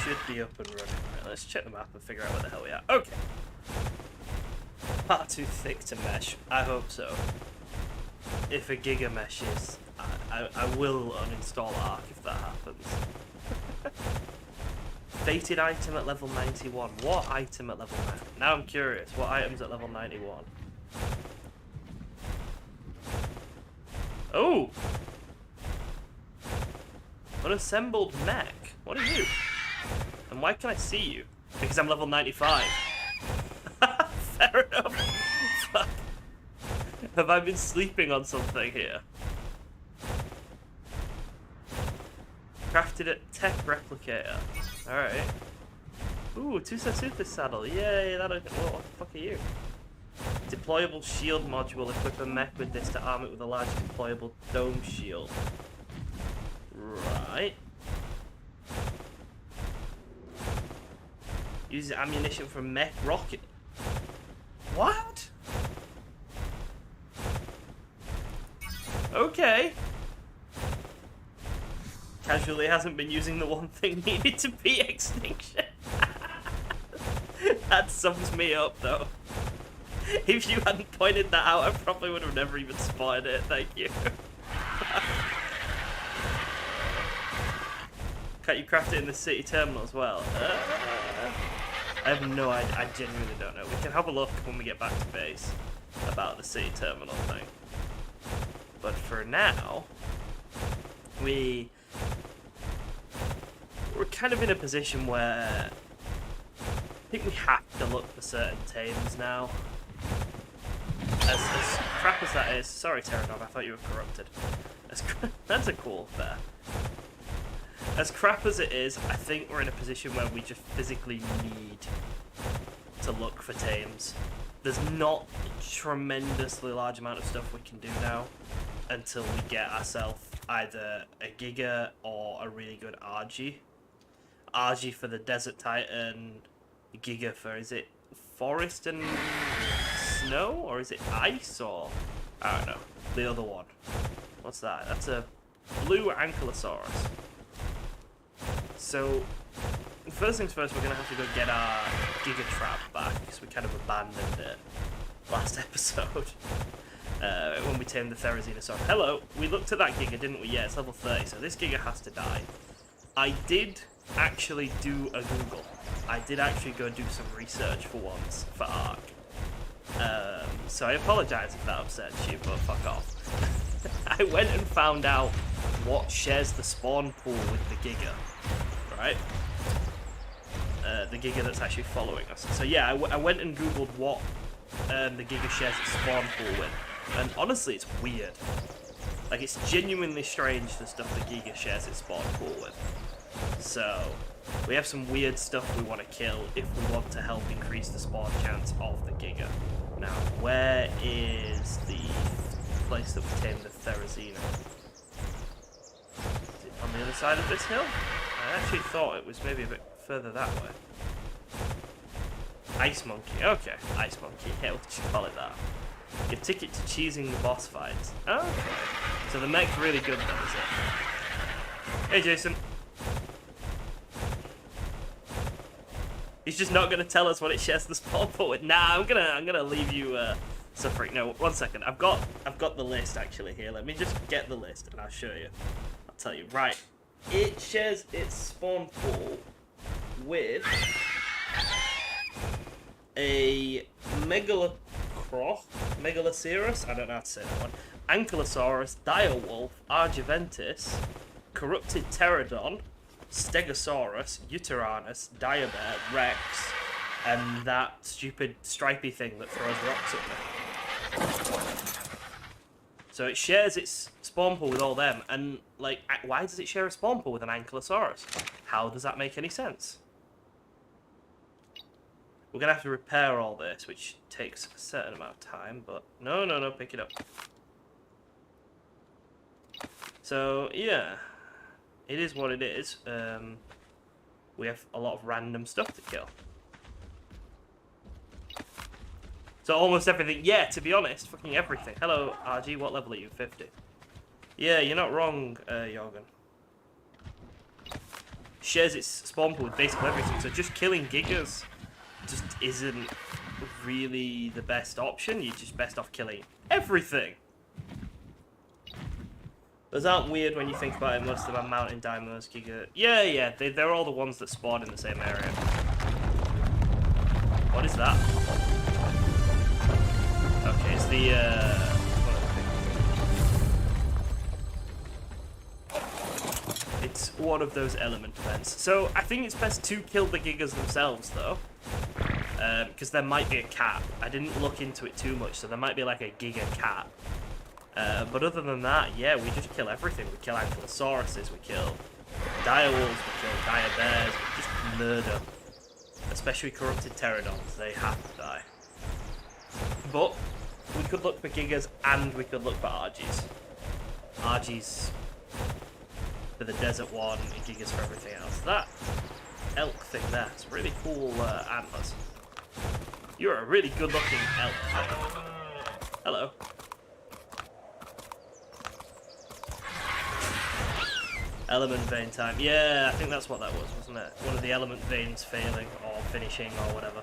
should be up and running. Right, let's check the map and figure out where the hell we are. Okay. Far too thick to mesh. I hope so. If a Giga meshes, I will uninstall ARK if that happens. Fated item at level 91. What item at level 90? Now I'm curious. What item's at level 91? Oh! Unassembled mech. What are you? And why can I see you? Because I'm level 95. Fair enough. Fuck. Have I been sleeping on something here? Crafted at tech replicator. Alright. Ooh, Tusa Super Saddle. Yay, that'll... What the fuck are you? Deployable shield module. Equip a mech with this to arm it with a large deployable dome shield. Right. Use ammunition from mech rocket. What? Okay. Casually hasn't been using the one thing needed to beat extinction. That sums me up, though. If you hadn't pointed that out, I probably would have never even spotted it. Thank you. Can't you craft it in the city terminal as well? I have no idea. I genuinely don't know. We can have a look when we get back to base about the city terminal thing. But for now, we're kind of in a position where I think we have to look for certain tames now. As crap as that is, sorry Pterodon, I thought you were corrupted. That's a cool fair. As crap as it is, I think we're in a position where we just physically need to look for tames. There's not a tremendously large amount of stuff we can do now until we get ourselves either a Giga or a really good Argy. Argy for the Desert Titan, Giga for, is it forest and snow? Or is it ice? Or, I don't know, the other one. What's that? That's a blue Ankylosaurus. So, first things first, we're going to have to go get our Giga Trap back, because we kind of abandoned it last episode. When we tamed the Therizinosaurus. Hello, we looked at that Giga, didn't we? Yeah, it's level 30, so this Giga has to die. I did actually do a Google. I did actually go do some research for once, for ARK. So I apologise if that upsets you, but fuck off. I went and found out what shares the spawn pool with the Giga, right? The Giga that's actually following us. So yeah, I went and Googled what the Giga shares its spawn pool with. And honestly, it's weird. Like, it's genuinely strange the stuff the Giga shares its spawn pool with. So, we have some weird stuff we want to kill if we want to help increase the spawn chance of the Giga. Now, where is the place that we tamed the Therizino? Is it on the other side of this hill? I actually thought it was maybe a bit further that way. Ice Monkey. Okay, Ice Monkey. Yeah, we'll just call it that. Your ticket to cheesing the boss fights. Okay. So the mech's really good then, is it? Hey, Jason. He's just not gonna tell us what it shares the spawn pool with. Nah, I'm gonna leave you suffering. No, 1 second. I've got the list actually here. Let me just get the list and I'll show you. I'll tell you. Right. It shares its spawn pool with a Megaloceros, I don't know how to say that one, Ankylosaurus, Direwolf, Argyventus, Corrupted Pterodon, Stegosaurus, Uteranus, Diabear, Rex, and that stupid stripy thing that throws rocks at me. So it shares its spawn pool with all them, and like, why does it share a spawn pool with an Ankylosaurus? How does that make any sense? We're going to have to repair all this, which takes a certain amount of time, but no, pick it up. So, yeah, it is what it is. We have a lot of random stuff to kill. So almost everything, yeah, to be honest, fucking everything. Hello, RG, what level are you? 50. Yeah, you're not wrong, Jorgen. shares its spawn pool with basically everything, so just killing gigas just isn't really the best option. You're just best off killing everything. Those aren't weird when you think about it. Most of them are mountain dinos, giga. Yeah, they're all the ones that spawn in the same area. What is that? Okay, it's the it's one of those element events. So I think it's best to kill the gigas themselves, though, because there might be a cap. I didn't look into it too much, so there might be like a giga cap. But other than that, yeah, we just kill everything. We kill ankylosauruses, we kill direwolves, we kill dire bears, we just murder. Especially corrupted pterodons, they have to die. But we could look for gigas and we could look for Argies. Argies for the desert one, and gigas for everything else. That elk thing there, it's really cool antlers. You're a really good looking elk. Hello. Element vein time. Yeah, I think that's what that was, wasn't it? One of the element veins failing or finishing or whatever.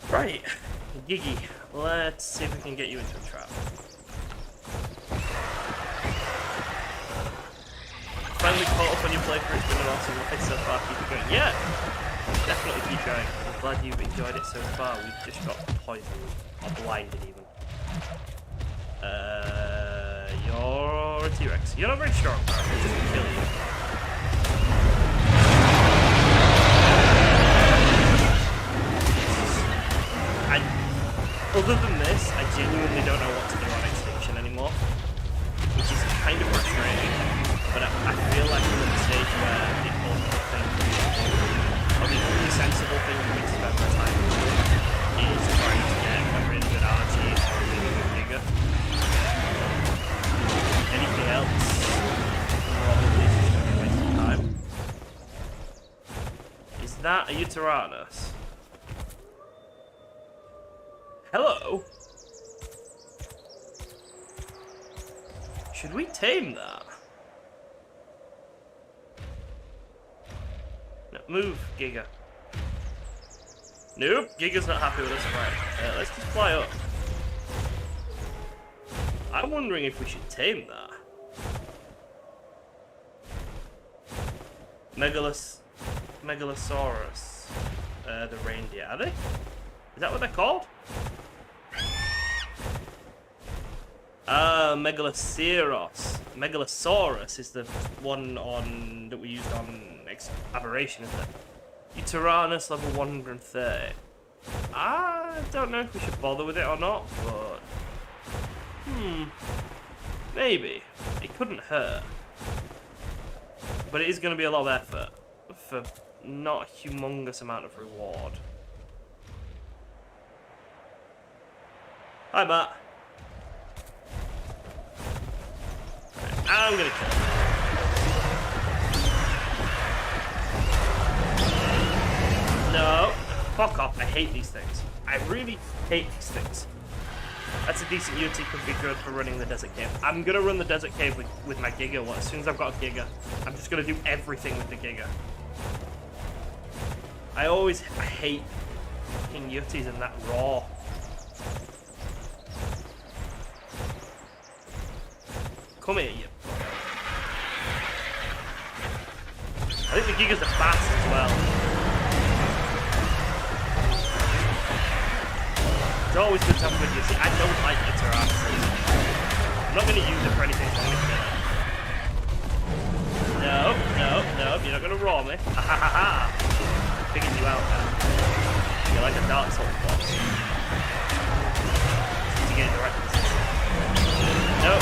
Right. Gigi, let's see if we can get you into a trap. Finally caught up on your playthrough. It's been an awesome ride so far. Keep it going. Yeah, definitely keep going. I'm glad you've enjoyed it so far. We've just got poisoned or blinded even. You're a T-Rex. You're not very strong, bro. I'll just kill you. Other than this, I genuinely don't know what to do on Extinction anymore, which is kind of frustrating, but I feel like we're at the stage where the ultimate thing, or the only sensible thing for me to spend my time on is trying to get a really good Argy or a really good Giga. Anything else probably just going to be a waste of time. Is that a Uteranus? Hello? Should we tame that? No, move, Giga. Nope, Giga's not happy with us. Right, let's just fly up. I'm wondering if we should tame that. Megalosaurus. The reindeer. Are they? Is that what they're called? Megalosaurus. Megalosaurus is the one on that we used on ABERRATION, isn't it? Uteranus level 130. I don't know if we should bother with it or not, but maybe. It couldn't hurt. But it is going to be a lot of effort for not a humongous amount of reward. Hi, Matt. Right, I'm gonna kill him. No. Fuck off. I hate these things. I really hate these things. That's a decent UT, could be good for running the desert cave. I'm gonna run the desert cave with my Giga. Well, as soon as I've got a Giga, I'm just gonna do everything with the Giga. I hate fucking Yutis and that raw. Come here, you. I think the Gigas are fast as well. It's always good to have a good use. I don't like Uteranus. I'm not going to use it for anything, so I'm going to kill it. No, you're not going to raw me. Ha ha ha ha. Figured you out now. You're like a Dark Souls boss. To get in the right position. No.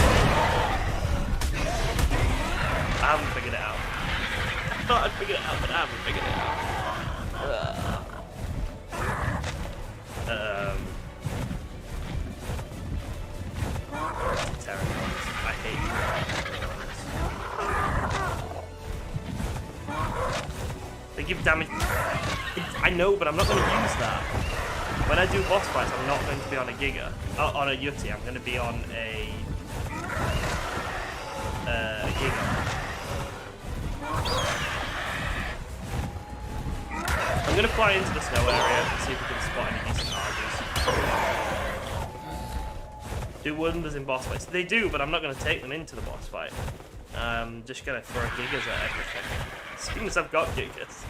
I haven't figured it out. I thought I'd figured it out, but I haven't figured it out. Pterodons. I hate pterodons. They give damage. I know, but I'm not going to use that. When I do boss fights, I'm not going to be on a Giga. On a Yuti, I'm going to be on a Giga. I'm going to fly into the snow area and see if we can spot any decent Argies. Do wonders in boss fights. They do, but I'm not going to take them into the boss fight. I'm just going to throw gigas at everything. As soon as I've got gigas.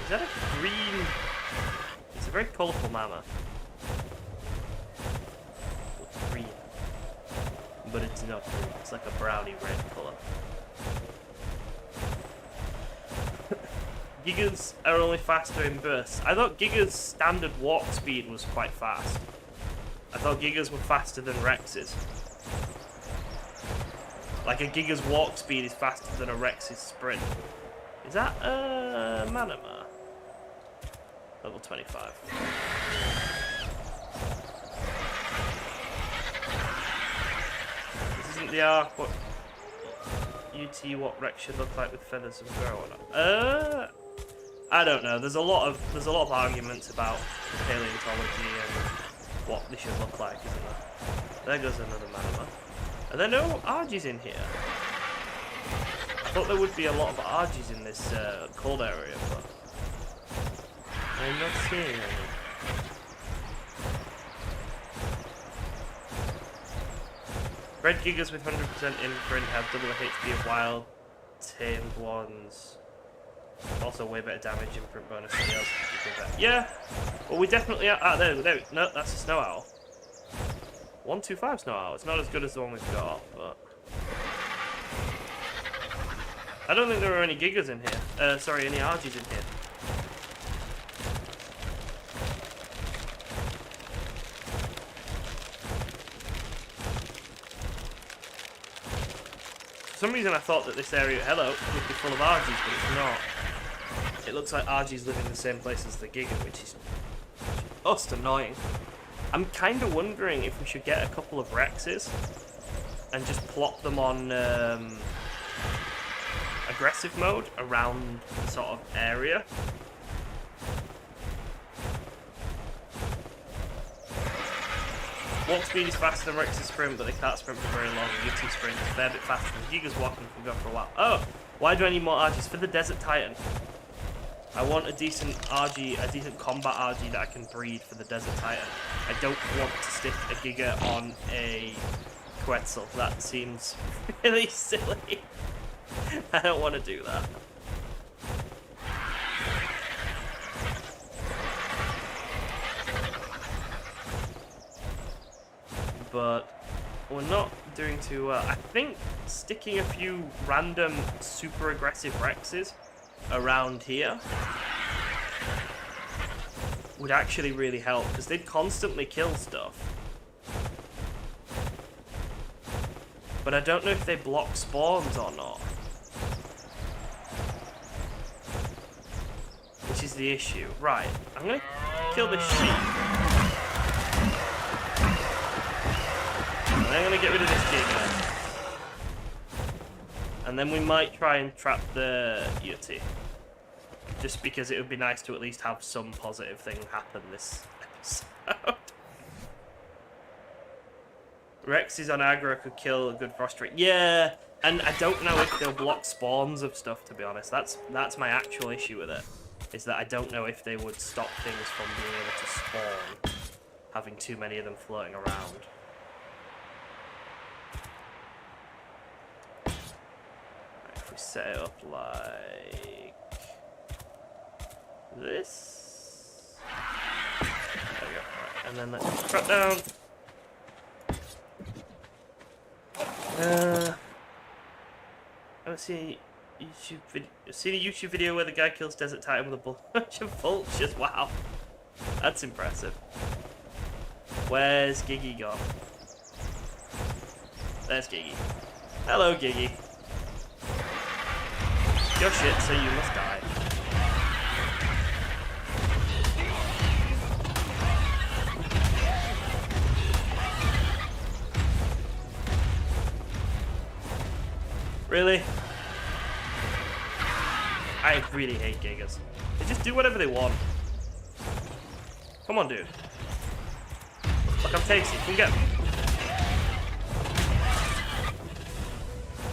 Is that a green? It's a very colourful mammoth. It's green. But it's not green. It's like a browny red colour. Gigas are only faster in bursts. I thought Giga's standard walk speed was quite fast. I thought Gigas were faster than Rex's. Like a Giga's walk speed is faster than a Rex's sprint. Is that a Manama? Level 25. This isn't the ARK. What UT what Rex should look like with feathers and fur or not? I don't know. There's a lot of arguments about paleontology and what they should look like, isn't there? There goes another Manama. Are there no Argies in here? I thought there would be a lot of Argies in this cold area, but I'm not seeing any. Red Gigas with 100% imprint have double the HP of wild tamed ones. Also way better damage imprint bonus than the others. Yeah, well we definitely are. There. No, that's a snow owl. 125 snow owl. It's not as good as the one we've got, but I don't think there are any Gigas in here. Sorry, any Argies in here. For some reason I thought that this area, hello, would be full of Argies, but it's not. It looks like Argies live in the same place as the Giga, which is just annoying. I'm kind of wondering if we should get a couple of Rexes and just plop them on aggressive mode around the sort of area. Walk speed is faster than Rex's sprint, but they can't sprint for very long. UT sprint is a fair bit faster than Giga's walk and can go for a while. Oh, why do I need more Argies? For the Desert Titan. I want a decent Argy, a decent combat Argy that I can breed for the Desert Titan. I don't want to stick a Giga on a Quetzal. That seems really silly. I don't want to do that. But we're not doing too well. I think sticking a few random super aggressive Rexes around here would actually really help, because they'd constantly kill stuff. But I don't know if they block spawns or not, which is the issue. Right, I'm gonna kill this sheep. And I'm gonna get rid of this Giga. And then we might try and trap the Yeti. Just because it would be nice to at least have some positive thing happen this episode. Rexes on aggro could kill a good frost rate. Yeah, and I don't know if they'll block spawns of stuff, to be honest. That's my actual issue with it. Is that I don't know if they would stop things from being able to spawn, having too many of them floating around. If we set it up like this. There we go. Right. And then let's drop down. Let's see the YouTube video where the guy kills Desert Titan with a bunch of vultures. Wow, that's impressive. Where's Gigi gone? There's Gigi. Hello, Gigi. You're shit, so you must die. Really? I really hate Gigas. They just do whatever they want. Come on, dude. Look, I'm tasty. Come get me.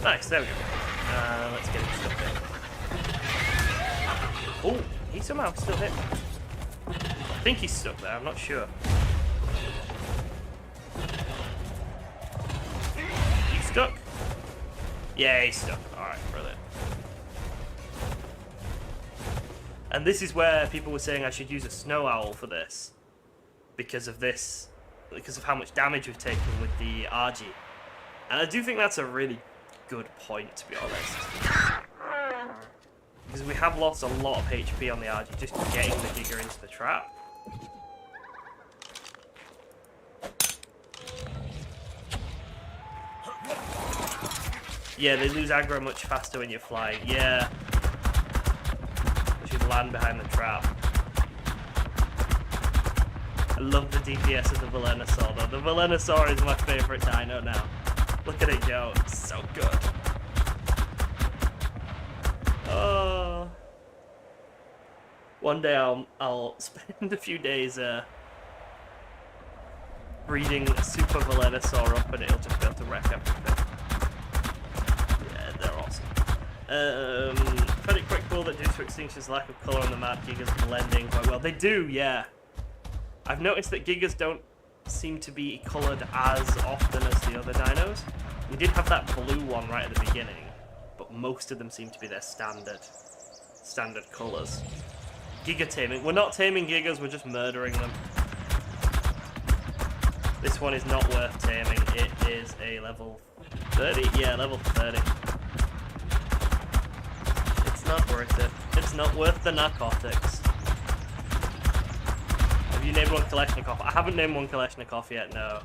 Nice, there we go. Let's get him stuck in. Oh, he somehow still hit. I think he's stuck there, I'm not sure. He's stuck? Yeah, he's stuck. Alright, brilliant. And this is where people were saying I should use a snow owl for this. Because of this. Because of how much damage we've taken with the Argy. And I do think that's a really good point, to be honest. Because we have lost a lot of HP on the Argy just getting the Giga into the trap. Yeah, they lose aggro much faster when you're flying. Yeah. You should land behind the trap. I love the DPS of the Velonosaur, though. The Velonosaur is my favourite dino now. Look at it go. It's so good. Oh. One day I'll spend a few days breeding a Super Velonosaur up and it'll just be able to wreck everything. Yeah, they're awesome. Found it quite cool that due to Extinction's lack of colour on the map, Gigas blending quite well. They do, yeah. I've noticed that Gigas don't seem to be coloured as often as the other dinos. We did have that blue one right at the beginning, but most of them seem to be their standard colours. Giga taming. We're not taming Gigas, we're just murdering them. This one is not worth taming. It is a level 30. Yeah, level 30. It's not worth it. It's not worth the narcotics. Have you named one Kalashnikov? I haven't named one Kalashnikov yet, no.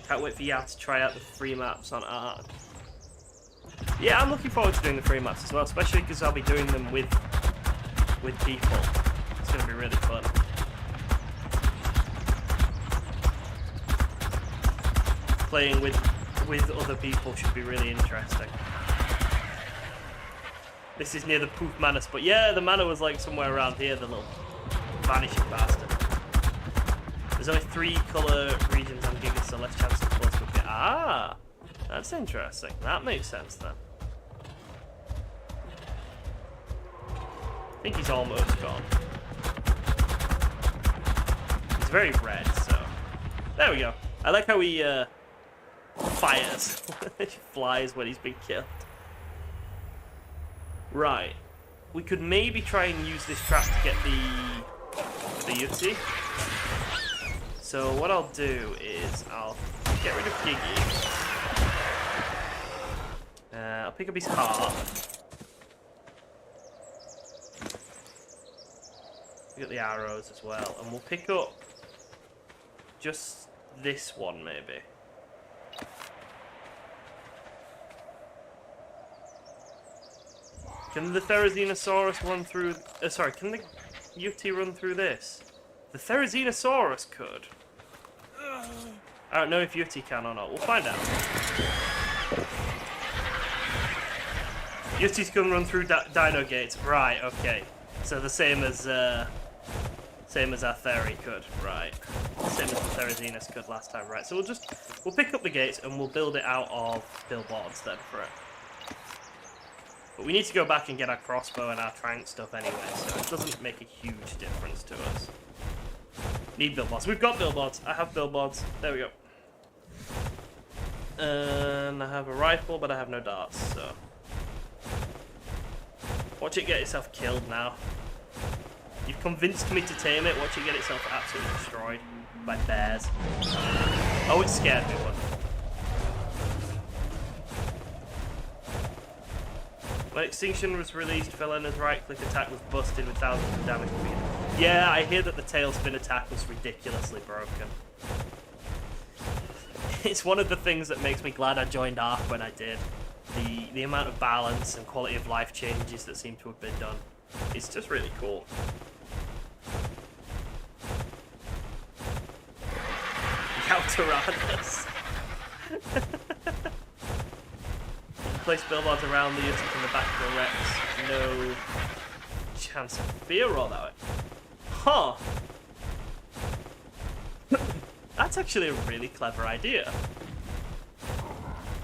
Can't wait for you to try out the free maps on ARK. Yeah, I'm looking forward to doing the free maps as well, especially because I'll be doing them with people. It's going to be really fun. Playing with other people should be really interesting. This is near the Poof Manor spot. Yeah, the manor was like somewhere around here, the little vanishing bastard. There's only 3 colour regions on Giga, so less chance of close with it. Ah, that's interesting. That makes sense then. I think he's almost gone. He's very red, so there we go. I like how he fires. He flies when he's been killed. Right. We could maybe try and use this trap to get the Yutzi. So what I'll do is I'll get rid of Giggy. I'll pick up his heart. Pick up the arrows as well. And we'll pick up just this one maybe. Can the Therizinosaurus run through... sorry, can the Yutzi run through this? The Therizinosaurus could. I don't know if Yutzi can or not. We'll find out. Yutzi's can run through dino gates. Right, okay. So the same as our Theri could. Right. Same as the Therizinus could last time. Right, so we'll pick up the gates and we'll build it out of billboards then for it. But we need to go back and get our crossbow and our trank stuff anyway, so it doesn't make a huge difference to us. Need billboards. We've got billboards. I have billboards. There we go. And I have a rifle, but I have no darts, so... Watch it get itself killed now. You've convinced me to tame it. Watch it get itself absolutely destroyed by bears. Oh, it scared me. Wonderful. When Extinction was released, Felena's right-click attack was busted with thousands of damage. Yeah, I hear that the tail spin attack was ridiculously broken. It's one of the things that makes me glad I joined ARK when I did. The amount of balance and quality of life changes that seem to have been done. It's just really cool. Yautaranas. Place billboards around the Yutzi from the back of the Rex. No chance of fear roll that way. Huh. That's actually a really clever idea.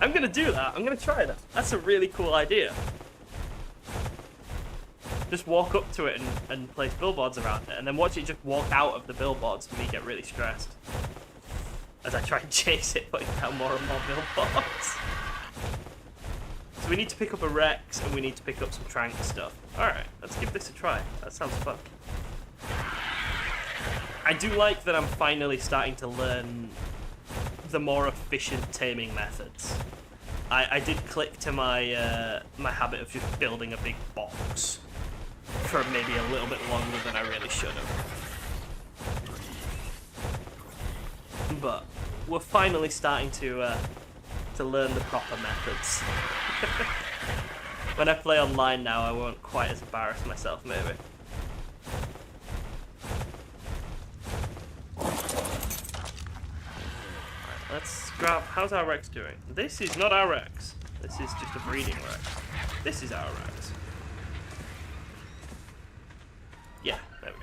I'm gonna do that. I'm gonna try that. That's a really cool idea. Just walk up to it and place billboards around it, and then watch it just walk out of the billboards and me get really stressed as I try and chase it, putting down more and more billboards. So we need to pick up a Rex, and we need to pick up some Trank stuff. Alright, let's give this a try. That sounds fun. I do like that I'm finally starting to learn the more efficient taming methods. I did click to my my habit of just building a big box for maybe a little bit longer than I really should have. But we're finally starting to learn the proper methods. When I play online now, I won't quite as embarrass myself, maybe. Right, let's grab... How's our Rex doing? This is not our Rex. This is just a breeding Rex. This is our Rex. Yeah, there we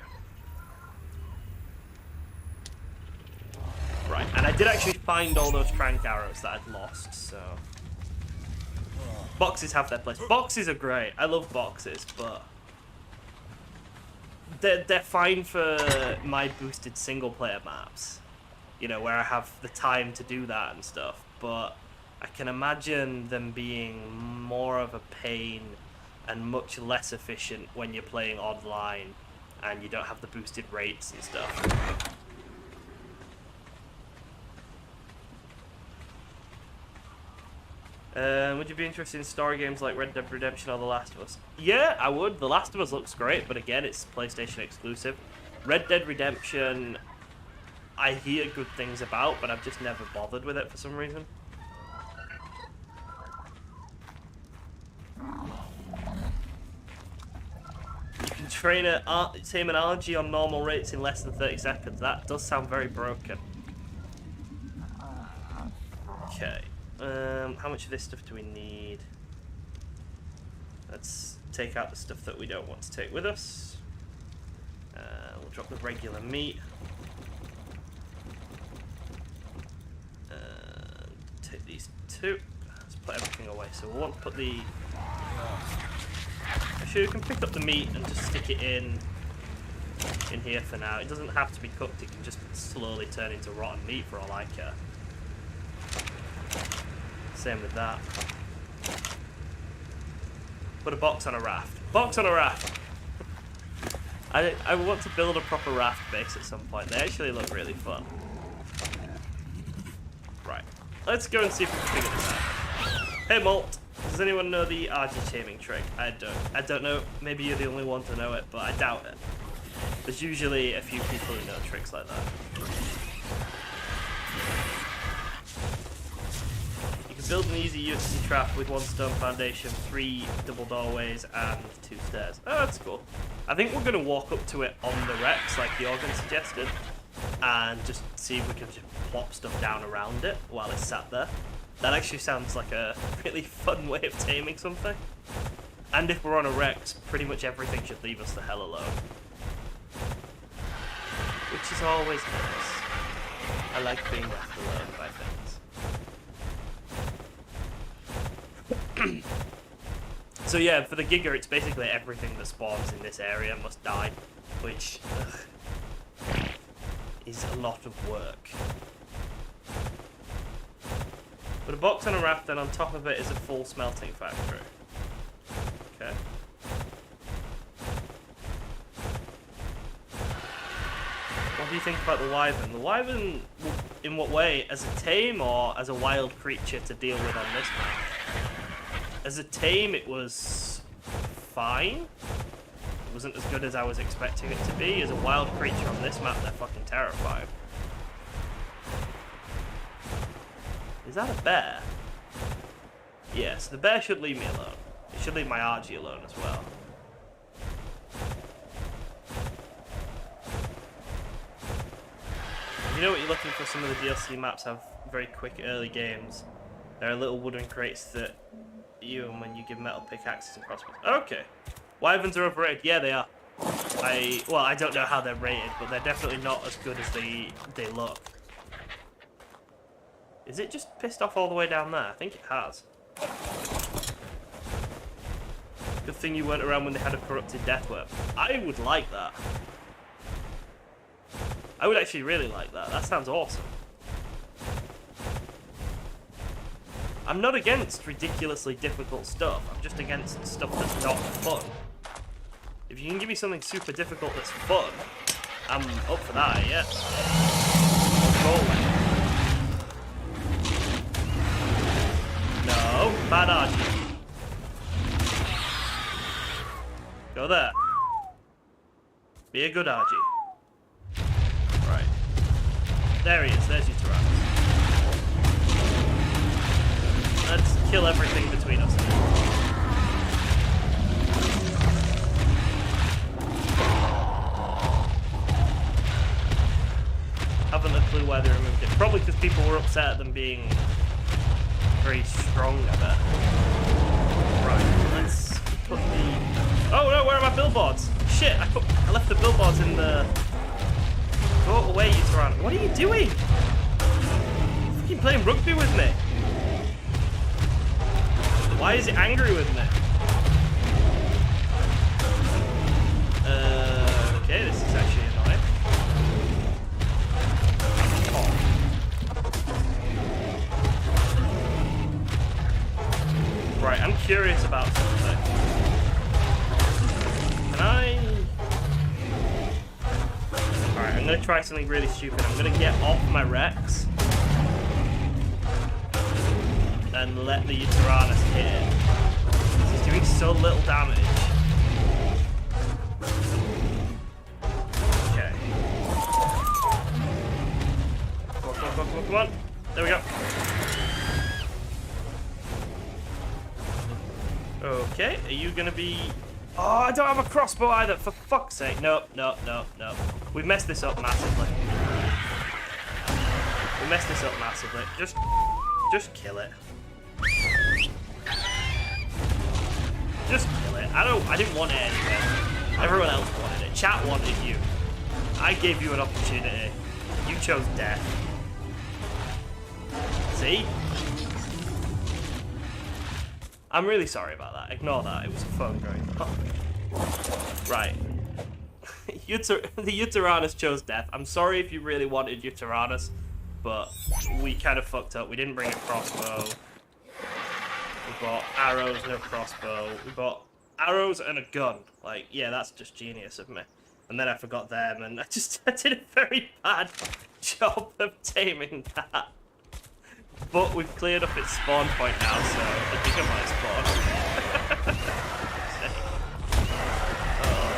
go. Right, and I did actually find all those Trank arrows that I'd lost, so... Boxes have their place. Boxes are great. I love boxes, but... They're fine for my boosted single-player maps. You know, where I have the time to do that and stuff. But I can imagine them being more of a pain and much less efficient when you're playing online and you don't have the boosted rates and stuff. Would you be interested in story games like Red Dead Redemption or The Last of Us? Yeah, I would. The Last of Us looks great, but again, it's PlayStation exclusive. Red Dead Redemption, I hear good things about, but I've just never bothered with it for some reason. You can tame an Argy on normal rates in less than 30 seconds. That does sound very broken. Okay. How much of this stuff do we need? Let's take out the stuff that we don't want to take with us. We'll drop the regular meat. Take these two. Let's put everything away. So we'll want to put the... Actually, we can pick up the meat and just stick it in here for now. It doesn't have to be cooked. It can just slowly turn into rotten meat for all I care. Same with that. Put a box on a raft. Box on a raft! I want to build a proper raft base at some point. They actually look really fun. Right. Let's go and see if we can figure this out. Hey Molt! Does anyone know the Argy taming trick? I don't know. Maybe you're the only one to know it, but I doubt it. There's usually a few people who know tricks like that. Build an easy USC trap with 1 stone foundation, 3 double doorways, and 2 stairs. Oh, that's cool. I think we're going to walk up to it on the Rex, like the organ suggested, and just see if we can just plop stuff down around it while it's sat there. That actually sounds like a really fun way of taming something. And if we're on a Rex, pretty much everything should leave us the hell alone. Which is always nice. I like being left alone by things. So yeah, for the Giga, it's basically everything that spawns in this area must die, which is a lot of work. But a box on a raft, then on top of it is a full smelting factory. Okay. What do you think about the Wyvern? The Wyvern, in what way? As a tame or as a wild creature to deal with on this map? As a tame, it was fine. It wasn't as good as I was expecting it to be. As a wild creature on this map, they're fucking terrifying. Is that a bear? Yes, the bear should leave me alone. It should leave my Argy alone as well. If you know what you're looking for, some of the DLC maps have very quick early games. There are little wooden crates that and when you give metal pickaxes and crossbows. Okay. Wyverns are overrated. Yeah, they are. Well, I don't know how they're rated, but they're definitely not as good as they look. Is it just pissed off all the way down there? I think it has. Good thing you weren't around when they had a corrupted death weapon. I would like that. I would actually really like that. That sounds awesome. I'm not against ridiculously difficult stuff. I'm just against stuff that's not fun. If you can give me something super difficult that's fun, I'm up for that, yeah. Rolling. No, bad Argy. Go there. Be a good Argy. Right. There he is, there's your Tyrannus. Let's kill everything between us. Haven't a clue why they removed it. Probably because people were upset at them being very strong, I bet. Right, let's put the... Oh no, where are my billboards? Shit, I left the billboards in the... Go away, you Tyrannus. What are you doing? You're fucking playing rugby with me. Why is it angry with me? Okay, this is actually annoying. Oh. Right, I'm curious about something. Can I... Alright, I'm gonna try something really stupid. I'm gonna get off my Rex and let the Tyrannus hit it. He's doing so little damage. Okay. Come on. There we go. Okay, are you gonna be... Oh, I don't have a crossbow either, for fuck's sake. No. We've messed this up massively. We messed this up massively. Just kill it. Just kill it. I didn't want it anyway. Everyone else wanted it. Chat wanted you. I gave you an opportunity. You chose death. See? I'm really sorry about that. Ignore that. It was a phone going off. Right. The Tyrannus chose death. I'm sorry if you really wanted your Tyrannus, but we kind of fucked up. We didn't bring a crossbow. We bought arrows, no crossbow. We bought arrows and a gun. Like, yeah, that's just genius of me. And then I forgot them, and I did a very bad job of taming that. But we've cleared up its spawn point now, so the Giga might spawn. Oh.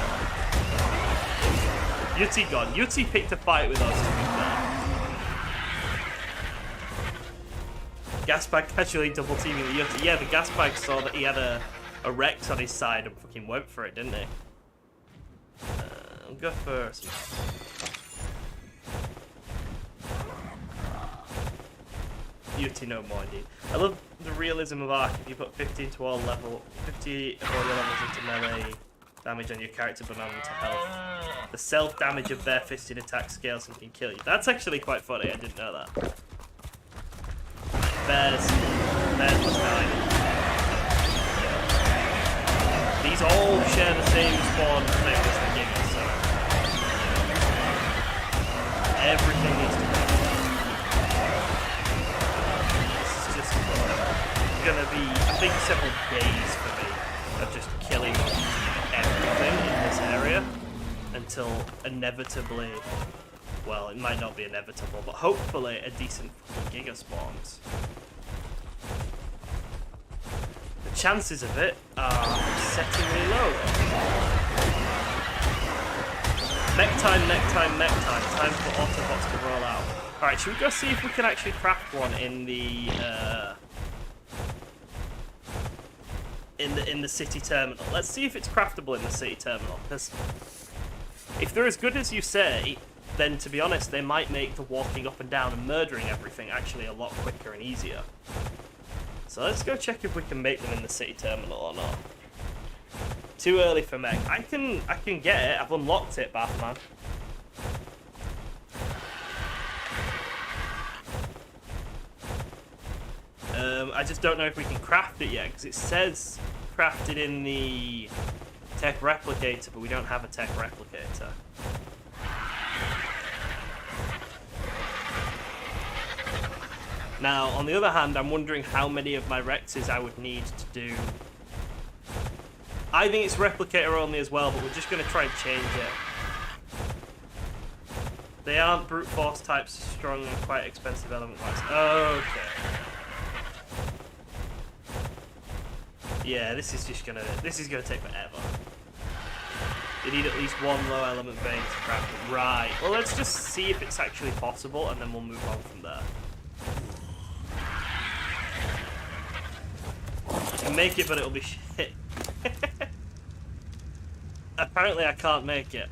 Yeti gone. Yeti picked a fight with us, to be fair. Gasbag casually double teaming the Yeti. Yeah, the Gasbag saw that he had a Rex on his side and fucking went for it, didn't he? I'll go for some... Beauty no more, indeed. I love the realism of ARK. If you put 50 of all your levels into melee damage on your character but not into health, the self-damage of bare-fisted attack scales and can kill you. That's actually quite funny, I didn't know that. Bears plus 9. These all share the same spawn thing as the Giga, so... Everything needs to be... Gonna be, I think, several days for me of just killing everything in this area until inevitably, well, it might not be inevitable, but hopefully a decent Giga spawns. The chances of it are settingly low. Mech time. Time for Autobots to roll out. Alright, should we go see if we can actually craft one in the in the city terminal? Let's see if it's craftable in the city terminal, because if they're as good as you say, then to be honest, they might make the walking up and down and murdering everything actually a lot quicker and easier. So let's go check if we can make them in the city terminal or not. Too early for mech. I can get it. I've unlocked it, Batman. I just don't know if we can craft it yet, because it says crafted in the tech replicator, but we don't have a tech replicator. Now, on the other hand, I'm wondering how many of my Rexes I would need to do. I think it's replicator only as well, but we're just going to try and change it. They aren't brute force types, strong and quite expensive element-wise. Okay. Yeah, this is gonna take forever. You need at least one low element vein to craft it. Right. Well, let's just see if it's actually possible, and then we'll move on from there. I can make it, but it'll be shit. Apparently, I can't make it.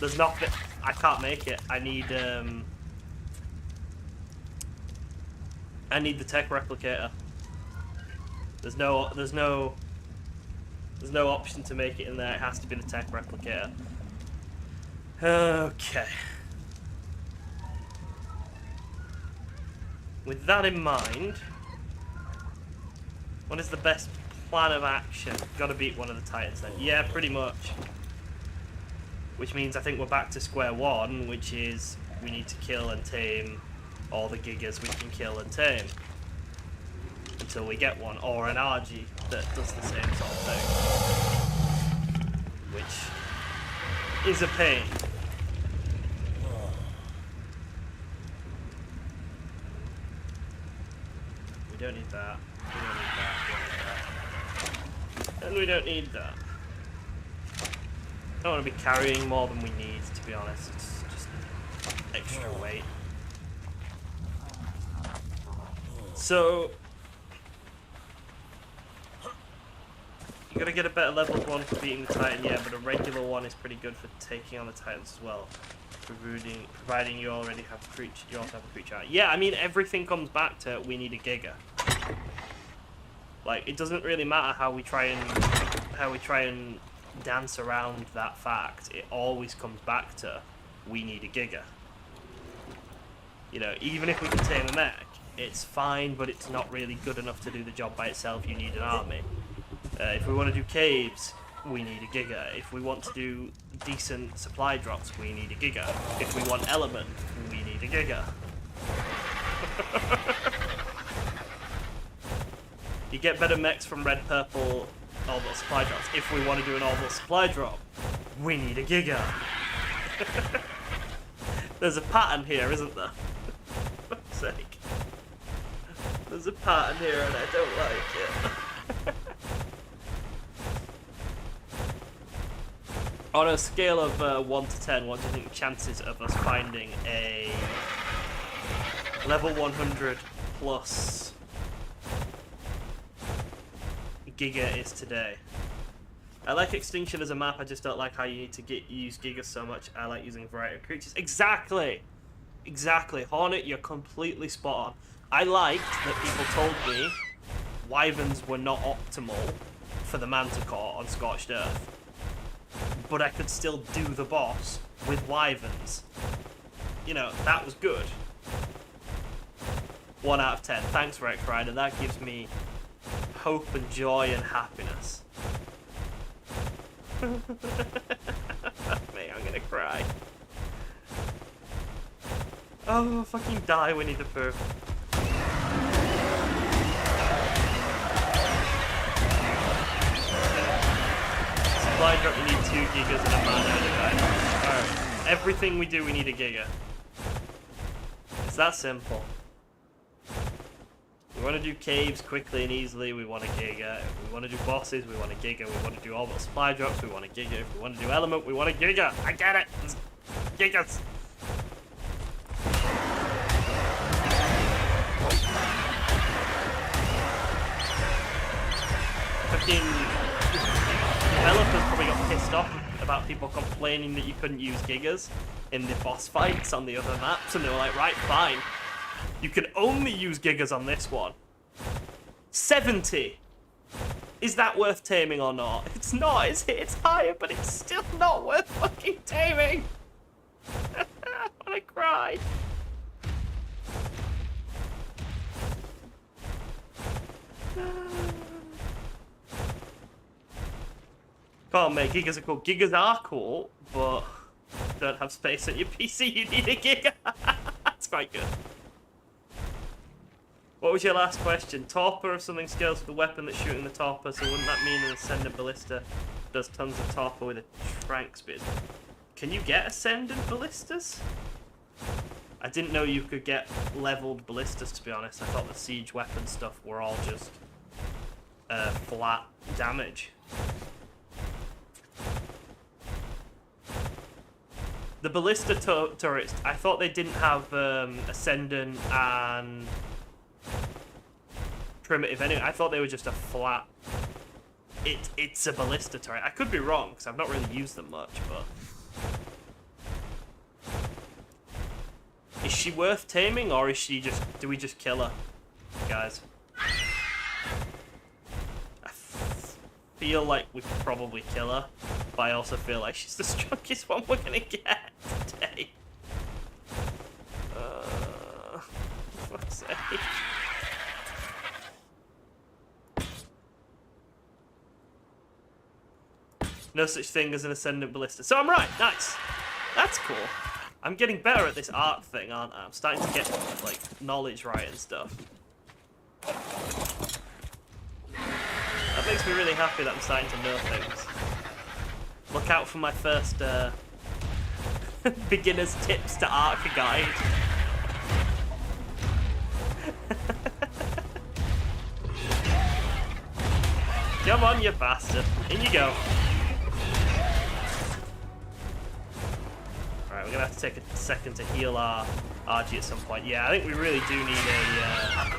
There's nothing. I can't make it. I need the tech replicator. There's no option to make it in there. It has to be the tech replicator. Okay. With that in mind, what is the best plan of action? Gotta beat one of the Titans then. Yeah, pretty much. Which means I think we're back to square one, which is we need to kill and tame all the Gigas we can kill and tame. Until we get one, or an Argy that does the same sort of thing. Which is a pain. We don't need that. We don't need that. We don't need that. And we don't need that. I don't want to be carrying more than we need, to be honest. It's just extra weight. So, you gotta get a better leveled one for beating the Titan, yeah, but a regular one is pretty good for taking on the Titans as well. Providing you already have a creature, you also have a creature. Yeah, I mean, everything comes back to we need a Giga. Like, it doesn't really matter how we try and dance around that fact. It always comes back to we need a Giga. You know, even if we can tame a mech, it's fine, but it's not really good enough to do the job by itself. You need an army. If we want to do caves, we need a Giga. If we want to do decent supply drops, we need a Giga. If we want element, we need a Giga. You get better mechs from red, purple, orbital supply drops. If we want to do an orbital supply drop, we need a Giga. There's a pattern here, isn't there? For fuck's sake. There's a pattern here and I don't like it. On a scale of 1 to 10, what do you think the chances of us finding a level 100 plus Giga is today? I like Extinction as a map, I just don't like how you need to use Giga so much. I like using a variety of creatures. Exactly! Exactly. Hornet, you're completely spot on. I liked that people told me Wyverns were not optimal for the Manticore on Scorched Earth. But I could still do the boss with Wyverns. You know, that was good. 1 out of 10. Thanks, Rex Rider. That gives me hope and joy and happiness. Me, I'm gonna cry. Oh, fucking die, Winnie the Pooh. Supply drop, you need 2 Gigas and a mana and a dino. Alright. Everything we do, we need a Giga. It's that simple. We want to do caves quickly and easily, we want a Giga. If we want to do bosses, we want a Giga. We want to do orbital supply drops, we want a Giga. If we want to do element, we want a Giga. I get it! It's Gigas! Fucking developers probably got pissed off about people complaining that you couldn't use Gigas in the boss fights on the other maps, and they were like, right, fine. You can only use Gigas on this one. 70! Is that worth taming or not? It's not, is it? It's higher, but it's still not worth fucking taming! I wanna cry. Come on, mate. Gigas are cool. Gigas are cool, but don't have space on your PC. You need a Giga. That's quite good. What was your last question? Torpor of something scales with the weapon that's shooting the torpor, so wouldn't that mean an ascendant ballista does tons of torpor with a trank speed? Can you get ascendant ballistas? I didn't know you could get leveled ballistas, to be honest. I thought the siege weapon stuff were all just flat damage. The ballista turrets, I thought they didn't have ascendant and primitive anyway. I thought they were just a flat... It's a ballista turret. I could be wrong, because I've not really used them much, but... Is she worth taming, or is she just... Do we just kill her, guys? I feel like we could probably kill her, but I also feel like she's the strongest one we're gonna get today. For fuck's sake. No such thing as an ascendant ballista. So I'm right. Nice. That's cool. I'm getting better at this ARK thing, aren't I? I'm starting to get, like, knowledge right and stuff. That makes me really happy that I'm starting to know things. Look out for my first beginner's tips to ARK guide. Come on, you bastard. In you go. Alright, we're gonna have to take a second to heal our Argy at some point. Yeah, I think we really do need a...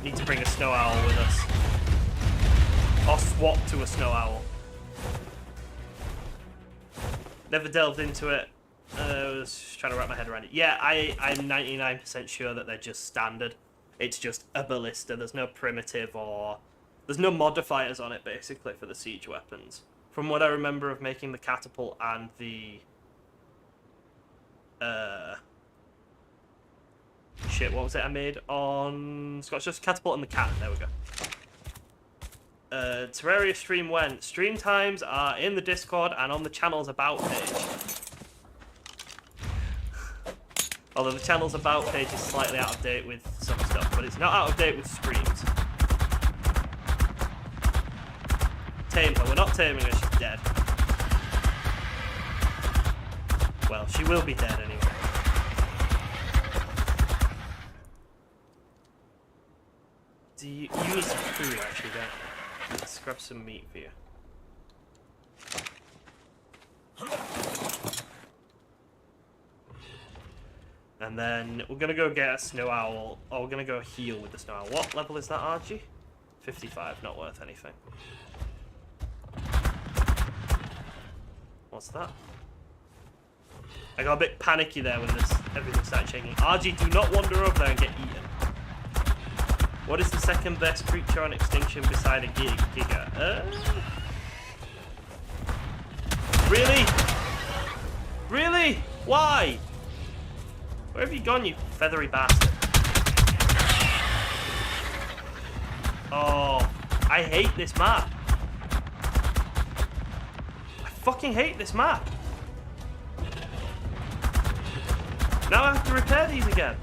Need to bring a snow owl with us. Or swap to a snow owl. Never delved into it. I was just trying to wrap my head around it. Yeah, I'm 99% sure that they're just standard. It's just a ballista. There's no primitive or... There's no modifiers on it, basically, for the siege weapons. From what I remember of making the catapult and the... Shit, what was it I made on... Scotch, just catapult and the cannon. There we go. Terraria stream when? Stream times are in the Discord and on the channel's About page. Although the channel's About page is slightly out of date with some stuff, but it's not out of date with streams. Tame her. We're not taming her, she's dead. Well, she will be dead anyway. You need some food, actually, don't you? Let's grab some meat for you. And then we're going to go get a snow owl. Or we're going to go heal with the snow owl. What level is that, Argy? 55, not worth anything. What's that? I got a bit panicky there when everything started changing. Argy, do not wander over there and get eaten. What is the second best creature on Extinction beside a Giga? Really? Really? Why? Where have you gone, you feathery bastard? Oh, I hate this map. I fucking hate this map. Now I have to repair these again.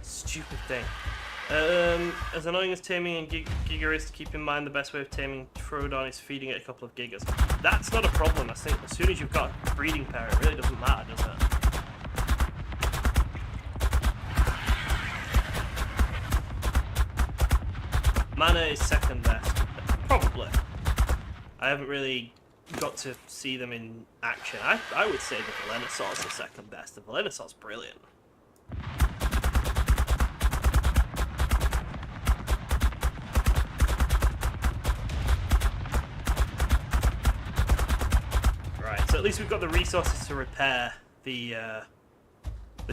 Stupid thing. As annoying as taming and Giga is, to keep in mind the best way of taming Troodon is feeding it a couple of Gigas. That's not a problem. I think as soon as you've got a breeding pair, it really doesn't matter, does it? Mana is second best. Probably. I haven't really got to see them in action. I would say the Velenosaur's the second best. The Velenosaur's brilliant. So at least we've got the resources to repair the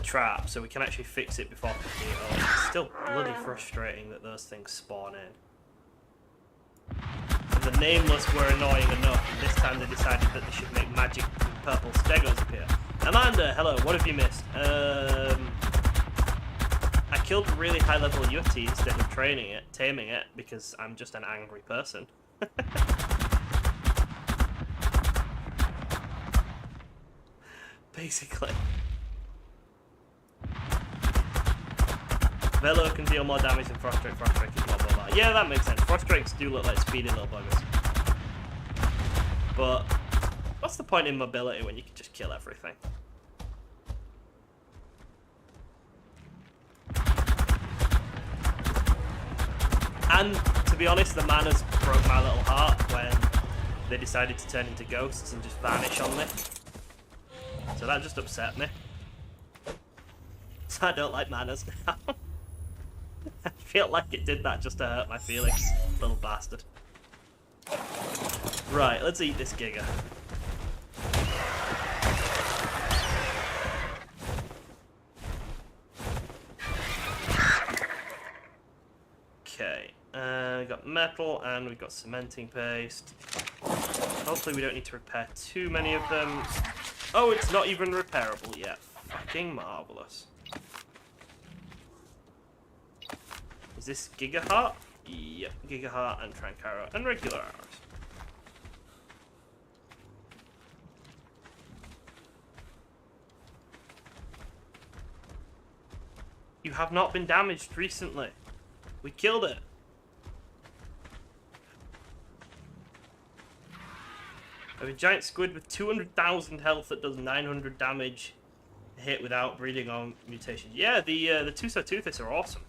trap, so we can actually fix it before picking it up. still bloody frustrating that those things spawn in. And the nameless were annoying enough, and this time they decided that they should make magic purple stegos appear. Amanda, hello, what have you missed? I killed a really high level Yeti instead of taming it, because I'm just an angry person. Basically. Velo can deal more damage than Frostdrake. Frostdrake is more mobile. Yeah, that makes sense. Frostdrakes do look like speedy little buggers. But what's the point in mobility when you can just kill everything? And to be honest, the manners broke my little heart when they decided to turn into ghosts and just vanish on me. So that just upset me. So I don't like manners now. I feel like it did that just to hurt my feelings, little bastard. Right, let's eat this Giga. Okay, we got metal and we've got cementing paste. Hopefully we don't need to repair too many of them. Oh, it's not even repairable yet. Fucking marvelous. Is this Giga Heart? Yep, Giga Heart and Trankara and regular arrows. You have not been damaged recently. We killed it. I have a giant squid with 200,000 health that does 900 damage hit without breeding on mutation. Yeah, the Tusoteuthis are awesome.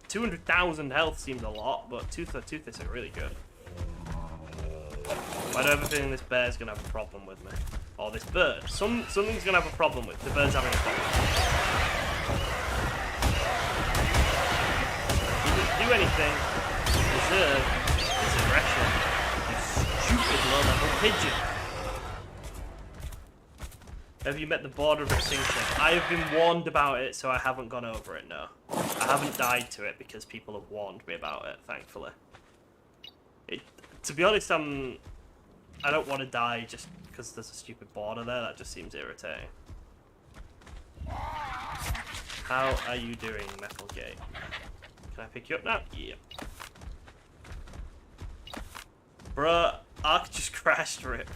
200,000 health seems a lot, but Tusoteuthis are really good. I don't have a feeling this bear's gonna have a problem with me. Or this bird. Something's gonna have a problem with. The bird's having a problem. He didn't do anything to deserve his aggression. You stupid low-level pigeon. Have you met the border of extinction? I have been warned about it, so I haven't gone over it, no. I haven't died to it because people have warned me about it, thankfully. To be honest, I don't want to die just because there's a stupid border there. That just seems irritating. How are you doing, Metal Gate? Can I pick you up now? Yep. Bruh, ARK just crashed, rip.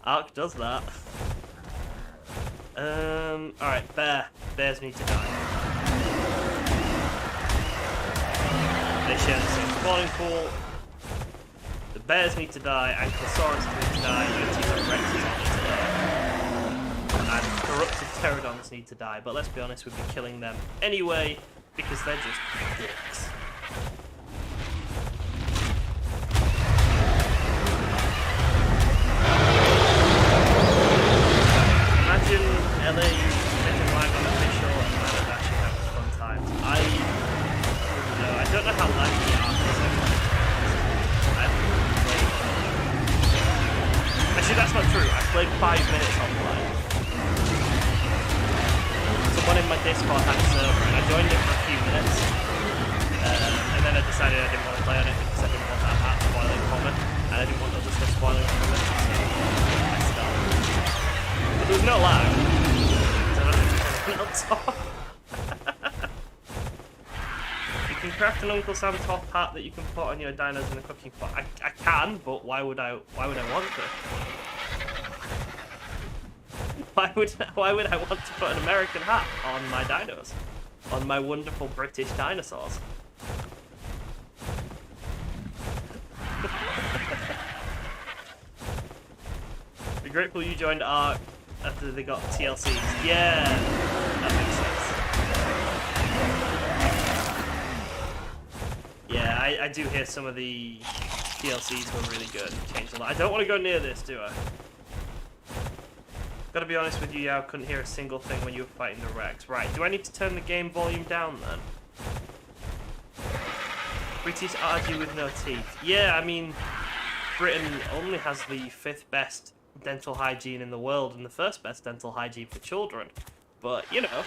ARK does that. Alright, bears need to die. They share the same spawning pool. The bears need to die, Ankylosaurus need to die, Rex need to die. And corrupted pterodons need to die, but let's be honest, we'd be killing them anyway, because they're just dicks. Imagine LA making live unofficial and Manor Dashing having fun times. I don't know how laggy the ARK is anyway. I haven't played. Actually, that's not true. I played 5 minutes online. Someone in my Discord had a server and I joined it for a few minutes. And then I decided I didn't want to play on it because I didn't want that hat spoiling for me. And I didn't want other stuff spoiling for me. So I stopped. But there was no lag. So I don't think there's anything else off. You can craft an Uncle Sam top hat that you can put on your dinos in the cooking pot. I can, but why would I want to? Why would I want to put an American hat on my dinos? On my wonderful British dinosaurs? Be grateful you joined ARK after they got TLCs. Yeah, that makes sense. Yeah, I do hear some of the TLCs were really good. Changed a lot. I don't want to go near this, do I? Gotta be honest with you, yeah, I couldn't hear a single thing when you were fighting the Rex. Right, do I need to turn the game volume down then? British Argy with no teeth. Yeah, I mean, Britain only has the 5th best dental hygiene in the world and the 1st best dental hygiene for children. But, you know.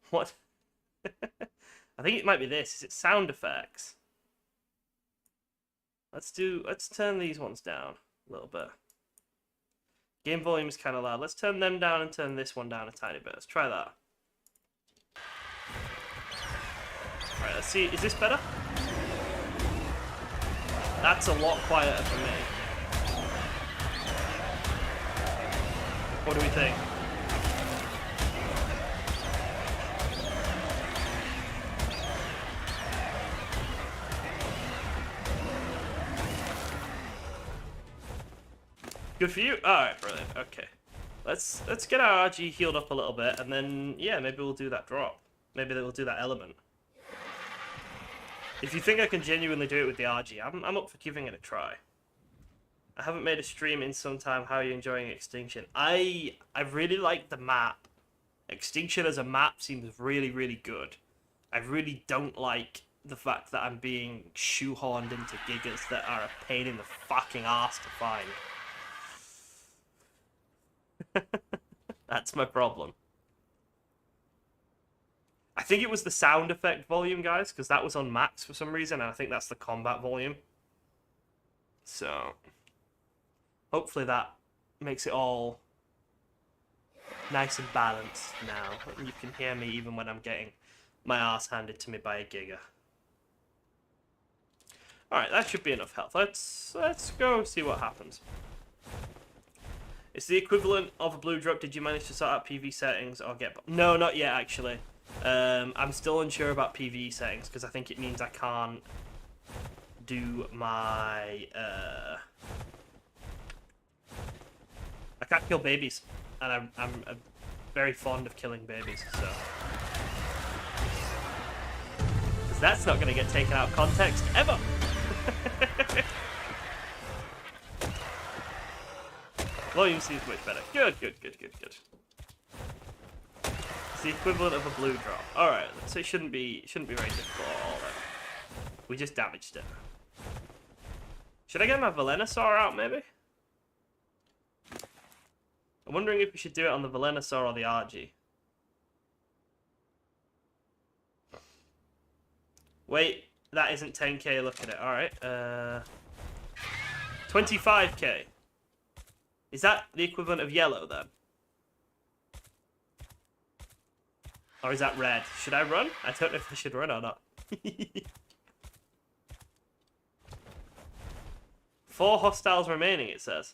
What? I think it might be this. Is it sound effects? Let's turn these ones down a little bit. Game volume is kind of loud. Let's turn them down and turn this one down a tiny bit. Let's try that. Alright, let's see. Is this better? That's a lot quieter for me. What do we think? Good for you? Alright, brilliant. Okay. Let's get our Argy healed up a little bit, and then, yeah, maybe we'll do that drop. Maybe we'll do that element. If you think I can genuinely do it with the Argy, I'm up for giving it a try. I haven't made a stream in some time. How are you enjoying Extinction? I really like the map. Extinction as a map seems really, really good. I really don't like the fact that I'm being shoehorned into gigas that are a pain in the fucking ass to find. That's my problem. I think it was the sound effect volume, guys, because that was on max for some reason, and I think that's the combat volume. So, hopefully that makes it all nice and balanced now. You can hear me even when I'm getting my ass handed to me by a giga. Alright, that should be enough health. Let's go see what happens. It's the equivalent of a blue drop. Did you manage to sort out PV settings or get... No, not yet, actually. I'm still unsure about PvE settings because I think it means I can't do my... I can't kill babies, and I'm very fond of killing babies, so... Because that's not going to get taken out of context, ever! Volume seems much better. Good. It's the equivalent of a blue drop. Alright, so it shouldn't be very difficult at all then. We just damaged it. Should I get my Venusaur out, maybe? I'm wondering if we should do it on the Venusaur or the Argy. Wait, that isn't 10k, look at it. Alright, 25k. Is that the equivalent of yellow, then? Or is that red? Should I run? I don't know if I should run or not. 4 hostiles remaining, it says.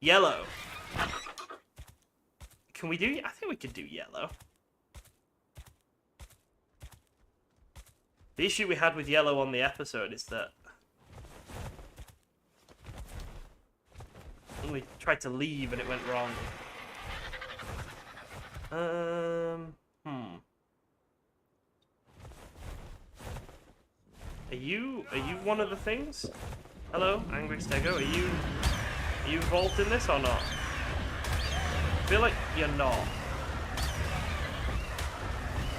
Yellow. Can we do... I think we could do yellow. The issue we had with yellow on the episode is that... we tried to leave and it went wrong. Are you one of the things? Hello, Angry Stego. Are you involved in this or not? I feel like you're not.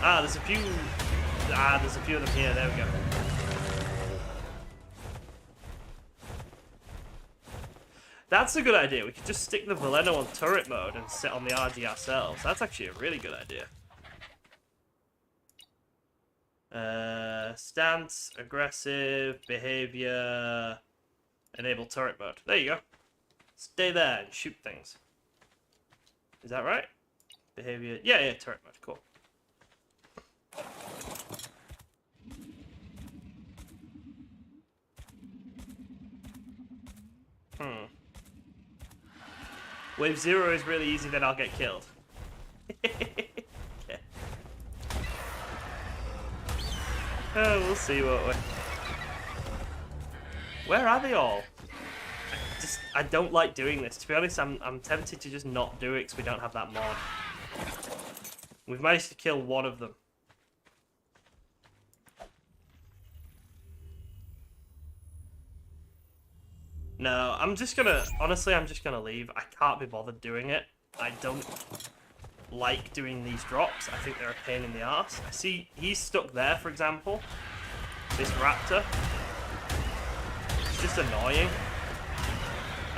There's a few of them here. There we go. That's a good idea. We could just stick the Veleno on turret mode and sit on the Argy ourselves. That's actually a really good idea. Stance, aggressive, behavior, enable turret mode. There you go. Stay there and shoot things. Is that right? Behavior. Yeah, turret mode. Cool. Wave 0 is really easy, then I'll get killed. Okay. Oh, we'll see, won't we? Where are they all? I don't like doing this. To be honest, I'm tempted to just not do it because we don't have that mod. We've managed to kill one of them. No, honestly, I'm just gonna leave. I can't be bothered doing it. I don't like doing these drops. I think they're a pain in the arse. I see he's stuck there, for example. This raptor. It's just annoying.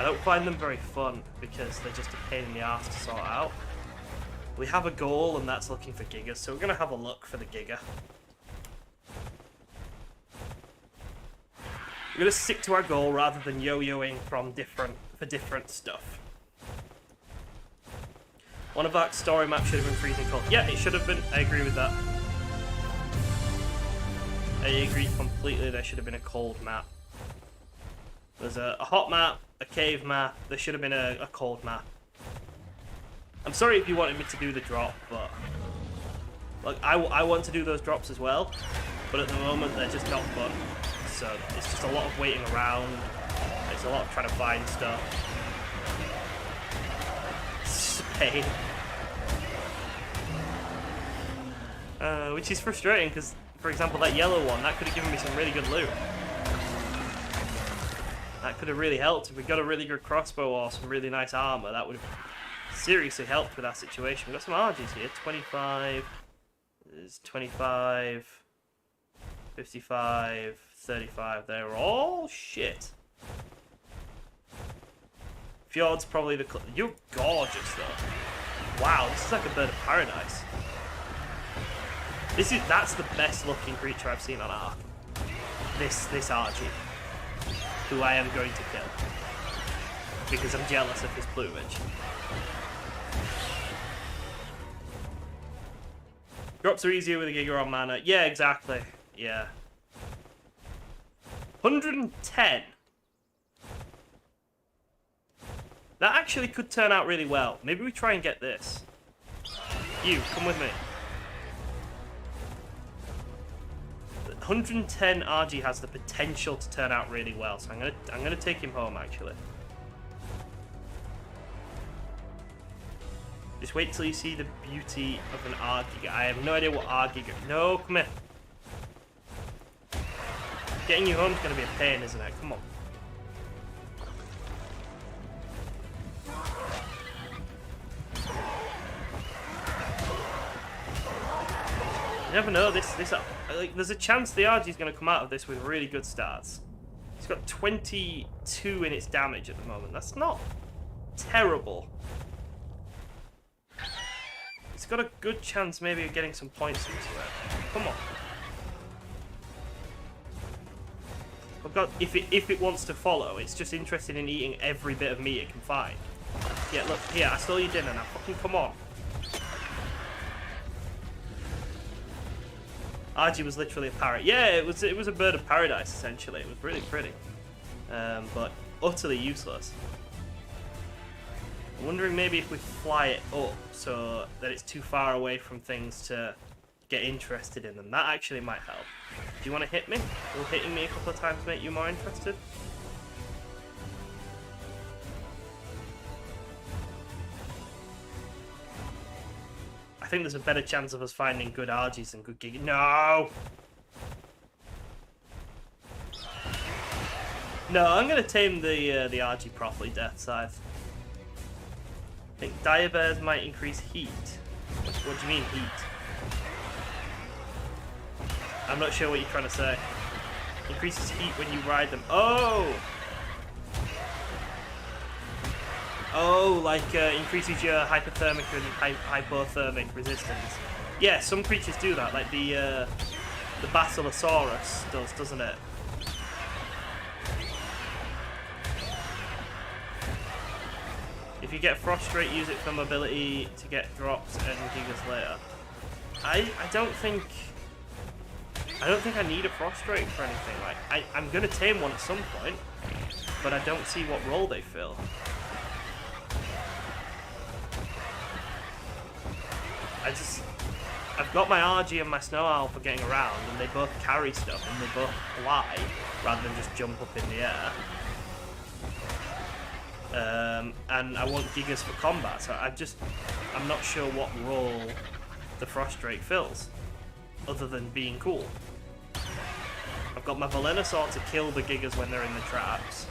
I don't find them very fun because they're just a pain in the ass to sort out. We have a goal, and that's looking for gigas, so we're going to have a look for the giga. We're going to stick to our goal rather than yo-yoing from different stuff. One of ARK's story maps should have been freezing cold. Yeah, it should have been. I agree with that. I agree completely. There should have been a cold map. There's a hot map, a cave map. There should have been a cold map. I'm sorry if you wanted me to do the drop, but like I want to do those drops as well, but at the moment they're just not fun. So it's just a lot of waiting around. It's a lot of trying to find stuff. It's just a pain. Which is frustrating because, for example, that yellow one, that could have given me some really good loot. That could have really helped. If we got a really good crossbow or some really nice armor, that would have seriously helped with our situation. We've got some Argies here. 25. There's 25. 55. 35. They're all shit. Fjord's probably the... You're gorgeous, though. Wow, this is like a bird of paradise. That's the best looking creature I've seen on ARK. This Argy, who I am going to kill because I'm jealous of his plumage. Drops are easier with a Giga on mana. Yeah, exactly. Yeah. 110. That actually could turn out really well. Maybe we try and get this. You, come with me. 110 RG has the potential to turn out really well, so I'm gonna take him home actually. Just wait till you see the beauty of an ARK GIGA. I have no idea what ARK GIGA. No, come here. Getting you home is gonna be a pain, isn't it? Come on. You never know. Like, there's a chance the RG is going to come out of this with really good stats. It's got 22 in its damage at the moment. That's not terrible. It's got a good chance maybe of getting some points into it. Come on. I've got, if it wants to follow, it's just interested in eating every bit of meat it can find. Yeah, look, here, I stole your dinner now. Fucking come on. Argy was literally a parrot. Yeah, it was a bird of paradise, essentially. It was really pretty. But utterly useless. I'm wondering maybe if we fly it up so that it's too far away from things to get interested in them. That actually might help. Do you want to hit me? Will hitting me a couple of times make you more interested? I think there's a better chance of us finding good Argies than good Giga. No! No, I'm going to tame the Argy properly, Death Scythe. I think dire bears might increase heat. What do you mean, heat? I'm not sure what you're trying to say. Increases heat when you ride them. Oh! Oh, like increases your hypothermic and hypothermic resistance. Yeah, some creatures do that, like the Brontosaurus does, doesn't it? If you get Frustrate, use it for mobility to get drops and gigas later. I don't think I need a Frustrate for anything. Like I'm gonna tame one at some point, but I don't see what role they fill. I've got my Argy and my Snow Owl for getting around, and they both carry stuff, and they both fly, rather than just jump up in the air. And I want Gigas for combat, so I'm not sure what role the Frustrate fills, other than being cool. I've got my Venusaur to kill the Gigas when they're in the traps.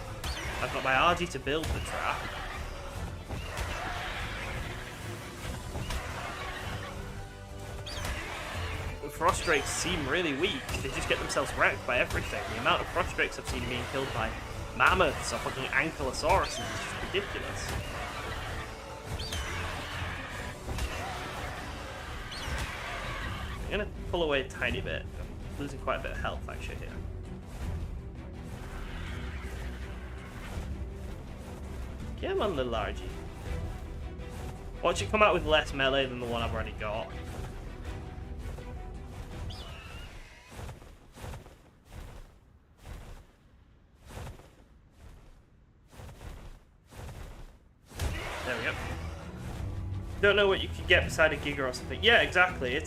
I've got my Argy to build the trap. Frustrates seem really weak. They just get themselves wrecked by everything. The amount of Frustrates I've seen being killed by mammoths or fucking ankylosaurus. It's just ridiculous. I'm gonna pull away a tiny bit. I'm losing quite a bit of health actually here. Come on, little Argy. Watch it come out with less melee than the one I've already got. There we go. Don't know what you could get beside a Giga or something. Yeah, exactly.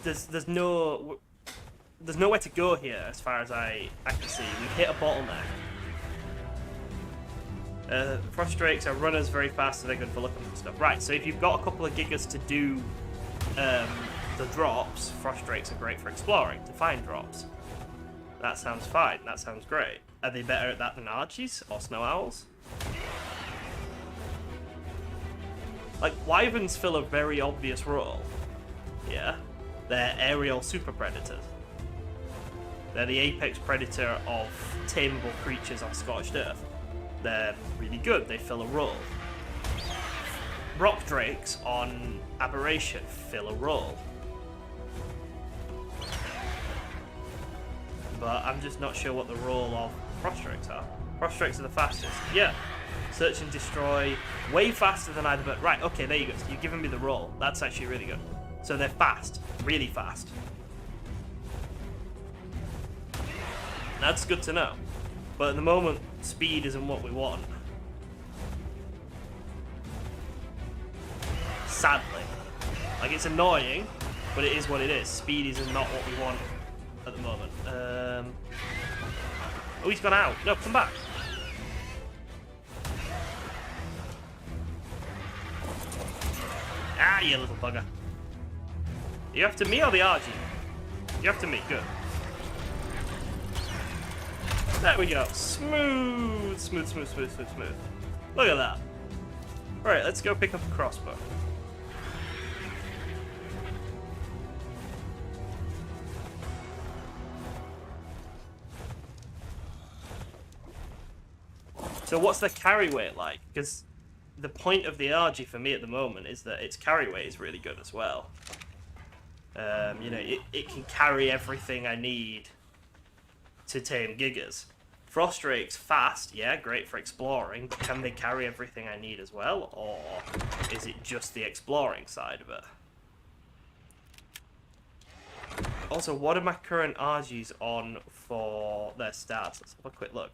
There's nowhere to go here as far as I can see. We've hit a bottleneck. Frost drakes are runners very fast, so they're good for looking for stuff. Right, so if you've got a couple of gigas to do the drops, frost drakes are great for exploring, to find drops. That sounds fine, that sounds great. Are they better at that than Archies or snow owls? Like, wyverns fill a very obvious role. Yeah, they're aerial super predators. They're the apex predator of tameable creatures on Scorched Earth. They're really good, they fill a role. Rock drakes on Aberration fill a role. But I'm just not sure what the role of frost drakes are. Frost drakes are the fastest. Yeah. Search and destroy, way faster than either, but right, okay, there you go. So you're giving me the role. That's actually really good. So they're fast, really fast. That's good to know. But at the moment, speed isn't what we want. Sadly. Like, it's annoying, but it is what it is. Speed is not what we want at the moment. Oh, he's gone out. No, come back. Ah, you little bugger. Are you after me or the Argy? You're after me, good. There we go. Smooth, smooth, smooth, smooth, smooth, smooth. Look at that. Alright, let's go pick up a crossbow. So what's the carry weight like? Because the point of the Argy for me at the moment is that its carry weight is really good as well. You know, it can carry everything I need to tame gigas. Frost drakes fast, yeah, great for exploring, but can they carry everything I need as well, or is it just the exploring side of it? Also, what are my current Argies on for their stats? Let's have a quick look.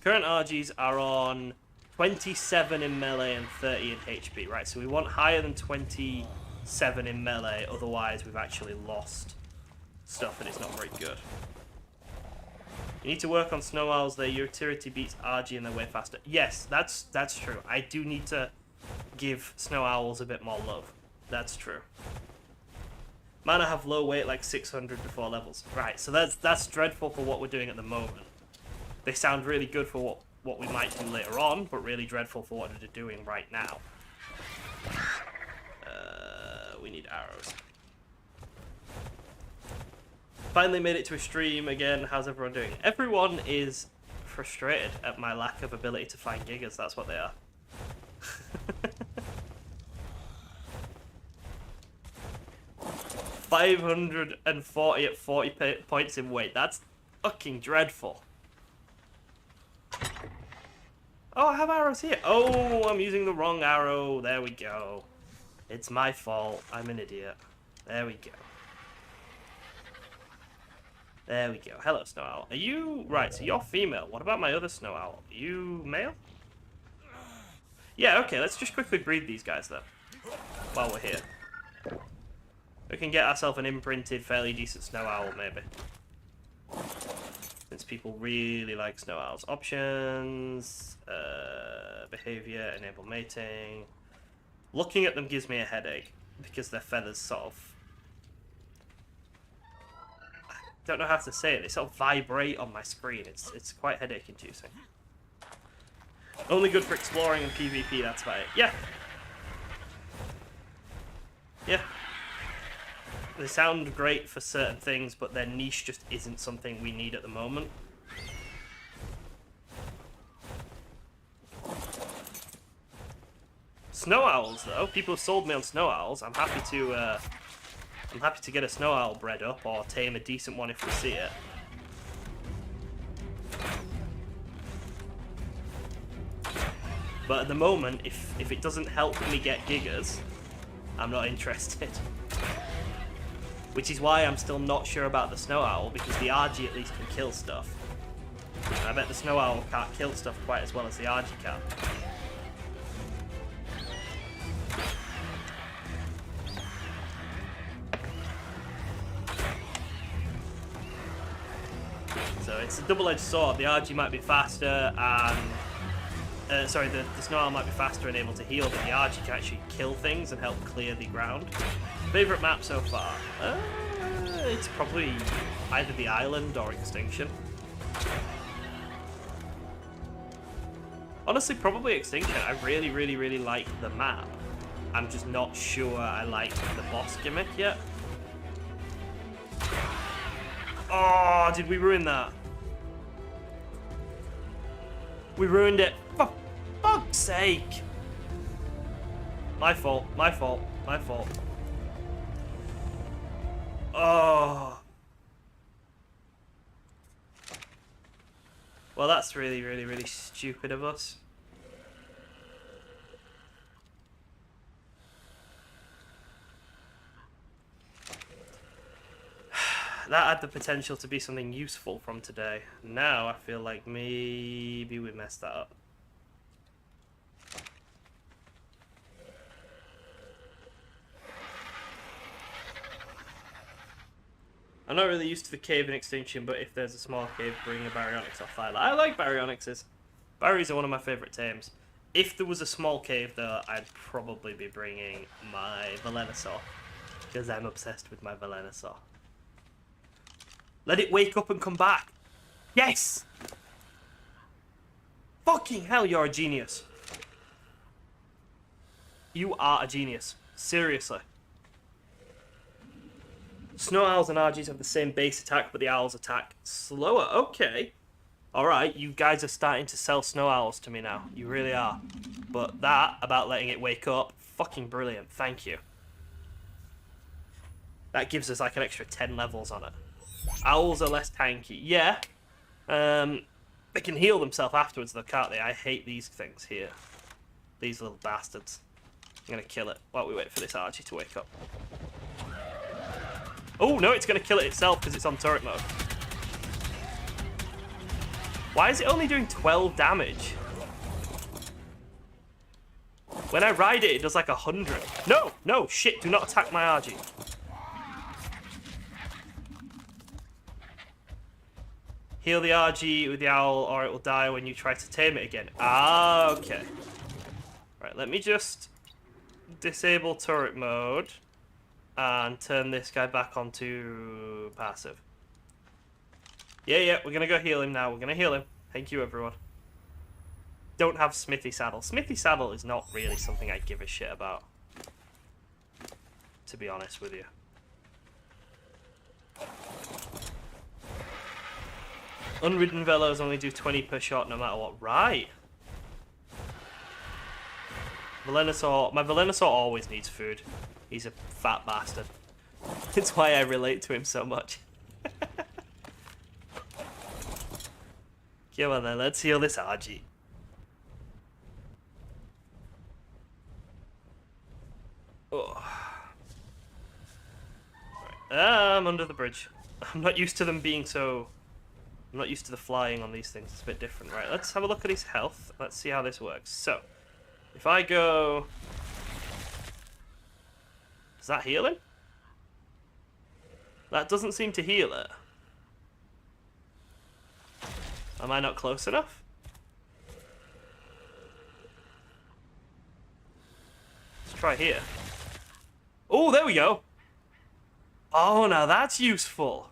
Current Argies are on 27 in melee and 30 in HP, right? So we want higher than 27 in melee, otherwise we've actually lost stuff and it's not very good. You need to work on snow owls, their utility beats Argy and they're way faster. Yes, that's true. I do need to give snow owls a bit more love. That's true. Mana have low weight, like 600 before levels. Right, so that's dreadful for what we're doing at the moment. They sound really good for what we might do later on, but really dreadful for what they're doing right now. We need arrows. Finally made it to a stream again. How's everyone doing? Everyone is frustrated at my lack of ability to find gigas. That's what they are. 540 at 40 points in weight. That's fucking dreadful. Oh, I have arrows here. Oh, I'm using the wrong arrow. There we go. It's my fault. I'm an idiot. There we go. There we go. Hello, snow owl. Are you... Right, so you're female. What about my other snow owl? Are you male? Yeah, okay. Let's just quickly breed these guys, then. While we're here. We can get ourselves an imprinted, fairly decent snow owl, maybe. Since people really like snow owls. Options, behavior, enable mating. Looking at them gives me a headache because their feathers sort of... I don't know how to say it. They sort of vibrate on my screen. It's quite headache inducing. Only good for exploring and PvP, that's about it. Yeah. Yeah. They sound great for certain things, but their niche just isn't something we need at the moment. Snow owls, though. People have sold me on snow owls. I'm happy to get a snow owl bred up or tame a decent one if we see it. But at the moment, if it doesn't help me get gigas, I'm not interested. Which is why I'm still not sure about the snow owl, because the Argy at least can kill stuff. And I bet the snow owl can't kill stuff quite as well as the Argy can. So it's a double-edged sword. The Argy might be faster and... sorry, the snow owl might be faster and able to heal, but the Argy can actually kill things and help clear the ground. Favourite map so far? It's probably either the island or Extinction. Honestly, probably Extinction. I really, really, really like the map. I'm just not sure I like the boss gimmick yet. Oh, did we ruin that? We ruined it. For fuck's sake. My fault, my fault, my fault. Oh. Well, that's really, really, really stupid of us. That had the potential to be something useful from today. Now I feel like maybe we messed that up. I'm not really used to the cave in Extinction, but if there's a small cave, bring a baryonyx or thyla. I like baryonyxes. Barys are one of my favourite tames. If there was a small cave, though, I'd probably be bringing my Venusaur, because I'm obsessed with my Venusaur. Let it wake up and come back. Yes! Fucking hell, you're a genius. You are a genius. Seriously. Snow owls and Argies have the same base attack, but the owls attack slower. Okay. Alright, you guys are starting to sell snow owls to me now. You really are. But that, about letting it wake up, fucking brilliant. Thank you. That gives us like an extra 10 levels on it. Owls are less tanky. Yeah. They can heal themselves afterwards though, can't they? I hate these things here. These little bastards. I'm gonna kill it while we wait for this Argy to wake up. Oh, no, it's gonna kill it itself because it's on turret mode. Why is it only doing 12 damage? When I ride it, it does like 100. No, no, shit, do not attack my Argy. Heal the Argy with the owl or it will die when you try to tame it again. Ah, okay. Right, let me just disable turret mode and turn this guy back onto passive. Yeah, we're gonna go heal him now. We're gonna heal him. Thank you, everyone. Don't have Smithy Saddle. Smithy Saddle is not really something I give a shit about, to be honest with you. Unridden velos only do 20 per shot no matter what. Right. Venusaur. My Venusaur always needs food. He's a fat bastard. It's why I relate to him so much. Come on then, let's heal this Argy. Oh. Right. I'm under the bridge. I'm not used to them being so... I'm not used to the flying on these things. It's a bit different. Right, let's have a look at his health. Let's see how this works. So, if I go... Does that heal him? That doesn't seem to heal it. Am I not close enough? Let's try here. Oh, there we go. Oh, now that's useful.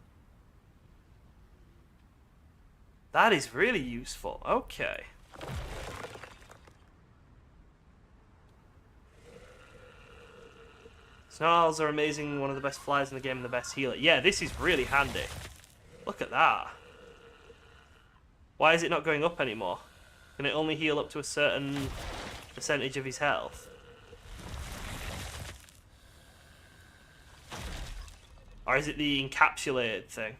That is really useful. Okay. Snow owls are amazing, one of the best flies in the game and the best healer. Yeah, this is really handy. Look at that. Why is it not going up anymore? Can it only heal up to a certain percentage of his health? Or is it the encapsulated thing?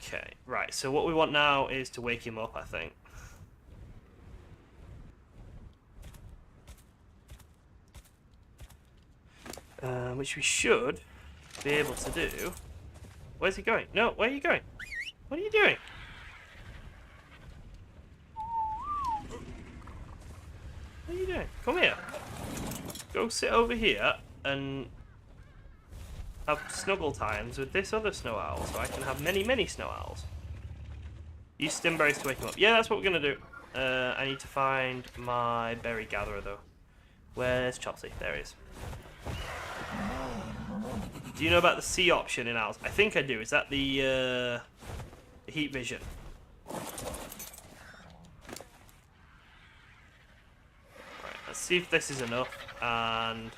Okay, right, so what we want now is to wake him up, I think. Which we should be able to do. Where's he going? No, where are you going? What are you doing? What are you doing? Come here. Go sit over here and have snuggle times with this other snow owl so I can have many, many snow owls. Use stimberries to wake him up. Yeah, that's what we're going to do. I need to find my berry gatherer, though. Where's Chopsy? There he is. Do you know about the C option in owls? I think I do. Is that the heat vision? Right, let's see if this is enough. And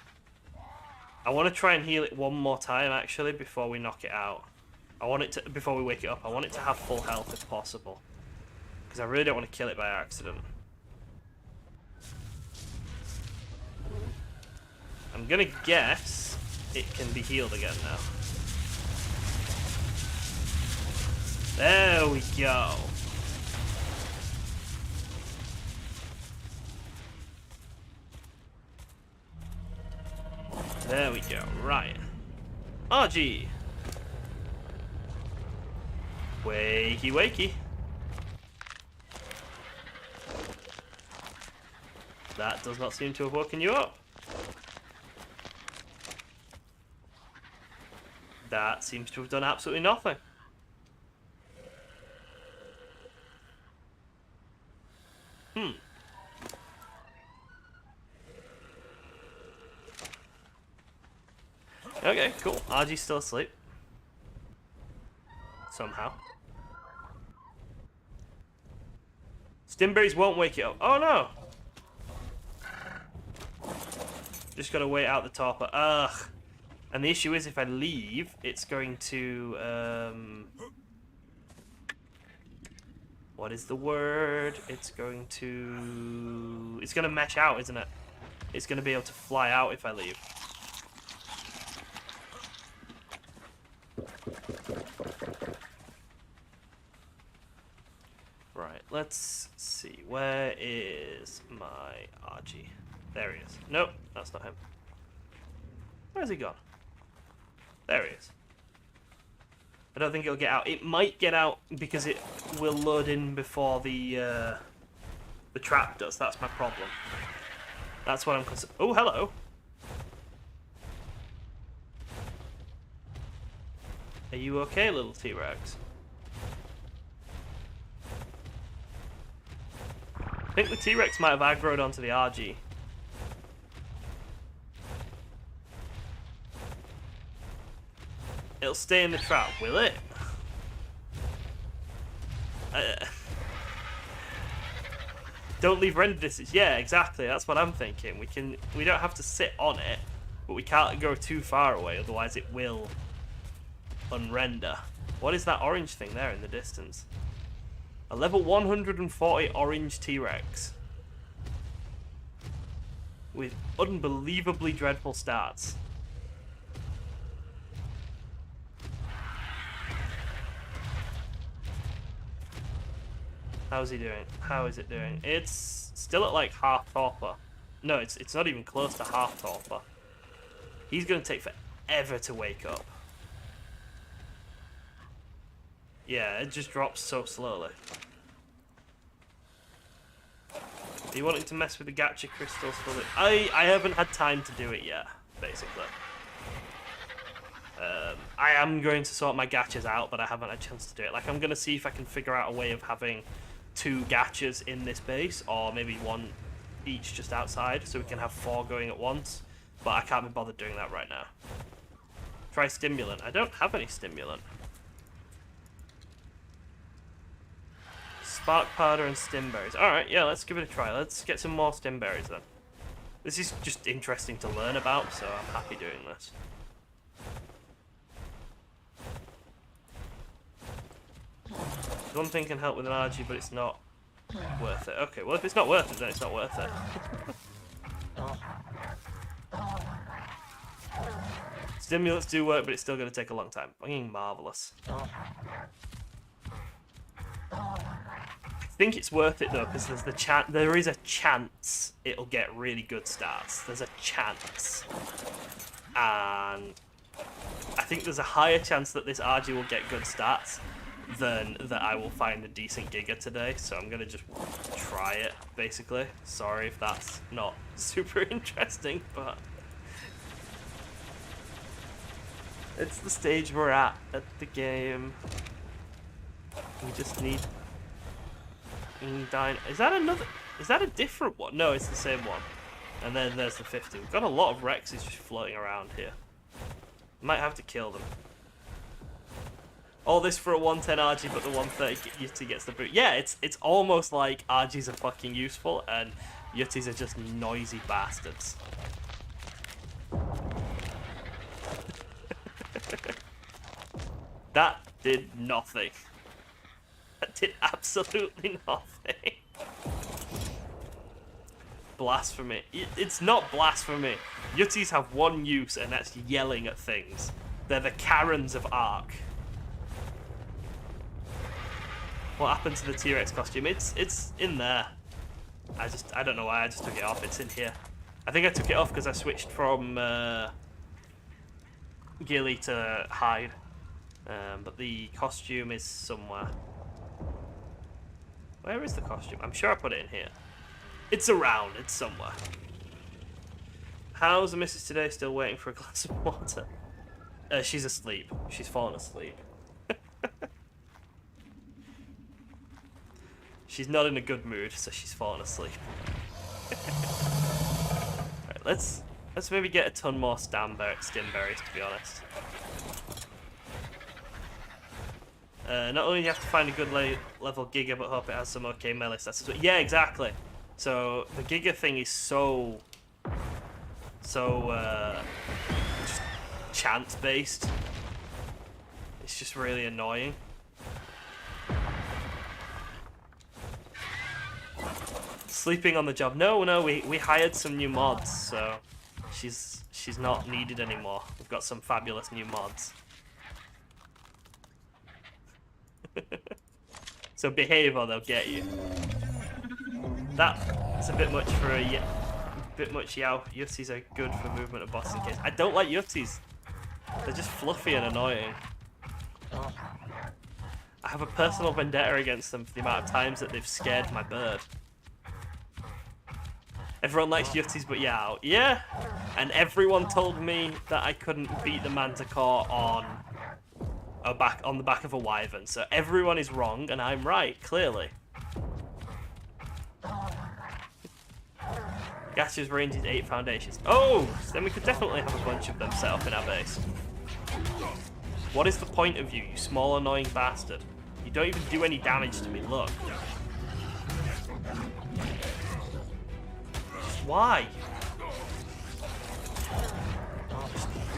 I want to try and heal it one more time, actually, before we knock it out. I want it to, before we wake it up, I want it to have full health if possible. Because I really don't want to kill it by accident. I'm going to guess it can be healed again now. There we go. There we go. Right. Argy. Wakey wakey. That does not seem to have woken you up. That seems to have done absolutely nothing. Okay, cool. Argy's still asleep. Somehow. Stimberries won't wake it up. Oh no! Just gotta wait out the topper. Ugh. And the issue is if I leave, it's going to... what is the word? It's going to... It's gonna mesh out, isn't it? It's gonna be able to fly out if I leave. Right, let's see. Where is my Argy? There he is. Nope, that's not him. Where's he gone? There he is. I don't think it'll get out. It might get out because it will load in before the trap does. That's my problem. That's what I'm concerned. Oh, hello. Are you okay, little T-Rex? I think the T-Rex might have aggroed onto the RG. It'll stay in the trap, will it? Don't leave render distance. Yeah, exactly. That's what I'm thinking. We don't have to sit on it, but we can't go too far away, otherwise it will unrender. What is that orange thing there in the distance? A level 140 orange T-Rex with unbelievably dreadful stats. How's he doing? How is it doing? It's still at like half torpor. No, it's not even close to half torpor. He's going to take forever to wake up. Yeah, it just drops so slowly. Are you wanting to mess with the gacha crystals for the... I haven't had time to do it yet, basically. I am going to sort my gachas out, but I haven't had a chance to do it. Like, I'm going to see if I can figure out a way of having 2 gachas in this base, or maybe 1 each just outside, so we can have 4 going at once. But I can't be bothered doing that right now. Try stimulant. I don't have any stimulant. Spark powder and stimberries. Alright, yeah, let's give it a try. Let's get some more stimberries then. This is just interesting to learn about, so I'm happy doing this. One thing can help with an Argy, but it's not worth it. Okay, well if it's not worth it, then it's not worth it. Stimulants do work, but it's still going to take a long time. Fucking marvellous. I think it's worth it though, because there's there is a chance it'll get really good stats. There's a chance. And I think there's a higher chance that this Argy will get good stats than that I will find a decent Giga today, so I'm going to just try it, basically. Sorry if that's not super interesting, but it's the stage we're at the game. We just need... Is that another... Is that a different one? No, it's the same one. And then there's the 50. We've got a lot of Rexes just floating around here. Might have to kill them. All this for a 110 Argy, but the 130 Yeti gets the boot. Yeah, it's almost like Argys are fucking useful, and Yetis are just noisy bastards. That did nothing. That did absolutely nothing. Blasphemy. It's not blasphemy. Yetis have one use, and that's yelling at things. They're the Karens of ARK. What happened to the T-Rex costume? It's in there. I don't know why I just took it off. It's in here. I think I took it off because I switched from ghillie to hide. But the costume is somewhere. Where is the costume? I'm sure I put it in here. It's around. It's somewhere. How's the missus today? Still waiting for a glass of water. She's asleep. She's fallen asleep. She's not in a good mood, so she's fallen asleep. Right, let's maybe get a ton more stimberries, to be honest. Not only do you have to find a good level Giga, but hope it has some okay melee stats. Yeah, exactly. So the Giga thing is so just chance based. It's just really annoying. Sleeping on the job. No, we hired some new mods, so she's not needed anymore. We've got some fabulous new mods. So behave or they'll get you. That's a bit much for a bit much yow. Yutties are good for movement and boss in case. I don't like Yutties. They're just fluffy and annoying. I have a personal vendetta against them for the amount of times that they've scared my bird. Everyone likes Yutties but yow. Yeah, and everyone told me that I couldn't beat the Manticore on the back of a wyvern. So everyone is wrong and I'm right, clearly. Gas's range is 8 foundations. Oh, so then we could definitely have a bunch of them set up in our base. What is the point of you, you small annoying bastard? You don't even do any damage to me, look. Why?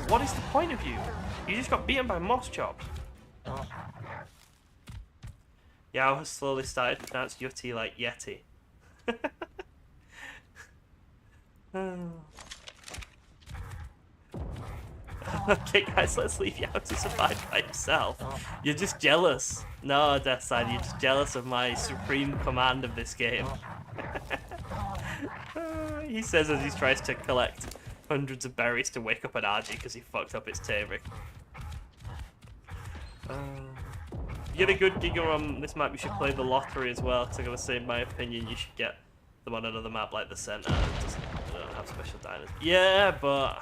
What is the point of you? You just got beaten by moss chops. Yao has slowly started to pronounce Yeti like Yeti. Okay guys, let's leave Yao to survive by himself. You're just jealous. No, Deathside, you're just jealous of my supreme command of this game. He says as he tries to collect hundreds of berries to wake up an Argy because he fucked up its taming. You get a good Giga on this map, you should play the lottery as well, because I'm going to say, in my opinion, you should get them on another map like the center. They don't have special dinosaurs. Yeah, but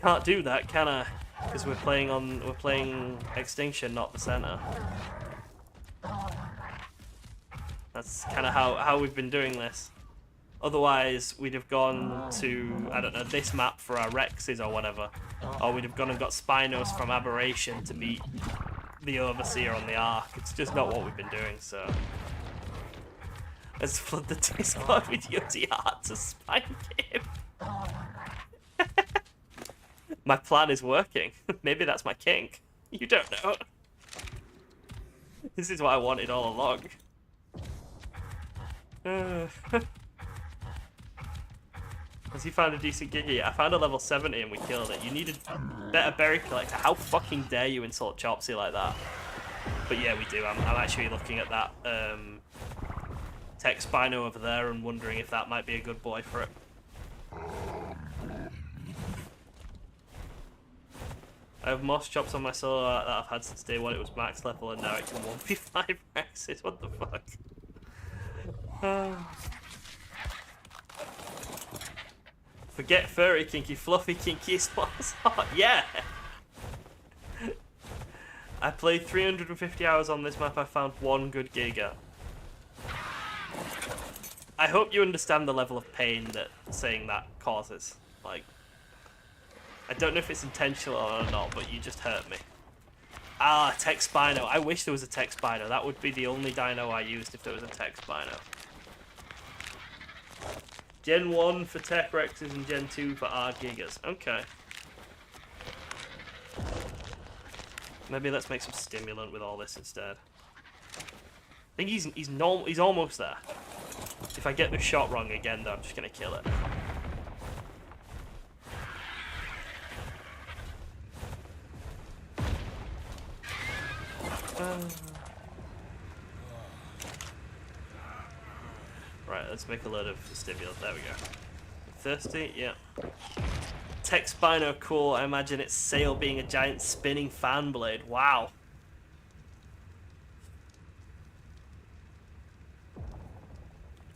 can't do that, can I? Because we're playing Extinction, not the center. That's kind of how we've been doing this. Otherwise, we'd have gone to, I don't know, this map for our Rexes or whatever. Or we'd have gone and got Spinos from ABERRATION to beat the overseer on the Ark. It's just not what we've been doing, so... Let's flood the Discord with UTR to spank him. My plan is working. Maybe that's my kink. You don't know. This is what I wanted all along. Has he found a decent Giga? I found a level 70 and we killed it. You needed better berry collector. How fucking dare you insult Chopsy like that? But yeah, we do. I'm actually looking at that tech spino over there and wondering if that might be a good boy for it. I have moss chops on my solo that I've had since day one. It was max level and now it can 1v5 Rexes. What the fuck? Forget furry kinky, fluffy kinky spots hot. Yeah! I played 350 hours on this map. I found one good Giga. I hope you understand the level of pain that saying that causes. Like, I don't know if it's intentional or not, but you just hurt me. Ah, Tech Spino. I wish there was a Tech Spino. That would be the only dino I used if there was a Tech Spino. Gen 1 for Tech Rexes and Gen 2 for ARK Gigas. Okay. Maybe let's make some stimulant with all this instead. I think he's almost there. If I get the shot wrong again, though, I'm just gonna kill it. Right, let's make a load of stimulant. There we go. Thirsty? Yeah. Tech Spino, cool. I imagine its sail being a giant spinning fan blade. Wow.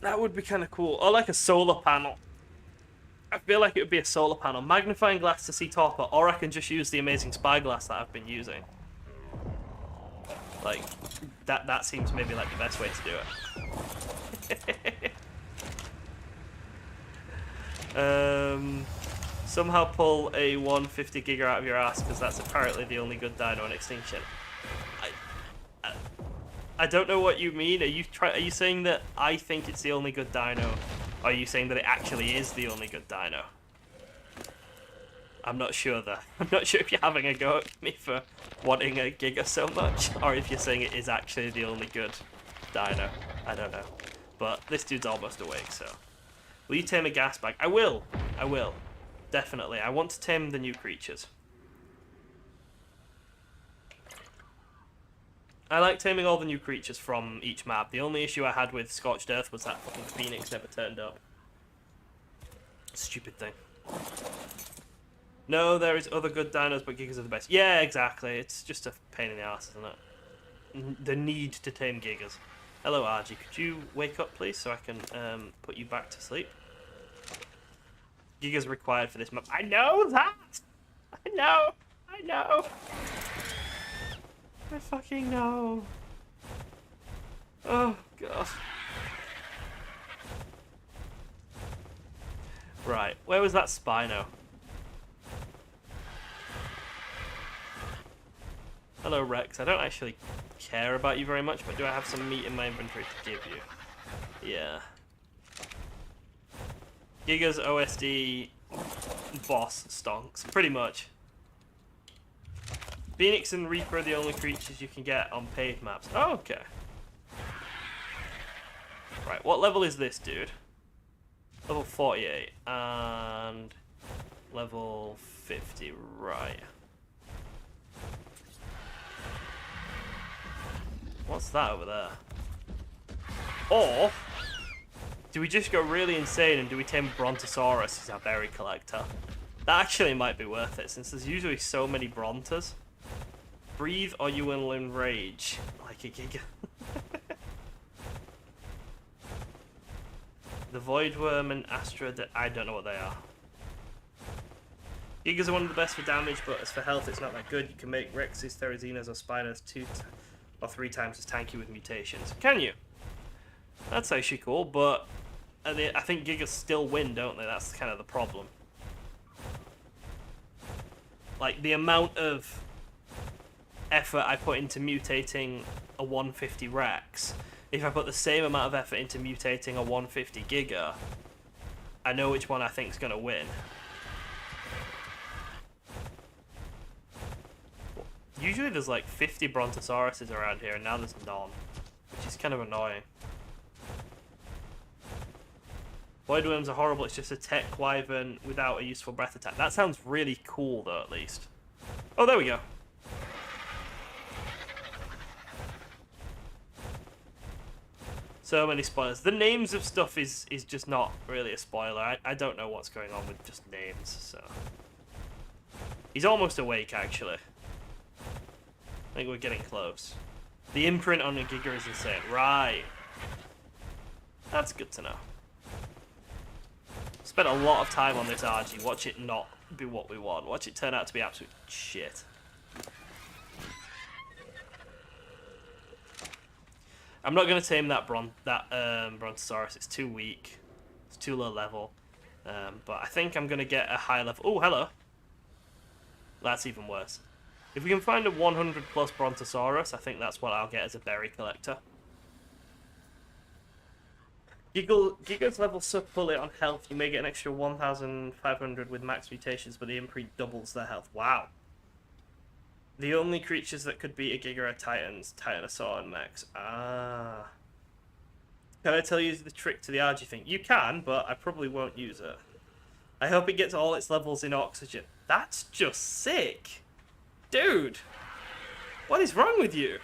That would be kind of cool. Or like a solar panel. I feel like it would be a solar panel. Magnifying glass to see topper, or I can just use the amazing spyglass that I've been using. Like, that seems maybe like the best way to do it. Somehow pull a 150 Giga out of your ass, because that's apparently the only good dino in Extinction. I don't know what you mean. Are you saying that I think it's the only good dino? Or are you saying that it actually is the only good dino? I'm not sure though. I'm not sure if you're having a go at me for wanting a Giga so much, or if you're saying it is actually the only good dino. I don't know. But this dude's almost awake, so... Will you tame a gas bag? I will. I will. Definitely. I want to tame the new creatures. I like taming all the new creatures from each map. The only issue I had with Scorched Earth was that fucking Phoenix never turned up. Stupid thing. No, there is other good dinos, but Gigas are the best. Yeah, exactly. It's just a pain in the ass, isn't it? The need to tame Gigas. Hello, Argy. Could you wake up, please, so I can put you back to sleep? Gigas required for this map. I know that! I know! I know! I fucking know. Oh, God. Right, where was that Spino? Hello, Rex. I don't actually care about you very much, but do I have some meat in my inventory to give you? Yeah. Giga's OSD boss stonks, pretty much. Phoenix and Reaper are the only creatures you can get on paid maps. Oh, okay. Right, what level is this dude? Level 48 and level 50, right. What's that over there? Or do we just go really insane and do we tame Brontosaurus? He's our berry collector. That actually might be worth it since there's usually so many Brontas. Breathe or you will enrage like a Giga. The Voidworm and Astra, I don't know what they are. Gigas are one of the best for damage, but as for health, it's not that good. You can make Rexes, Therizinas, or Spinos 2 or 3 times as tanky with mutations. Can you? That's actually cool, but I think Gigas still win, don't they? That's kind of the problem. Like, the amount of effort I put into mutating a 150 Rex, if I put the same amount of effort into mutating a 150 Giga, I know which one I think is going to win. Usually there's like 50 Brontosauruses around here, and now there's none, which is kind of annoying. Voidworms are horrible, it's just a tech wyvern without a useful breath attack. That sounds really cool, though, at least. Oh, there we go. So many spoilers. The names of stuff is just not really a spoiler. I don't know what's going on with just names, so... He's almost awake, actually. I think we're getting close. The imprint on a Giga is insane. Right. That's good to know. Spent a lot of time on this Argy. Watch it not be what we want. Watch it turn out to be absolute shit. I'm not going to tame that Brontosaurus. It's too weak. It's too low level. But I think I'm going to get a high level... Oh, hello. That's even worse. If we can find a 100 plus Brontosaurus, I think that's what I'll get as a berry collector. Giga's level so fully on health, you may get an extra 1,500 with max mutations, but the imprint doubles their health. Wow. The only creatures that could beat a Giga are Titans, Titanosaur, and Mechs. Ah. Can I tell you the trick to the Argy thing? You can, but I probably won't use it. I hope it gets all its levels in oxygen. That's just sick. Dude. What is wrong with you?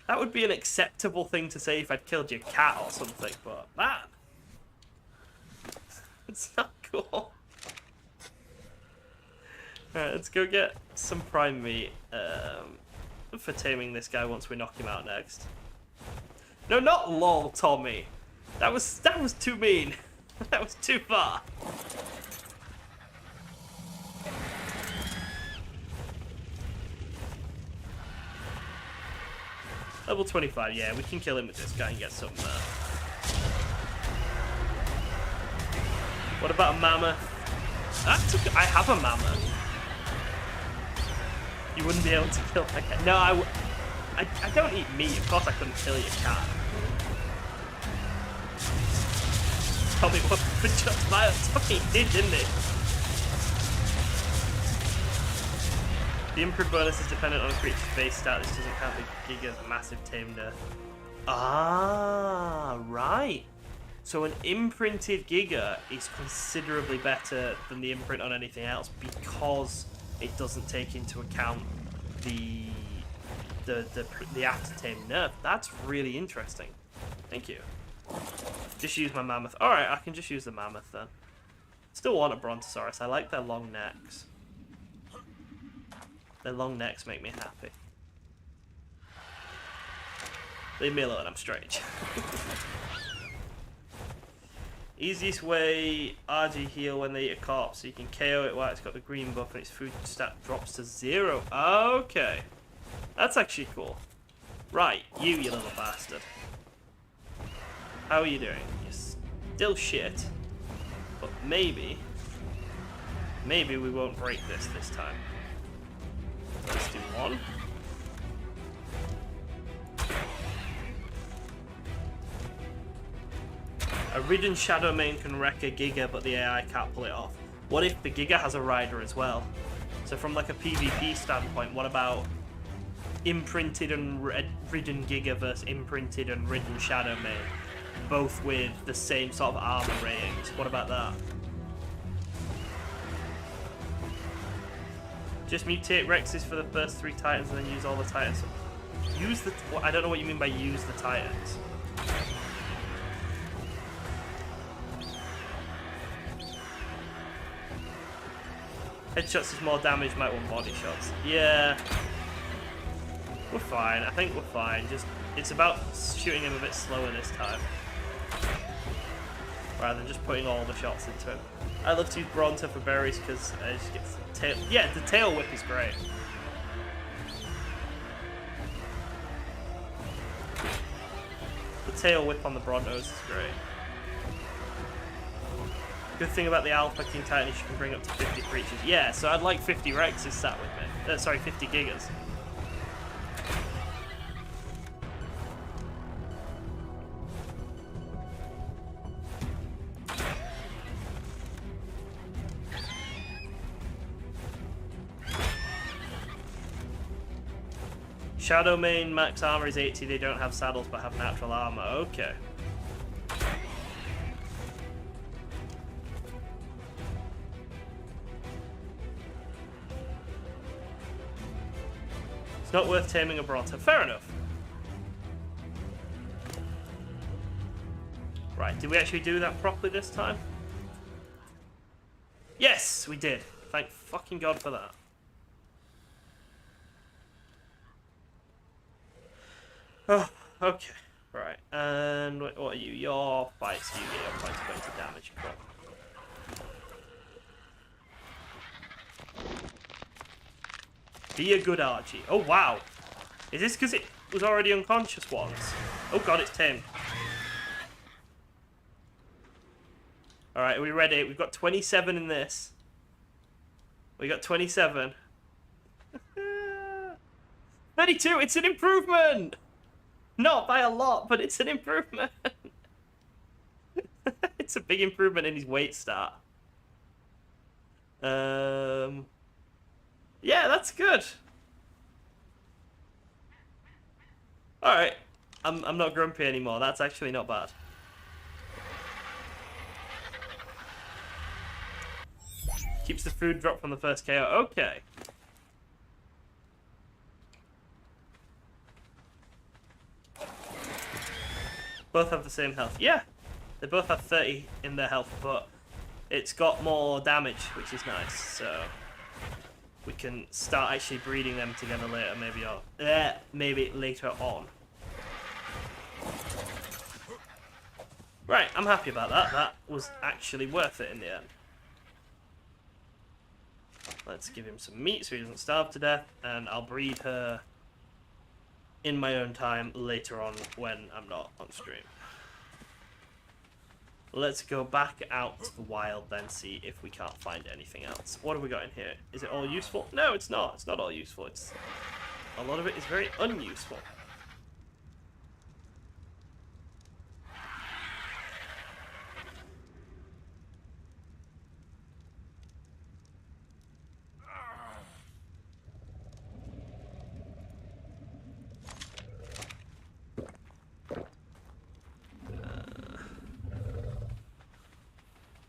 That would be an acceptable thing to say if I'd killed your cat or something, but man. It's not cool. Alright, let's go get some prime meat for taming this guy once we knock him out next. No, not lol, Tommy. That was too mean. That was too far. Level 25, yeah, we can kill him with this guy and get some... What about a mammoth? I have a mammoth. You wouldn't be able to kill my cat. No, I don't eat meat. Of course I couldn't kill your cat. Tell me what for just my... Tommy did, didn't he? The imprint bonus is dependent on a creature's base stat. This doesn't count the Giga's massive tame nerf. Ah, right. So an imprinted Giga is considerably better than the imprint on anything else because it doesn't take into account the after tame nerf. That's really interesting. Thank you. Just use my mammoth. Alright, I can just use the mammoth then. Still want a Brontosaurus. I like their long necks. Their long necks make me happy. Leave me alone, I'm strange. Easiest way, Argy heal when they eat a corpse. So you can KO it while it's got the green buff and its food stat drops to 0. Okay. That's actually cool. Right, you little bastard. How are you doing? You're still shit. But maybe we won't break this time. Let's do one. A ridden shadow main can wreck a Giga, but the AI can't pull it off. What if the Giga has a rider as well? So from like a PvP standpoint, what about imprinted and ridden Giga versus imprinted and ridden shadow main? Both with the same sort of armor ratings. What about that? Just mutate Rexes for the first 3 Titans and then use all the Titans. Use the... I don't know what you mean by use the Titans. Headshots is more damage, might want body shots. Yeah. We're fine. I think we're fine. Just it's about shooting him a bit slower this time. Rather than just putting all the shots into him. I love to use Bronto for berries because I just get the tail. Yeah, the tail whip is great. The tail whip on the Brontos is great. Good thing about the Alpha King Titan is you can bring up to 50 creatures. Yeah, so I'd like 50 Rexes sat with me. Sorry, 50 Gigas. Shadow main max armor is 80. They don't have saddles but have natural armor. Okay. It's not worth taming a Bronto. Fair enough. Right, did we actually do that properly this time? Yes, we did. Thank fucking God for that. Oh, okay. Right, and what are you? Your fights, you get your fights going to damage. Cool. Be a good Argy. Oh, wow. Is this because it was already unconscious once? Oh, God, it's tamed. Alright, are we ready? We've got 27 in this. We got 27. 32, it's an improvement! Not by a lot, but it's an improvement. It's a big improvement in his weight stat. Yeah, that's good. Alright. I'm not grumpy anymore. That's actually not bad. Keeps the food drop from the first KO. Okay. Both have the same health. Yeah, they both have 30 in their health, but it's got more damage, which is nice. So we can start actually breeding them together later, maybe later on. Right, I'm happy about that. That was actually worth it in the end. Let's give him some meat so he doesn't starve to death, and I'll breed her in my own time later on when I'm not on stream. Let's go back out to the wild then, see if we can't find anything else. What have we got in here? Is it all useful? No, it's not. It's not all useful. It's a lot of it is very unuseful.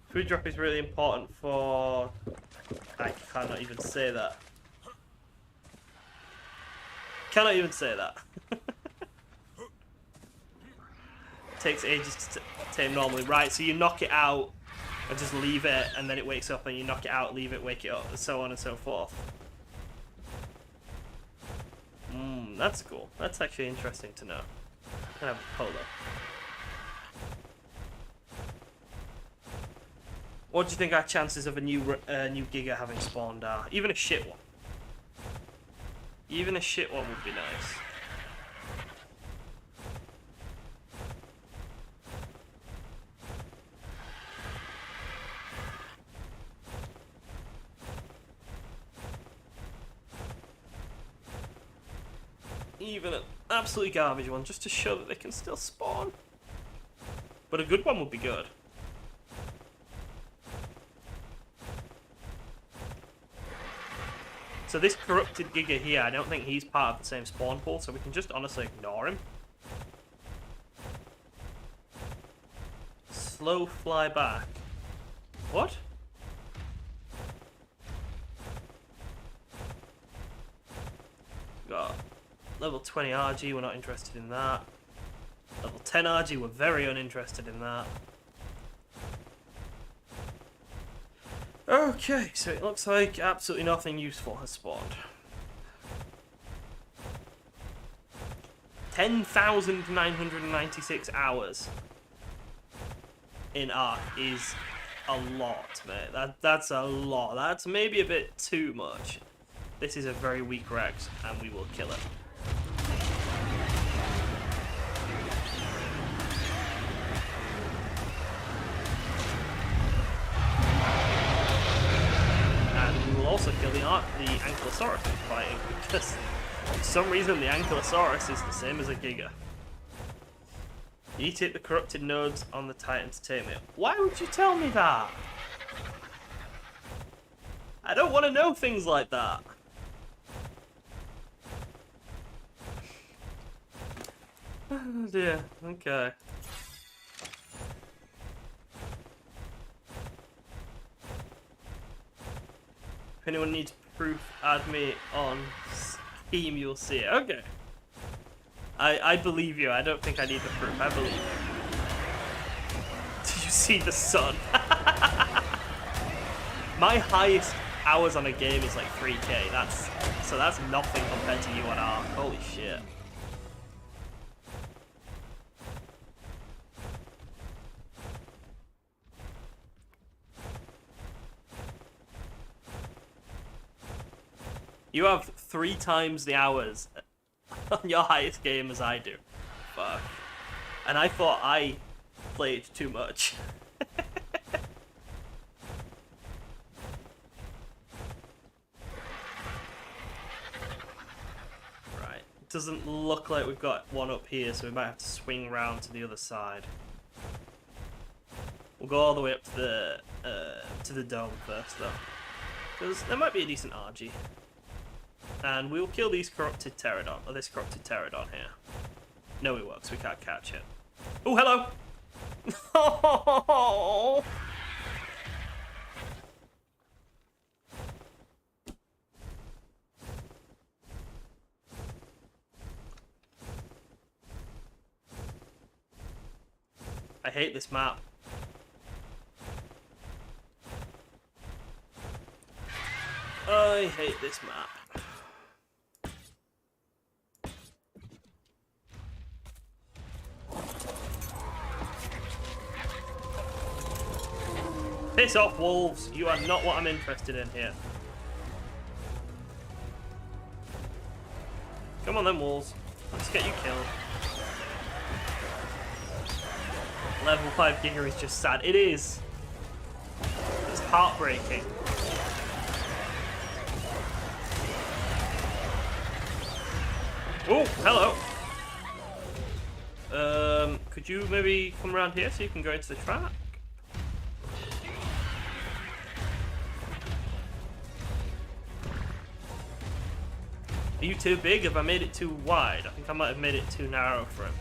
Food drop is really important for... I cannot even say that. Cannot even say that. Takes ages to tame normally. Right, so you knock it out and just leave it, and then it wakes up, and you knock it out, leave it, wake it up, and so on and so forth. That's cool. That's actually interesting to know. I'm gonna have a polo. What do you think our chances of a new Giga having spawned are? Even a shit one. Even a shit one would be nice. Even an absolutely garbage one, just to show that they can still spawn. But a good one would be good. So this corrupted Giga here, I don't think he's part of the same spawn pool, so we can just honestly ignore him. Slow fly back. What? Got level 20 Argy, we're not interested in that. Level 10 Argy, we're very uninterested in that. Okay, so it looks like absolutely nothing useful has spawned. 10,996 hours in ARK is a lot, mate. That's a lot. That's maybe a bit too much. This is a very weak Rex, and we will kill it. also kill the Ankylosaurus we're fighting, because for some reason the Ankylosaurus is the same as a Giga. You need to hit the corrupted nodes on the Titan to tame it. Why would you tell me that? I don't want to know things like that. Oh dear, okay. If anyone needs proof, add me on Steam, you'll see it. Okay. I believe you. I don't think I need the proof. I believe you. Did you see the sun? My highest hours on a game is like 3K. So that's nothing compared to you on ARK. Holy shit. You have 3 times the hours on your highest game as I do. Fuck. And I thought I played too much. Right. Doesn't look like we've got one up here, so we might have to swing round to the other side. We'll go all the way up to the dome first, though. Because there might be a decent Argy. And we'll kill these corrupted pterodon, or this corrupted pterodon here. No, it works. We can't catch it. Oh, hello! Oh! I hate this map. I hate this map. Piss off, wolves. You are not what I'm interested in here. Come on then, wolves. Let's get you killed. Level 5 Giga is just sad. It is. It's heartbreaking. Oh, hello. Could you maybe come around here so you can go into the track? Are you too big? Have I made it too wide? I think I might have made it too narrow for him.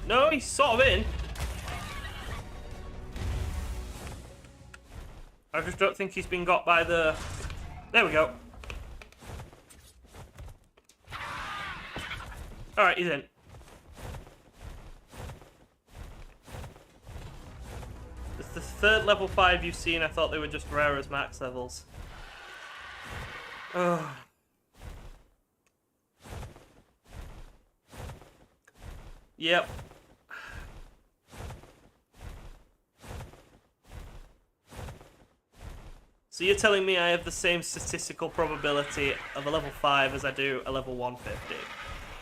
No, he's sort of in. I just don't think he's been got by the... There we go. Alright, he's in. It's the 3rd level 5 you've seen. I thought they were just rare as max levels. Oh. Yep. So you're telling me I have the same statistical probability of a level 5 as I do a level 150.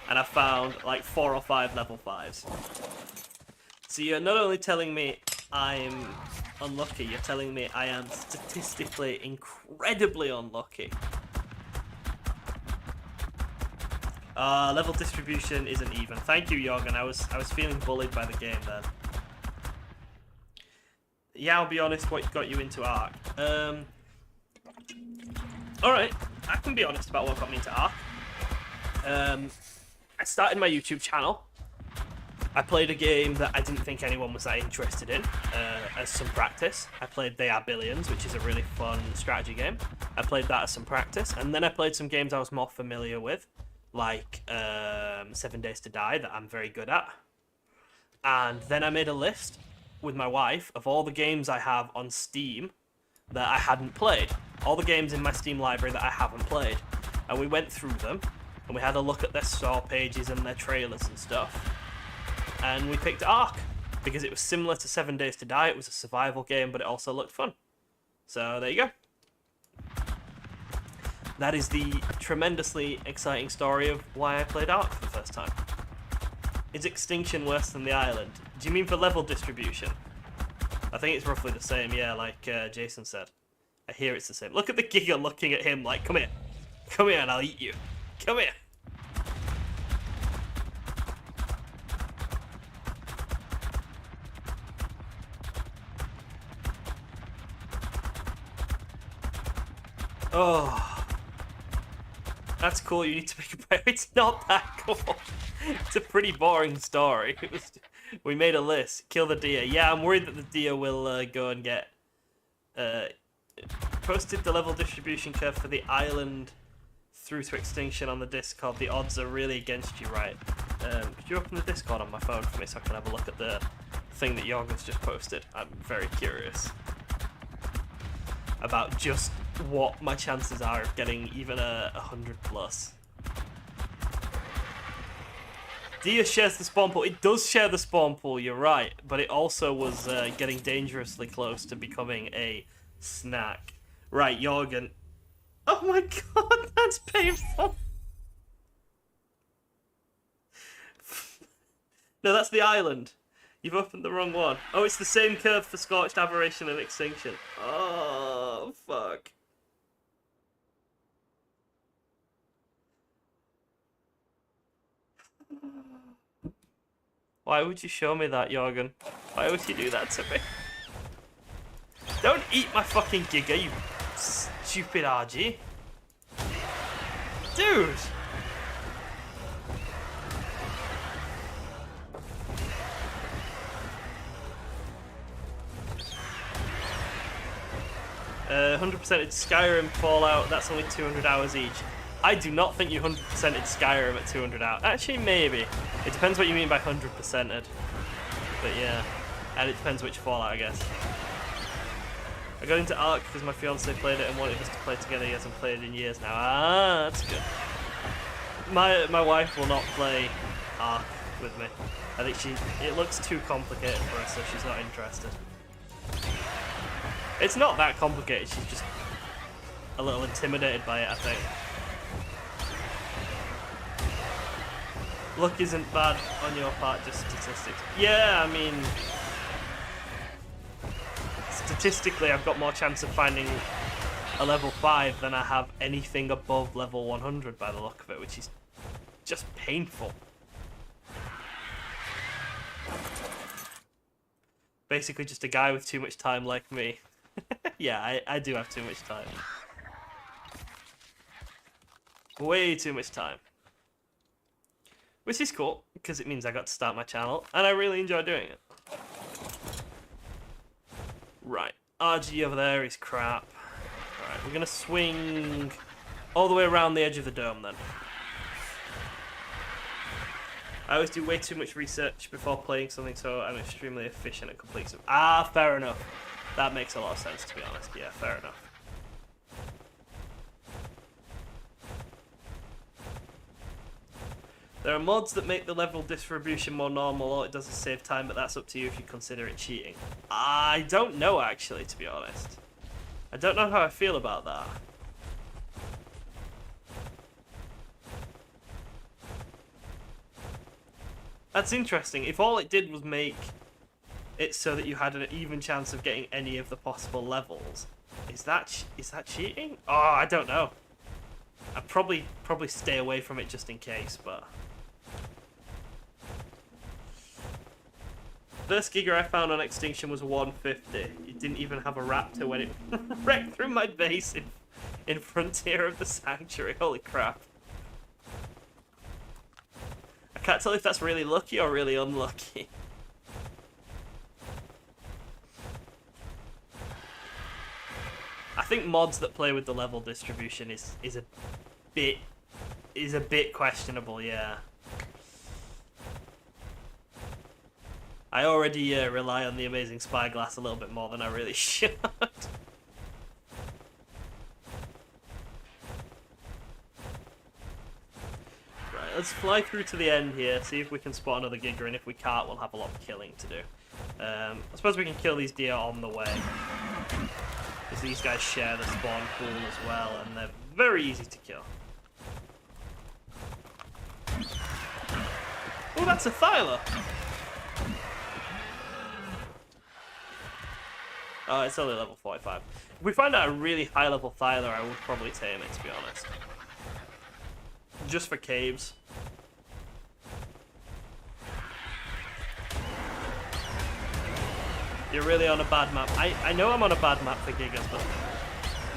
And I found like 4 or 5 level 5s. So you're not only telling me I'm unlucky, you're telling me I am statistically incredibly unlucky. Level distribution isn't even. Thank you, Jorgen. I was feeling bullied by the game then. Yeah, I'll be honest, what got you into ARK? Alright, I can be honest about what got me into ARK. I started my YouTube channel. I played a game that I didn't think anyone was that interested in, as some practice. I played They Are Billions, which is a really fun strategy game. I played that as some practice, and then I played some games I was more familiar with, like 7 Days to Die, that I'm very good at. And then I made a list with my wife of all the games I have on Steam that I hadn't played. All the games in my Steam library that I haven't played. And we went through them, and we had a look at their store pages and their trailers and stuff. And we picked ARK, because it was similar to 7 Days to Die. It was a survival game, but it also looked fun. So there you go. That is the tremendously exciting story of why I played ARK for the first time. Is Extinction worse than the island? Do you mean for level distribution? I think it's roughly the same, yeah, like Jason said. I hear it's the same. Look at the Giga looking at him like, come here. Come here and I'll eat you. Come here. Oh. That's cool, you need to make a prayer. It's not that cool. It's a pretty boring story. We made a list. Kill the deer. Yeah, I'm worried that the deer will go and get... posted the level distribution curve for the island through to extinction on the Discord. The odds are really against you, right? Could you open the Discord on my phone for me so I can have a look at the thing that Jorgen's just posted? I'm very curious about just what my chances are of getting even a 100 plus. Deer shares the spawn pool. It does share the spawn pool, you're right, but it also was getting dangerously close to becoming a snack. Right, Jorgen. Oh my god, that's painful. No, that's the island. You've opened the wrong one. Oh, it's the same curve for Scorched, Aberration, and Extinction. Oh, fuck. Why would you show me that, Jorgen? Why would you do that to me? Don't eat my fucking Giga, you stupid Argy. Dude! Uh, 100%ed Skyrim, Fallout, that's only 200 hours each. I do not think you 100%ed Skyrim at 200 hours. Actually, maybe. It depends what you mean by 100%ed. But yeah. And it depends which Fallout, I guess. I got into ARK because my fiance played it and wanted us to play together. He hasn't played it in years now. Ah, that's good. My wife will not play ARK with me. I think it looks too complicated for her, so she's not interested. It's not that complicated, she's just a little intimidated by it, I think. Luck isn't bad on your part, just statistics. Yeah, I mean... statistically, I've got more chance of finding a level 5 than I have anything above level 100 by the look of it, which is just painful. Basically just a guy with too much time like me. Yeah, I do have too much time. Way too much time. Which is cool, because it means I got to start my channel, and I really enjoy doing it. Right, Argy over there is crap. Alright, we're gonna swing all the way around the edge of the dome then. I always do way too much research before playing something, so I'm extremely efficient at completing. Ah, fair enough. That makes a lot of sense, to be honest. Yeah, fair enough. There are mods that make the level distribution more normal. All it does is save time, but that's up to you if you consider it cheating. I don't know, actually, to be honest. I don't know how I feel about that. That's interesting. If all it did was make it so that you had an even chance of getting any of the possible levels, is that cheating? Oh, I don't know. I'd probably stay away from it just in case, but... First Giga I found on Extinction was 150. It didn't even have a raptor when it wrecked through my base in Frontier of the Sanctuary. Holy crap. I can't tell if that's really lucky or really unlucky. I think mods that play with the level distribution is a bit questionable, yeah. I already rely on the amazing spyglass a little bit more than I really should. Right, let's fly through to the end here, see if we can spot another Giga, and if we can't, we'll have a lot of killing to do. I suppose we can kill these deer on the way, because these guys share the spawn pool as well, and they're very easy to kill. Oh, that's a Thyla! Oh, it's only level 45. If we find out a really high level Thyler, I would probably tame it, to be honest. Just for caves. You're really on a bad map. I know I'm on a bad map for Gigas, but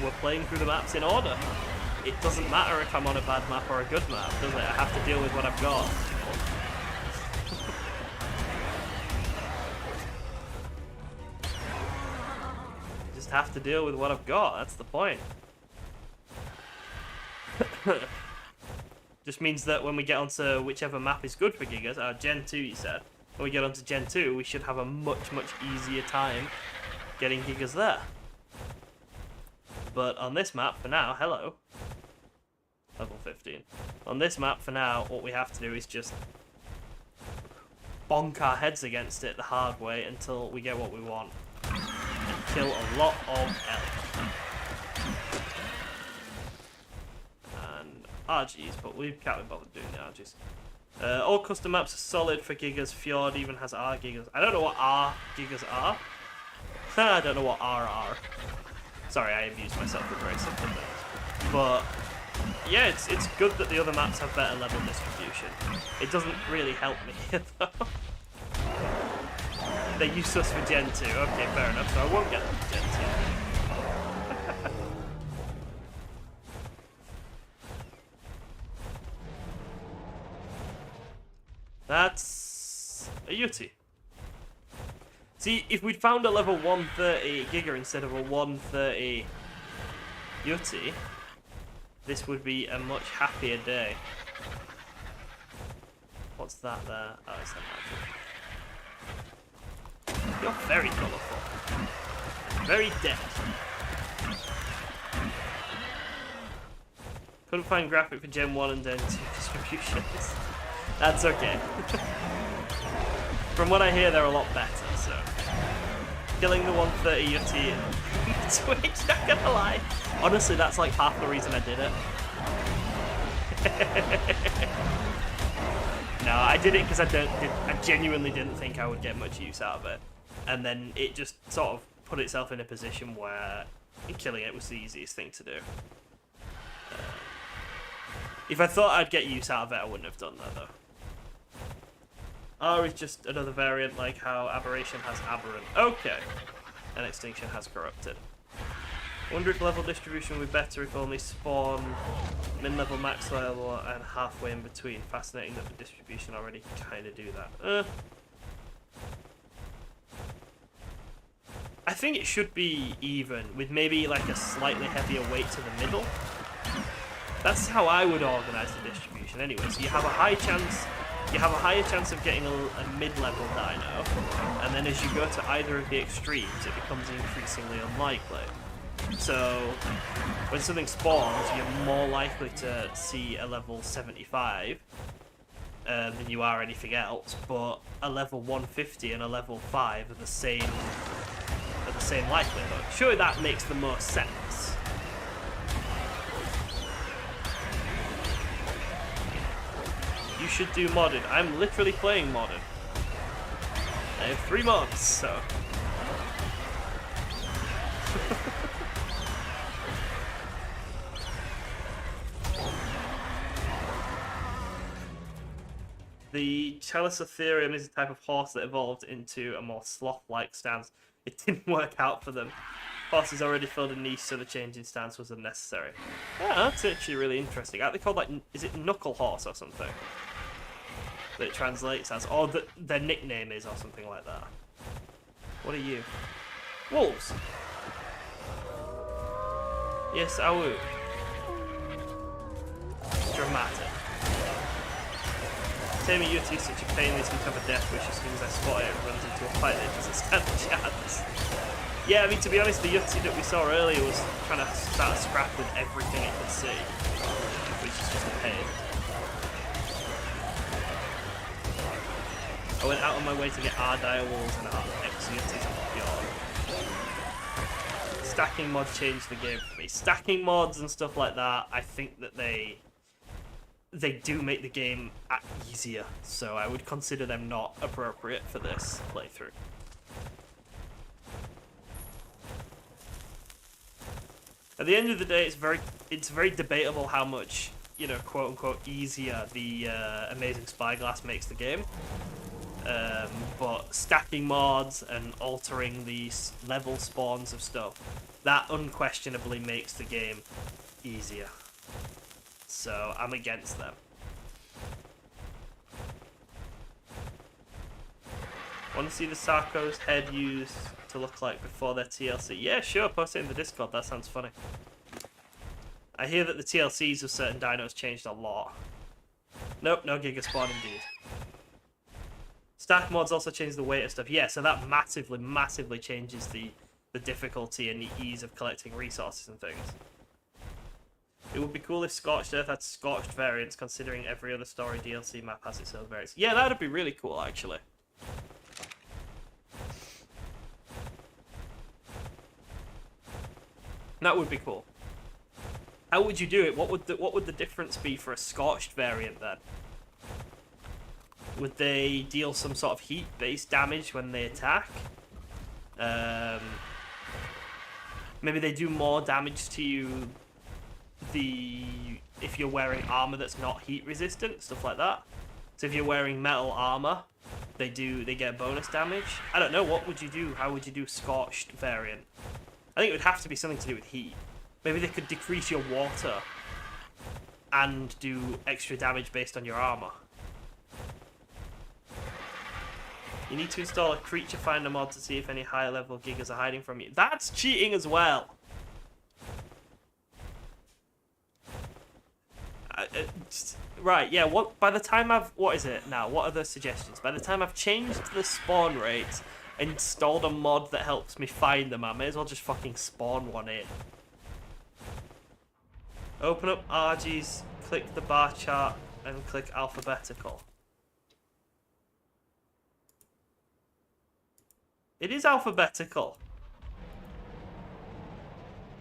we're playing through the maps in order. It doesn't matter if I'm on a bad map or a good map, does it? I have to deal with what I've got. Just have to deal with what I've got, that's the point. Just means that when we get onto whichever map is good for Gigas, Gen 2 you said, when we get onto Gen 2, we should have a much, much easier time getting Gigas there. But on this map, for now, hello. Level 15. On this map, for now, what we have to do is just bonk our heads against it the hard way until we get what we want. And kill a lot of elk. And Argies, but we can't be bothered doing the Argies. All custom maps are solid for Gigas. Fjord even has R Gigas. I don't know what R Gigas are. I don't know what R are. Sorry, I abused myself with very simple things. But yeah, it's good that the other maps have better level distribution. It doesn't really help me though. They're useless for Gen 2. Okay, fair enough. So I won't get them for Gen 2. That's a Yeti. See, if we'd found a level 130 Giga instead of a 130 Yeti, this would be a much happier day. What's that there? Oh, it's a magic. You're very colourful. Very dead. Couldn't find graphic for Gen 1 and Gen 2 distributions. That's okay. From what I hear, they're a lot better, so. Killing the 130 Yeti Twitch, not gonna lie. Honestly, that's like half the reason I did it. No, I did it because I genuinely didn't think I would get much use out of it. And then it just sort of put itself in a position where killing it was the easiest thing to do. If I thought I'd get use out of it, I wouldn't have done that, though. R is just another variant like how Aberration has Aberrant. Okay. And Extinction has Corrupted. I wonder if level distribution would be better if only spawn min-level, max level, and halfway in between. Fascinating that the distribution already kind of do that. I think it should be even, with maybe like a slightly heavier weight to the middle. That's how I would organise the distribution anyway. So you have a high chance. You have a higher chance of getting a mid-level dino, and then as you go to either of the extremes, it becomes increasingly unlikely. So, when something spawns, you're more likely to see a level 75 than you are anything else, but a level 150 and a level 5 are the same likelihood. Surely that makes the most sense. You should do modded. I'm literally playing modded. I have 3 mods, so. The Chalicotherium is a type of horse that evolved into a more sloth-like stance. It didn't work out for them. Horses already filled a niche, so the change in stance was unnecessary. Yeah, that's actually really interesting. Aren't they called, like, is it Knuckle Horse or something? That it translates as, or that their nickname is, or something like that. What are you? Wolves! Yes, I would. Dramatic. Taming Yeti is such a pain, these can cover death wish as soon as I spot it, it runs into a fight that doesn't stand a chance. Yeah, I mean, to be honest, the Yeti that we saw earlier was trying to start a scrap with everything it could see, which is just a pain. I went out on my way to get R direwolves and X Yetis on Fjord. Stacking mod changed the game for me. Stacking mods and stuff like that, I think that they do make the game easier, so I would consider them not appropriate for this playthrough. At the end of the day, it's very debatable how much, you know, quote unquote easier the amazing spyglass makes the game. But stacking mods and altering the level spawns of stuff, that unquestionably makes the game easier. So I'm against them. Want to see the Sarco's head used to look like before their TLC? Yeah, sure, post it in the Discord, that sounds funny. I hear that the TLCs of certain dinos changed a lot. Nope, no Giga spawn indeed. Stack mods also change the weight of stuff. Yeah, so that massively, massively changes the difficulty and the ease of collecting resources and things. It would be cool if Scorched Earth had scorched variants, considering every other story DLC map has its own variants. Yeah, that would be really cool, actually. That would be cool. How would you do it? What would the difference be for a scorched variant then? Would they deal some sort of heat-based damage when they attack? Maybe they do more damage to you if you're wearing armor that's not heat resistant, stuff like that. So if you're wearing metal armor, they get bonus damage. I don't know, what would you do? How would you do scorched variant? I think it would have to be something to do with heat. Maybe they could decrease your water and do extra damage based on your armor. You need to install a creature finder mod to see if any higher level gigas are hiding from you. That's cheating as well. Right, yeah, by the time what is it now? What are the suggestions? By the time I've changed the spawn rate, installed a mod that helps me find them, I may as well just fucking spawn one in. Open up Argy's, click the bar chart, and click alphabetical. It is alphabetical.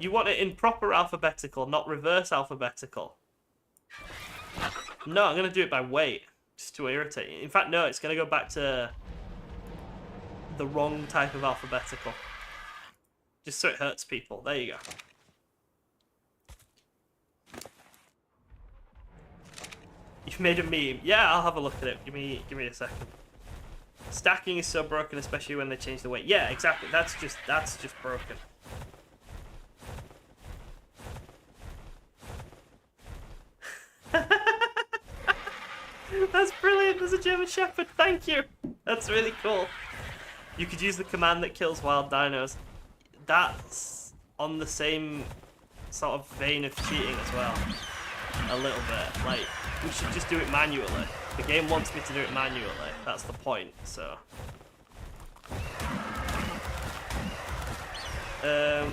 You want it in proper alphabetical, not reverse alphabetical. No, I'm going to do it by weight, just to irritate. In fact, no, it's going to go back to the wrong type of alphabetical. Just so it hurts people. There you go. You've made a meme. Yeah, I'll have a look at it. Give me a second. Stacking is so broken, especially when they change the weight. Yeah, exactly. That's just broken. That's brilliant. There's a German Shepherd. Thank you. That's really cool. You could use the command that kills wild dinos. That's on the same sort of vein of cheating as well. A little bit. Like, we should just do it manually. The game wants me to do it manually. That's the point, so. When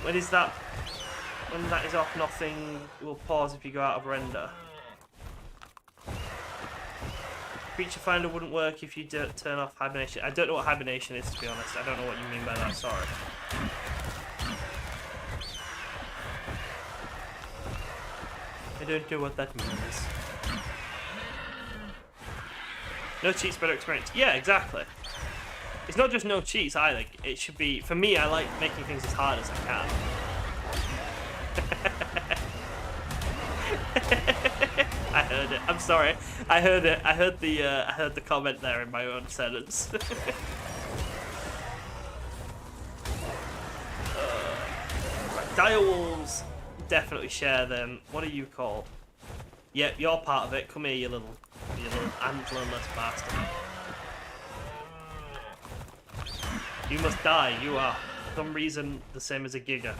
that is off, nothing will pause if you go out of render. Creature finder wouldn't work if you don't turn off hibernation. I don't know what hibernation is, to be honest. I don't know what you mean by that, sorry. I don't know what that means. No cheats, better experience. Yeah, exactly. It's not just no cheats either. It should be, for me, I like making things as hard as I can. I heard it. I'm sorry. I heard it. I heard the comment there in my own sentence. Right, direwolves definitely share them. What are you called? Yep, you're part of it. Come here, you little antlerless bastard. You must die. You are, for some reason, the same as a Giga.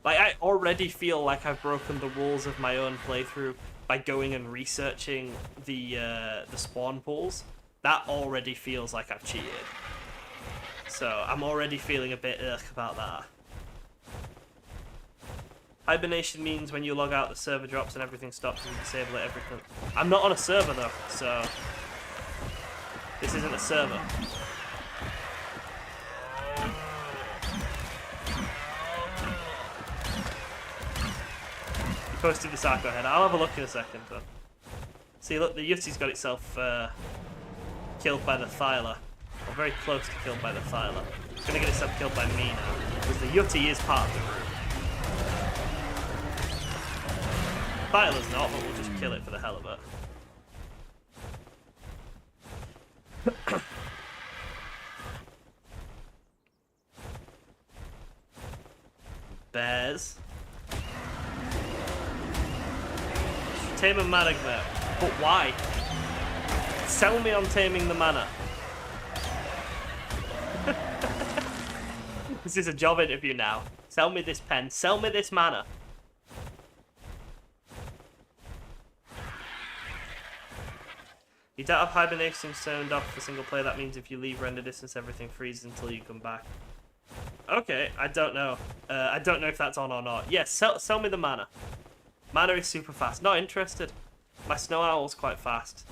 Like, I already feel like I've broken the rules of my own playthrough by going and researching the spawn pools. That already feels like I've cheated. So, I'm already feeling a bit ugh about that. Hibernation means when you log out, the server drops and everything stops and you disable it, everything. I'm not on a server, though, so... This isn't a server. Posted the Sarco head. I'll have a look in a second, though. See, look, the Yuti's got itself killed by the Thyla. Or very close to killed by the Thyla. It's going to get itself killed by me now. Because the Yuti is part of the group. Vital is not, but we'll just kill it for the hell of it. Bears. Tame a management. But why? Sell me on taming the mana. This is a job interview now. Sell me this pen. Sell me this mana. You don't have hibernation turned off for single player. That means if you leave render distance, everything freezes until you come back. Okay, I don't know. I don't know if that's on or not. Yes, sell me the mana. Mana is super fast. Not interested. My snow owl's quite fast.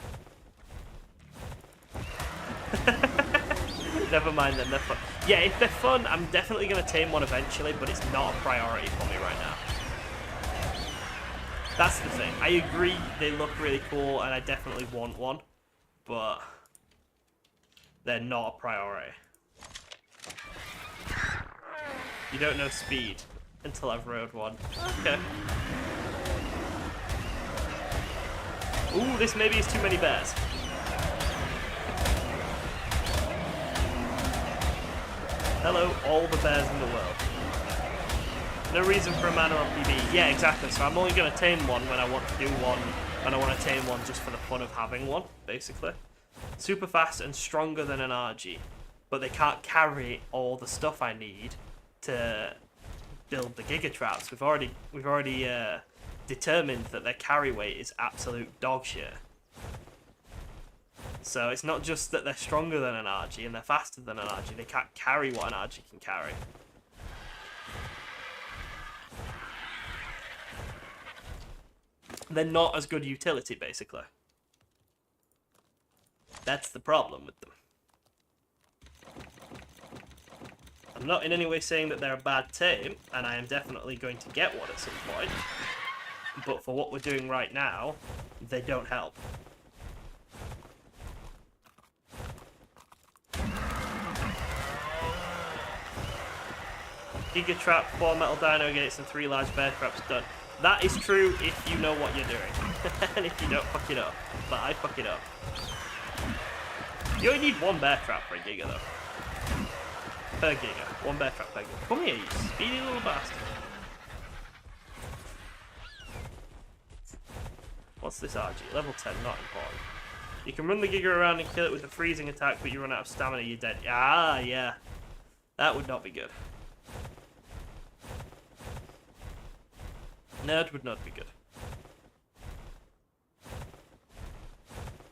Never mind then, they're fun. Yeah, if they're fun, I'm definitely going to tame one eventually, but it's not a priority for me right now. That's the thing. I agree they look really cool, and I definitely want one, but they're not a priority. You don't know speed until I've rode one. Okay. Ooh, this maybe is too many bears. Hello, all the bears in the world. No reason for a mana on PB. Yeah, exactly. So I'm only going to tame one when I want to do one, and I want to tame one just for the fun of having one, basically. Super fast and stronger than an Argy, but they can't carry all the stuff I need to build the Giga traps. We've already determined that their carry weight is absolute dog shit. So it's not just that they're stronger than an Argy and they're faster than an Argy, they can't carry what an Argy can carry. They're not as good utility, basically. That's the problem with them. I'm not in any way saying that they're a bad tame, and I am definitely going to get one at some point. But for what we're doing right now, they don't help. Giga trap, 4 metal dino gates, and 3 large bear traps done. That is true if you know what you're doing. And if you don't, fuck it up. But I fuck it up. You only need 1 bear trap for a Giga, though. Per Giga. 1 bear trap per Giga. Come here, you speedy little bastard. What's this RG? Level 10, not important. You can run the Giga around and kill it with a freezing attack, but you run out of stamina, you're dead. Ah, yeah. That would not be good. Nerd would not be good.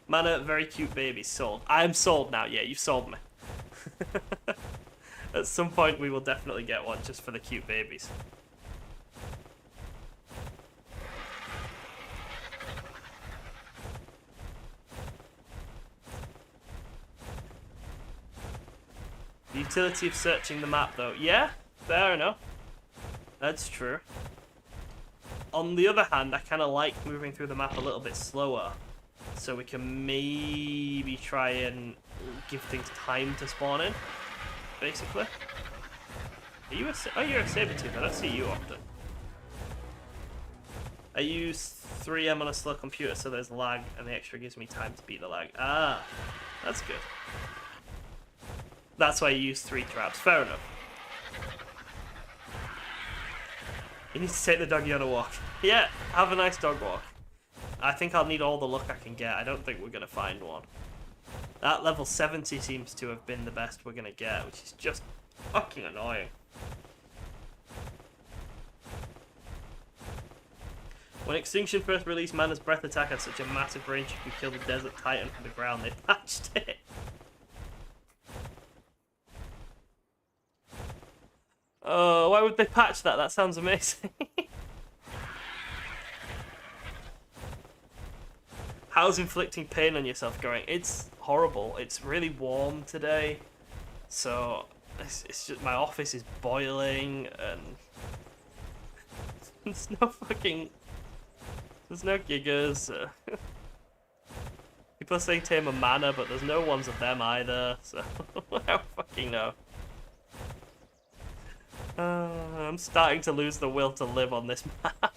Mana, very cute baby, sold. I am sold now, yeah, you've sold me. At some point we will definitely get one just for the cute babies. The utility of searching the map though. Yeah, fair enough. That's true. On the other hand, I kind of like moving through the map a little bit slower, so we can maybe try and give things time to spawn in, basically. Are you oh, you're a saber-tooth. I don't see you often. I use 3M on a slow computer, so there's lag, and the extra gives me time to beat the lag. Ah, that's good. That's why you use 3 traps. Fair enough. You need to take the doggy on a walk. Yeah, have a nice dog walk. I think I'll need all the luck I can get. I don't think we're going to find one. That level 70 seems to have been the best we're going to get, which is just fucking annoying. When Extinction first released, Mana's Breath attack had such a massive range you could kill the Desert Titan from the ground. They patched it. Oh, why would they patch that? That sounds amazing. How's inflicting pain on yourself going? It's horrible. It's really warm today. So, it's just, my office is boiling and there's no gigas. People are saying tame a mana, but there's no ones of them either. So, I don't fucking know. I'm starting to lose the will to live on this map.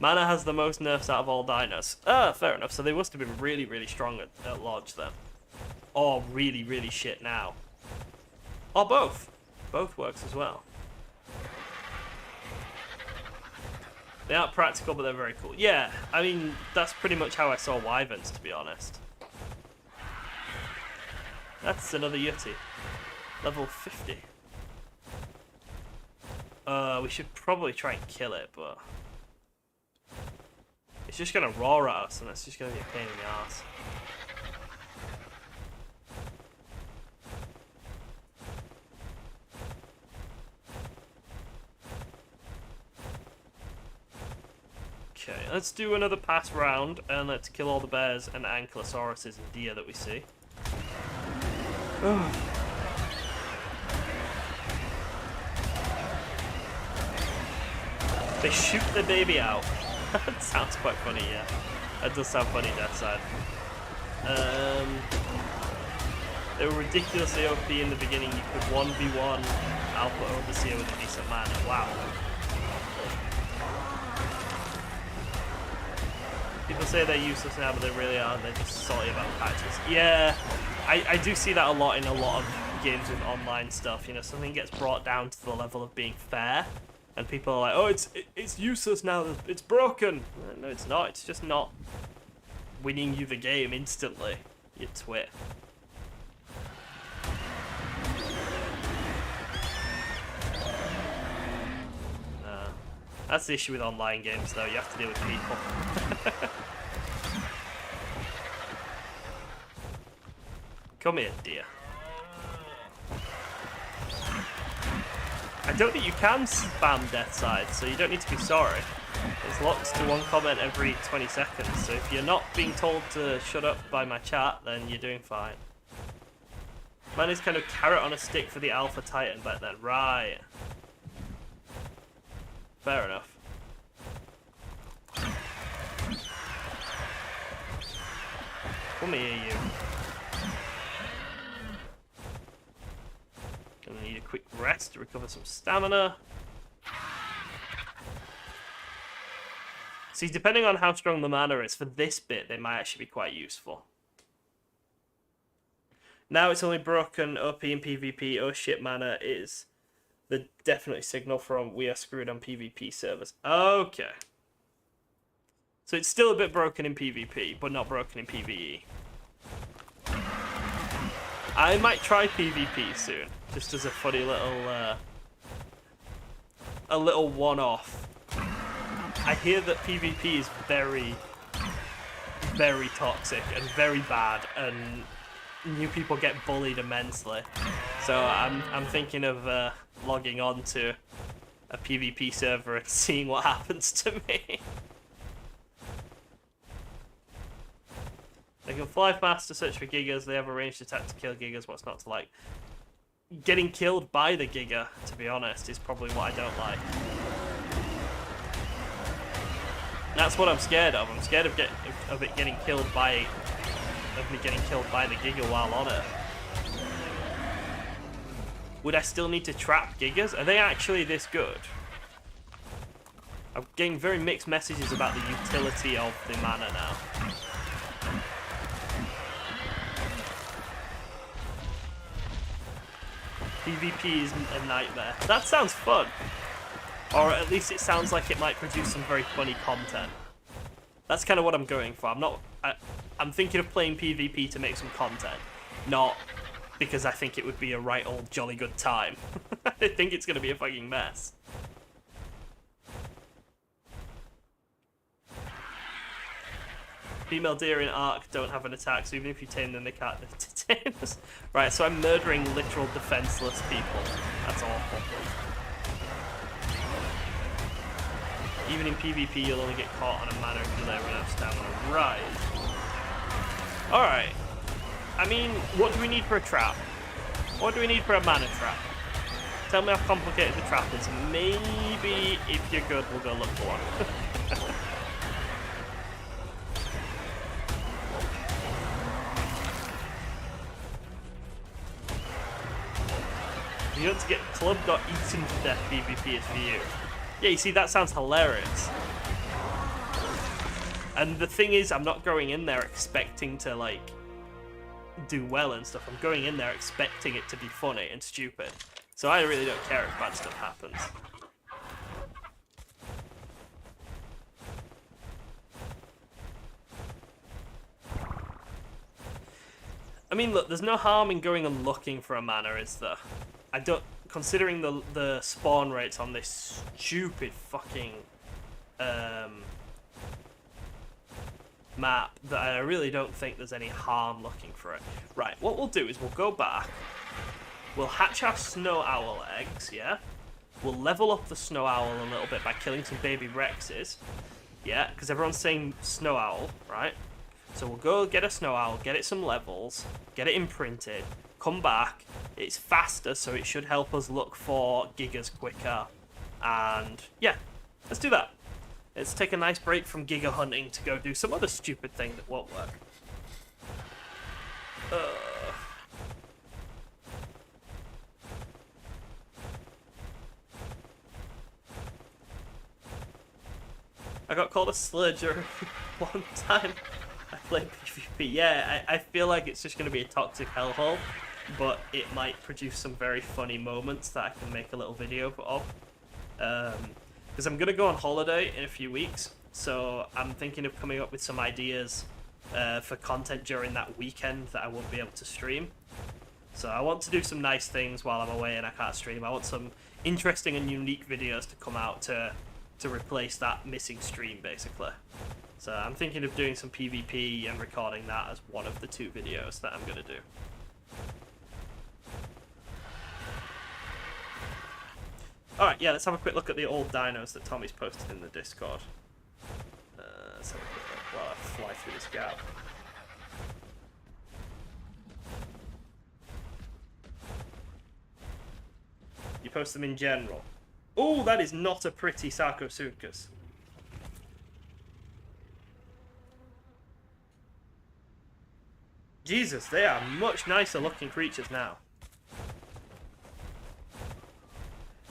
Mana has the most nerfs out of all dinos. Ah, fair enough. So they must have been really, really strong at launch then. Or really, really shit now. Or both. Both works as well. They aren't practical, but they're very cool. Yeah, I mean, that's pretty much how I saw wyverns, to be honest. That's another Yeti. Level 50. We should probably try and kill it, but... it's just gonna roar at us, and it's just gonna be a pain in the ass. Okay, let's do another pass round, and let's kill all the bears and ankylosauruses and deer that we see. They shoot the baby out. That sounds quite funny, yeah. That does sound funny, Death Side. They were ridiculously OP in the beginning. You could 1v1 Alpha Overseer with a decent mana. Wow. People say they're useless now, but they really aren't. They're just salty about patches. Yeah, I do see that a lot in a lot of games with online stuff. You know, something gets brought down to the level of being fair, and people are like, "Oh, it's useless now. It's broken." No, it's not. It's just not winning you the game instantly. You twit. That's the issue with online games, though. You have to deal with people. Come here, dear. I don't think you can spam Death Side, so you don't need to be sorry. It's locked to one comment every 20 seconds, so if you're not being told to shut up by my chat, then you're doing fine. Mine is kind of carrot on a stick for the Alpha Titan back then. Right. Fair enough. Come here, you. Gonna need a quick rest to recover some stamina. See, depending on how strong the mana is, for this bit, they might actually be quite useful. Now it's only broken OP in PvP. Oh shit, mana is the definite signal from we are screwed on PvP servers. Okay. So it's still a bit broken in PvP, but not broken in PvE. I might try PvP soon, just as a funny little one-off. I hear that PvP is very, very toxic and very bad, and new people get bullied immensely. So I'm thinking of logging on to a PvP server and seeing what happens to me. They can fly fast to search for gigas. They have a ranged attack to kill gigas. What's not to like? Getting killed by the giga, to be honest, is probably what I don't like. That's what I'm scared of. I'm scared of it getting killed by me getting killed by the giga while on it. Would I still need to trap gigas? Are they actually this good? I'm getting very mixed messages about the utility of the mana now. PvP is a nightmare. That sounds fun. Or at least it sounds like it might produce some very funny content. That's kind of what I'm going for. I'm thinking of playing PvP to make some content, not because I think it would be a right old jolly good time. I think it's going to be a fucking mess. Female deer in ARK don't have an attack, so even if you tame them, they can't tame us. Right, so I'm murdering literal defenseless people. That's awful. Even in PvP, you'll only get caught on a mana if you let run out of stamina. Right. Alright. I mean, what do we need for a trap? What do we need for a mana trap? Tell me how complicated the trap is. Maybe, if you're good, we'll go look for one. If you want to get clubbed or eaten to death, PvP is for you. Yeah, you see, that sounds hilarious. And the thing is, I'm not going in there expecting to, like, do well and stuff. I'm going in there expecting it to be funny and stupid. So I really don't care if bad stuff happens. I mean, look, there's no harm in going and looking for a mana, is there? I don't... Considering the spawn rates on this stupid fucking map, that I really don't think there's any harm looking for it. Right, what we'll do is we'll go back, we'll hatch our snow owl eggs, yeah? We'll level up the snow owl a little bit by killing some baby Rexes, yeah? Because everyone's saying snow owl, right? So we'll go get a snow owl, get it some levels, get it imprinted, come back. It's faster, so it should help us look for gigas quicker. And yeah, let's do that. Let's take a nice break from giga hunting to go do some other stupid thing that won't work. I got called a slurger one time I played PvP. Yeah, I feel like it's just going to be a toxic hellhole, but it might produce some very funny moments that I can make a little video of. Because I'm going to go on holiday in a few weeks, so I'm thinking of coming up with some ideas for content during that weekend that I won't be able to stream. So I want to do some nice things while I'm away and I can't stream. I want some interesting and unique videos to come out to replace that missing stream, basically. So I'm thinking of doing some PvP and recording that as one of the 2 videos that I'm going to do. Alright, yeah, let's have a quick look at the old dinos that Tommy's posted in the Discord. Let's have a quick look while I fly through this gap. You post them in general. Oh, that is not a pretty Sarcosuchus. Jesus, they are much nicer looking creatures now.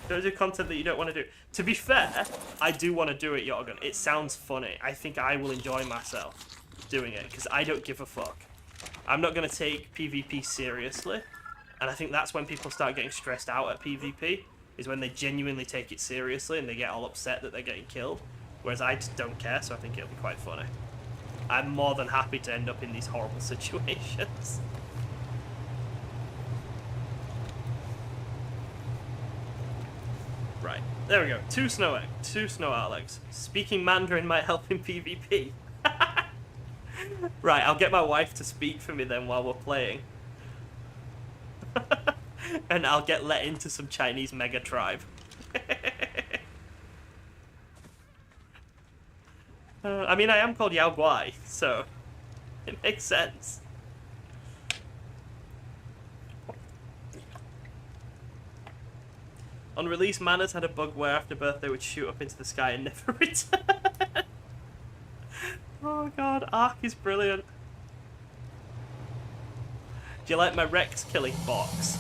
Don't do content that you don't want to do. To be fair, I do want to do it, Jorgen. It sounds funny. I think I will enjoy myself doing it, because I don't give a fuck. I'm not going to take PvP seriously, and I think that's when people start getting stressed out at PvP, is when they genuinely take it seriously and they get all upset that they're getting killed, whereas I just don't care, so I think it'll be quite funny. I'm more than happy to end up in these horrible situations. Right, there we go. 2 snow owl eggs. Speaking Mandarin might help in PvP. Right, I'll get my wife to speak for me then while we're playing. And I'll get let into some Chinese mega tribe. I mean, I am called Yao Guai, so it makes sense. On release, Manners had a bug where after birth they would shoot up into the sky and never return. Oh god, ARK is brilliant. Do you like my Rex killing box?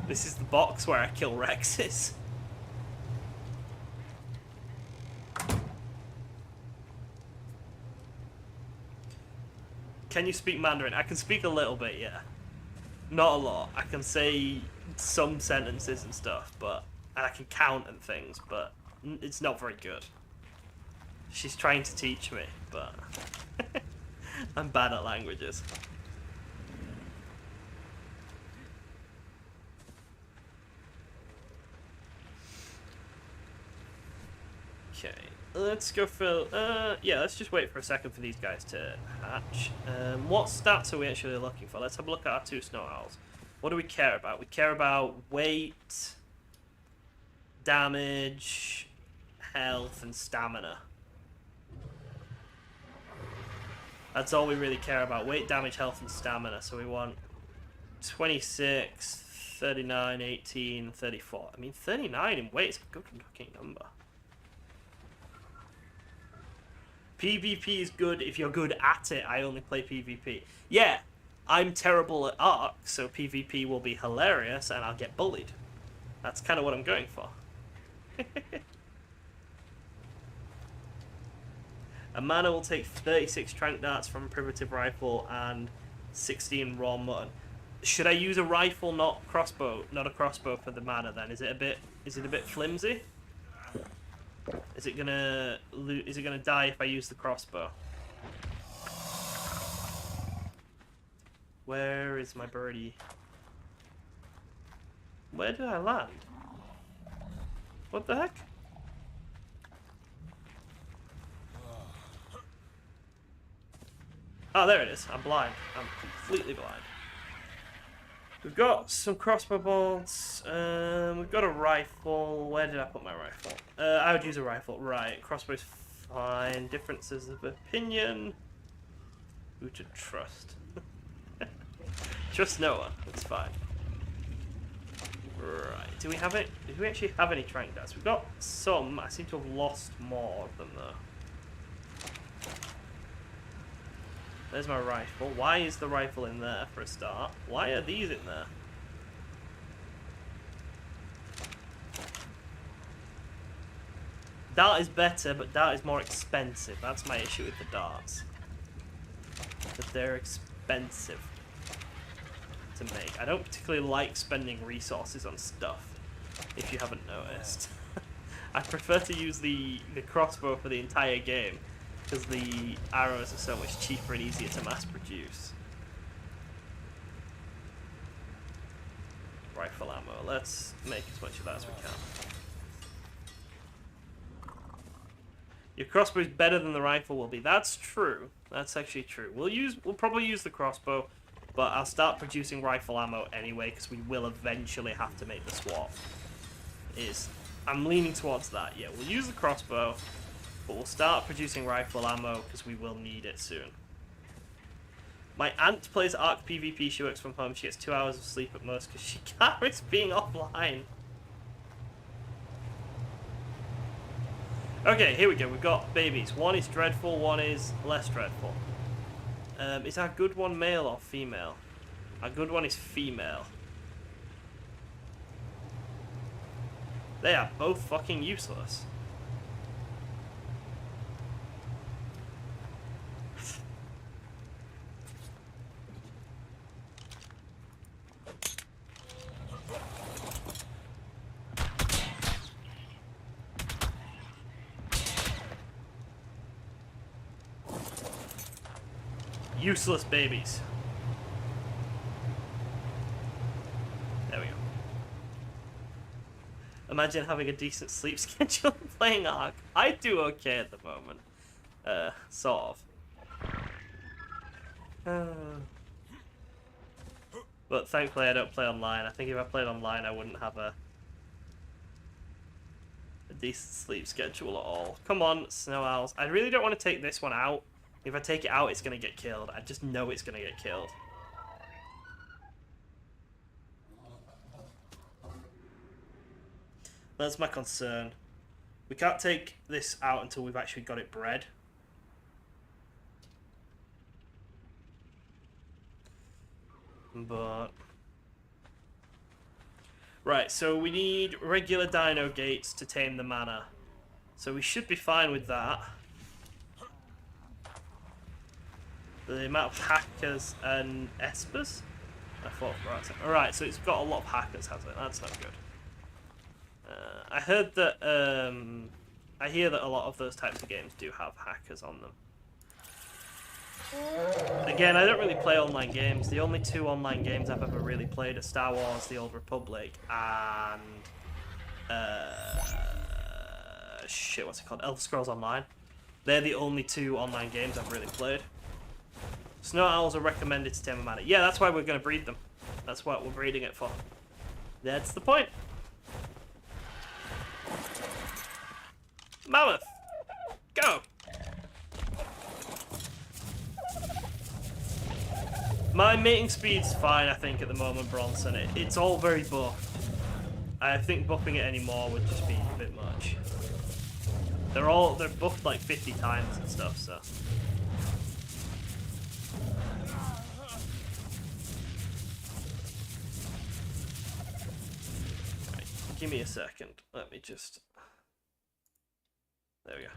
This is the box where I kill Rexes. Can you speak Mandarin? I can speak a little bit, yeah. Not a lot. I can say some sentences and stuff, and I can count and things, but it's not very good. She's trying to teach me, but I'm bad at languages. Okay, let's go for, yeah, let's just wait for a second for these guys to hatch. What stats are we actually looking for? Let's have a look at our 2 snow owls. What do we care about? We care about weight, damage, health, and stamina. That's all we really care about. Weight, damage, health, and stamina. So we want 26, 39, 18, 34. I mean, 39 in weight is a good looking number. PvP is good if you're good at it. I only play PvP. Yeah, I'm terrible at ARK, so PvP will be hilarious and I'll get bullied. That's kind of what I'm going for. A mana will take 36 trank darts from a primitive rifle and 16 raw mutton. Should I use a rifle, not a crossbow for the mana? Then is it a bit flimsy? Is it gonna die if I use the crossbow? Where is my birdie? Where did I land? What the heck? Oh, there it is. I'm blind. I'm completely blind. We've got some crossbow bolts. We've got a rifle. Where did I put my rifle? I would use a rifle. Right. Crossbow's fine. Differences of opinion. Who to trust? Trust no one. It's fine. Right. Do we have it? Do we actually have any trank darts? We've got some. I seem to have lost more of them though. There's my rifle. Why is the rifle in there for a start? Why are these in there? Dart is better, but dart is more expensive. That's my issue with the darts. That they're expensive to make. I don't particularly like spending resources on stuff, if you haven't noticed. I prefer to use the crossbow for the entire game, because the arrows are so much cheaper and easier to mass produce. Rifle ammo. Let's make as much of that as we can. Your crossbow is better than the rifle will be. That's true. That's actually true. We'll probably use the crossbow, but I'll start producing rifle ammo anyway, because we will eventually have to make the swap. I'm leaning towards that. Yeah, we'll use the crossbow, but we'll start producing rifle ammo because we will need it soon. My aunt plays ARK PvP. She works from home. She gets 2 hours of sleep at most because she can't risk being offline. Okay, here we go. We've got babies. One is dreadful, one is less dreadful. Is our good one male or female? Our good one is female. They are both fucking useless. Useless babies. There we go. Imagine having a decent sleep schedule and playing ARK. I do okay at the moment. Sort of. But thankfully I don't play online. I think if I played online I wouldn't have a decent sleep schedule at all. Come on, snow owls. I really don't want to take this one out. If I take it out, it's going to get killed. I just know it's going to get killed. That's my concern. We can't take this out until we've actually got it bred. But... Right, so we need regular dino gates to tame the mana. So we should be fine with that. The amount of hackers and espers? I thought, right. Alright, so it's got a lot of hackers, has it? That's not good. I heard that, I hear that a lot of those types of games do have hackers on them. Again, I don't really play online games. The only two online games I've ever really played are Star Wars, The Old Republic, and... shit, what's it called? Elder Scrolls Online. They're the only two online games I've really played. Snow owls are recommended to tame a mana. Yeah, that's why we're going to breed them. That's what we're breeding it for. That's the point. Mammoth! Go! My mating speed's fine, I think, at the moment, Bronson. It's all very buffed. I think buffing it anymore would just be a bit much. They're buffed like 50 times and stuff, so... Give me a second. Let me just... There we go.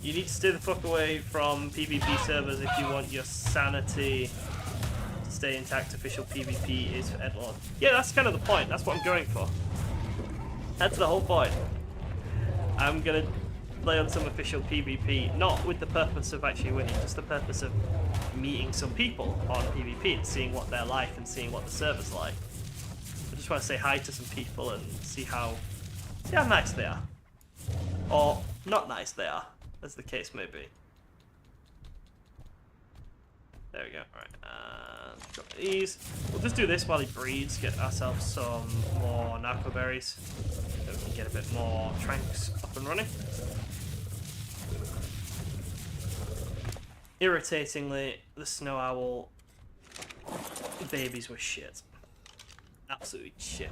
You need to stay the fuck away from PvP servers if you want your sanity to stay intact. Official PvP is for Edlord. Yeah, that's kind of the point. That's what I'm going for. That's the whole point. I'm gonna play on some official PvP, not with the purpose of actually winning, just the purpose of meeting some people on PvP and seeing what they're like and seeing what the server's like. I just want to say hi to some people and see how nice they are. Or not nice they are, as the case may be. There we go. Alright, got these. We'll just do this while he breeds, get ourselves some more narco berries, so we can get a bit more tranks up and running. Irritatingly, the snow owl babies were shit. Absolutely shit.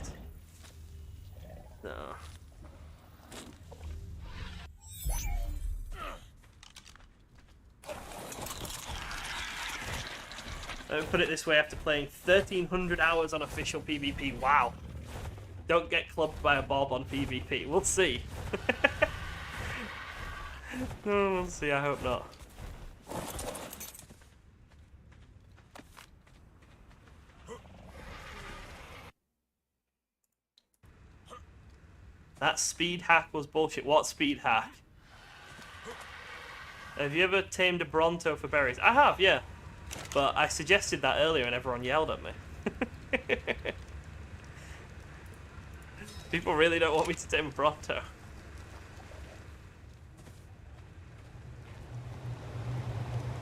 No. Let me put it this way, after playing 1,300 hours on official PvP, wow. Don't get clubbed by a bob on PvP. We'll see. Oh, we'll see, I hope not. That speed hack was bullshit. What speed hack? Have you ever tamed a Bronto for berries? I have, yeah. But I suggested that earlier and everyone yelled at me. People really don't want me to tame a Bronto.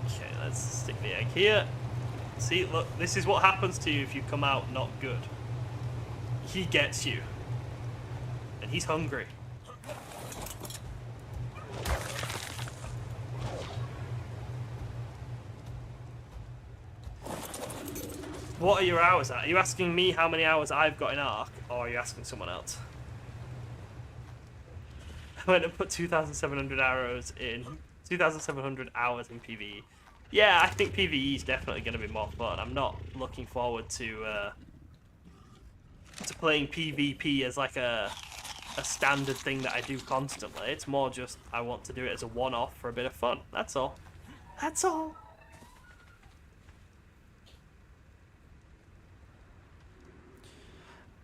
Okay, let's stick the egg here. See, look, this is what happens to you if you come out not good. He gets you. And he's hungry. What are your hours at? Are you asking me how many hours I've got in ARK, or are you asking someone else? I went and put 2,700 arrows in, 2,700 hours in PvE. Yeah, I think PvE is definitely going to be more fun. I'm not looking forward to playing PvP as like a standard thing that I do constantly. It's more just I want to do it as a one-off for a bit of fun. That's all. That's all.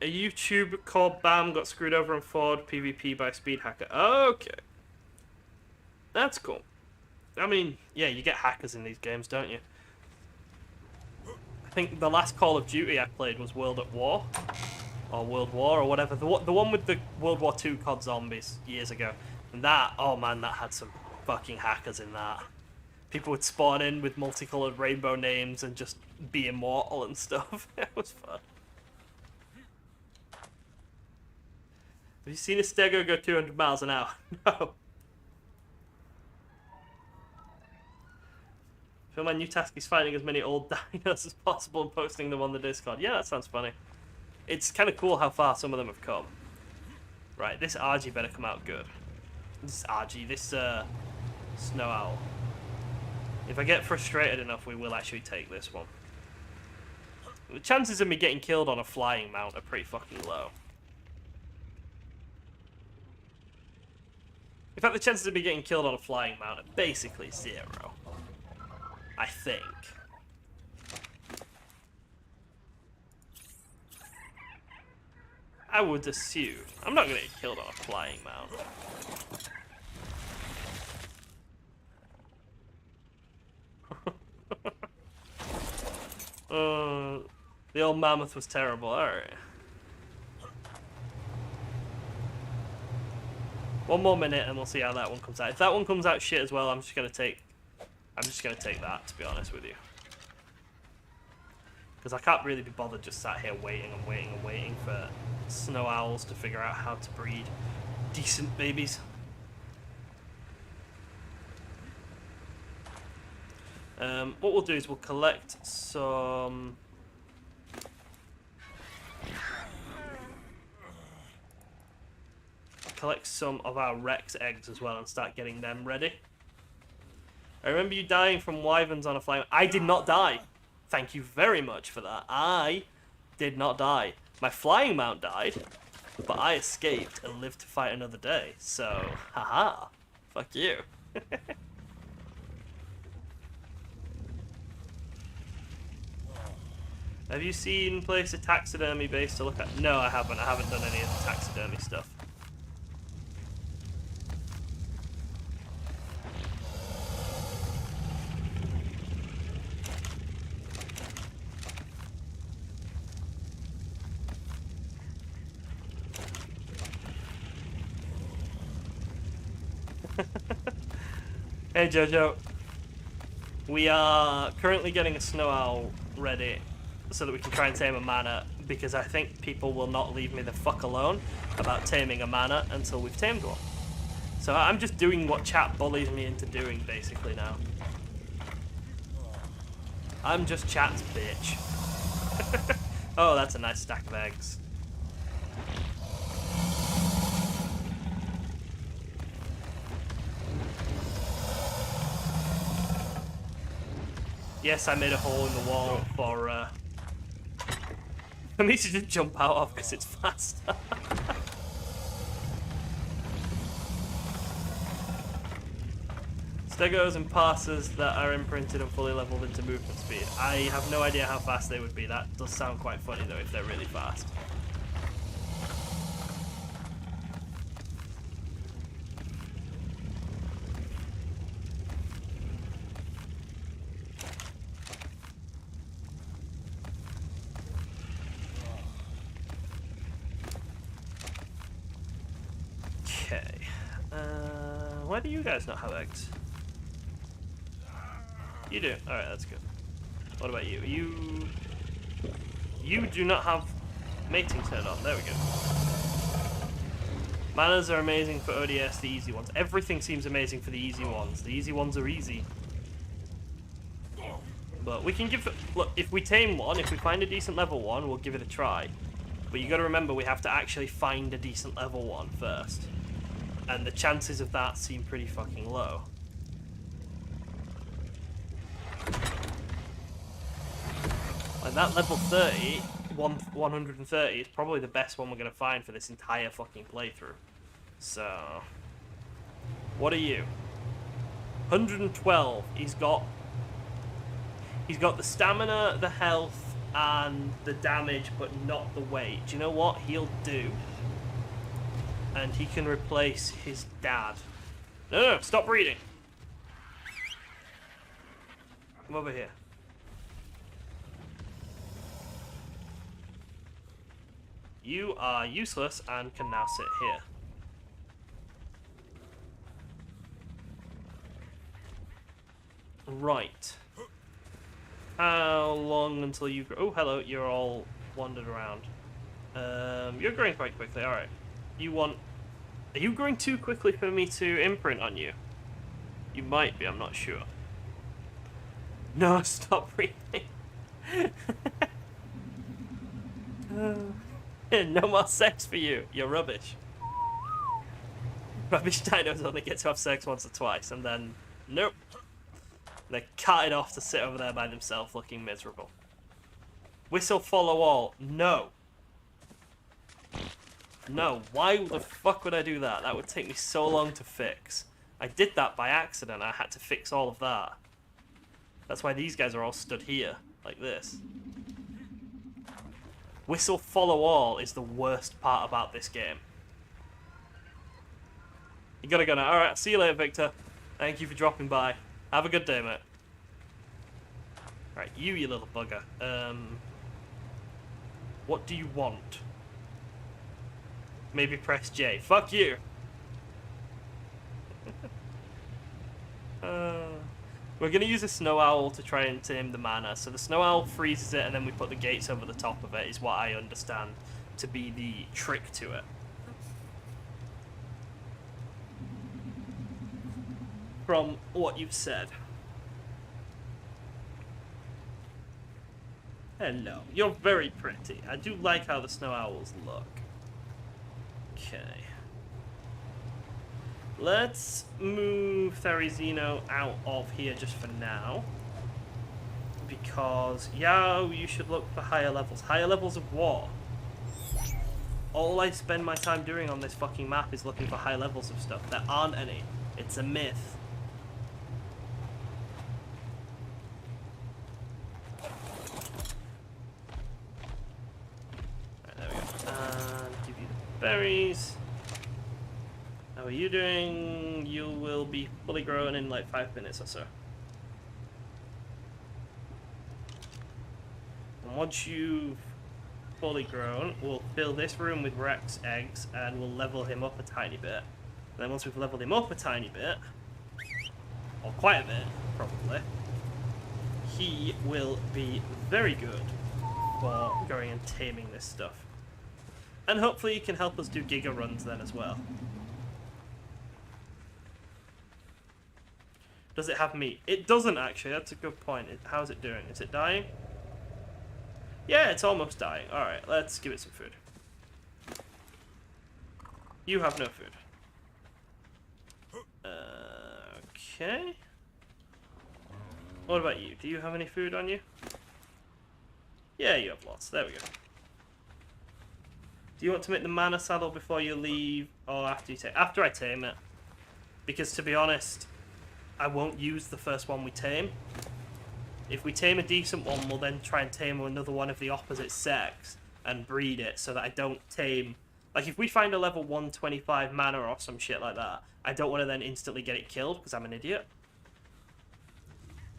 A YouTube called Bam got screwed over on Ford PvP by a speed hacker. Okay. That's cool. I mean, yeah, you get hackers in these games, don't you? I think the last Call of Duty I played was World at War. Or World War, or whatever. The one with the World War II COD zombies years ago. And that, oh man, that had some fucking hackers in that. People would spawn in with multicolored rainbow names and just be immortal and stuff. It was fun. Have you seen a stego go 200 miles an hour? No. I feel my new task is finding as many old dinos as possible and posting them on the Discord. Yeah, that sounds funny. It's kind of cool how far some of them have come. Right, this Argy better come out good. This Argy, this snow owl. If I get frustrated enough, we will actually take this one. The chances of me getting killed on a flying mount are pretty fucking low. In fact, the chances of me getting killed on a flying mount are basically zero. I think. I would assume. I'm not going to get killed on a flying mount. The old mammoth was terrible. Alright. One more minute and we'll see how that one comes out. If that one comes out shit as well, I'm just gonna take that, to be honest with you. Because I can't really be bothered just sat here waiting and waiting and waiting for snow owls to figure out how to breed decent babies. What we'll do is we'll collect some... collect some of our Rex eggs as well and start getting them ready. I remember you dying from wyverns on a flying... I did not die. Thank you very much for that. I did not die. My flying mount died, but I escaped and lived to fight another day. So, haha. Fuck you. Have you seen place a taxidermy base to look at? No, I haven't. I haven't done any of the taxidermy stuff. Hey Jojo, we are currently getting a snow owl ready so that we can try and tame a mana, because I think people will not leave me the fuck alone about taming a mana until we've tamed one. So I'm just doing what chat bullies me into doing basically now. I'm just chat's bitch. Oh, that's a nice stack of eggs. Yes, I made a hole in the wall for me to just jump out of because it's faster. Stegos and passers that are imprinted and fully leveled into movement speed. I have no idea how fast they would be. That does sound quite funny though if they're really fast. Why do you guys not have eggs? You do. Alright, that's good. What about you? You do not have mating turned on. There we go. Manners are amazing for ODS, the easy ones. Everything seems amazing for the easy ones. The easy ones are easy. But we can give it... Look, if we tame one, if we find a decent level one, we'll give it a try. But you gotta remember, we have to actually find a decent level one first. And the chances of that seem pretty fucking low. And that level 30, 130, is probably the best one we're going to find for this entire fucking playthrough. So, what are you? 112. He's got the stamina, the health, and the damage, but not the weight. Do you know what he'll do? And he can replace his dad. No, stop reading. Come over here. You are useless and can now sit here. Right. How long until you grow? Oh, hello. You're all wandered around. You're growing quite quickly. All right. Are you growing too quickly for me to imprint on you? You might be, I'm not sure. No, stop breathing. No more sex for you. You're rubbish. Rubbish dinos only get to have sex once or twice, and then, nope. They're carted off to sit over there by themselves looking miserable. Whistle follow all. No. No, why the fuck would I do that? That would take me so long to fix. I did that by accident. I had to fix all of that. That's why these guys are all stood here, like this. Whistle follow all is the worst part about this game. You gotta go now. Alright, see you later, Victor. Thank you for dropping by. Have a good day, mate. Right, you little bugger. What do you want? Maybe press J. Fuck you! We're gonna use a snow owl to try and tame the mana. So the snow owl freezes it and then we put the gates over the top of it, is what I understand to be the trick to it. From what you've said. Hello. You're very pretty. I do like how the snow owls look. Okay. Let's move Therizino out of here just for now. Because, yeah, you should look for higher levels. Higher levels of what? All I spend my time doing on this fucking map is looking for high levels of stuff. There aren't any. It's a myth. berries. How are you doing? You will be fully grown in like 5 minutes or so. And once you've fully grown, we'll fill this room with Rex eggs and we'll level him up a tiny bit. And then once we've leveled him up a tiny bit, or quite a bit, probably, he will be very good for going and taming this stuff. And hopefully he can help us do Giga runs then as well. Does it have meat? It doesn't actually, that's a good point. How's it doing? Is it dying? Yeah, it's almost dying. Alright, let's give it some food. You have no food. Okay. What about you? Do you have any food on you? Yeah, you have lots. There we go. Do you want to make the mana saddle before you leave or after you tame? After I tame it. Because to be honest, I won't use the first one we tame. If we tame a decent one, we'll then try and tame another one of the opposite sex and breed it so that I don't tame... Like, if we find a level 125 mana or some shit like that, I don't want to then instantly get it killed because I'm an idiot.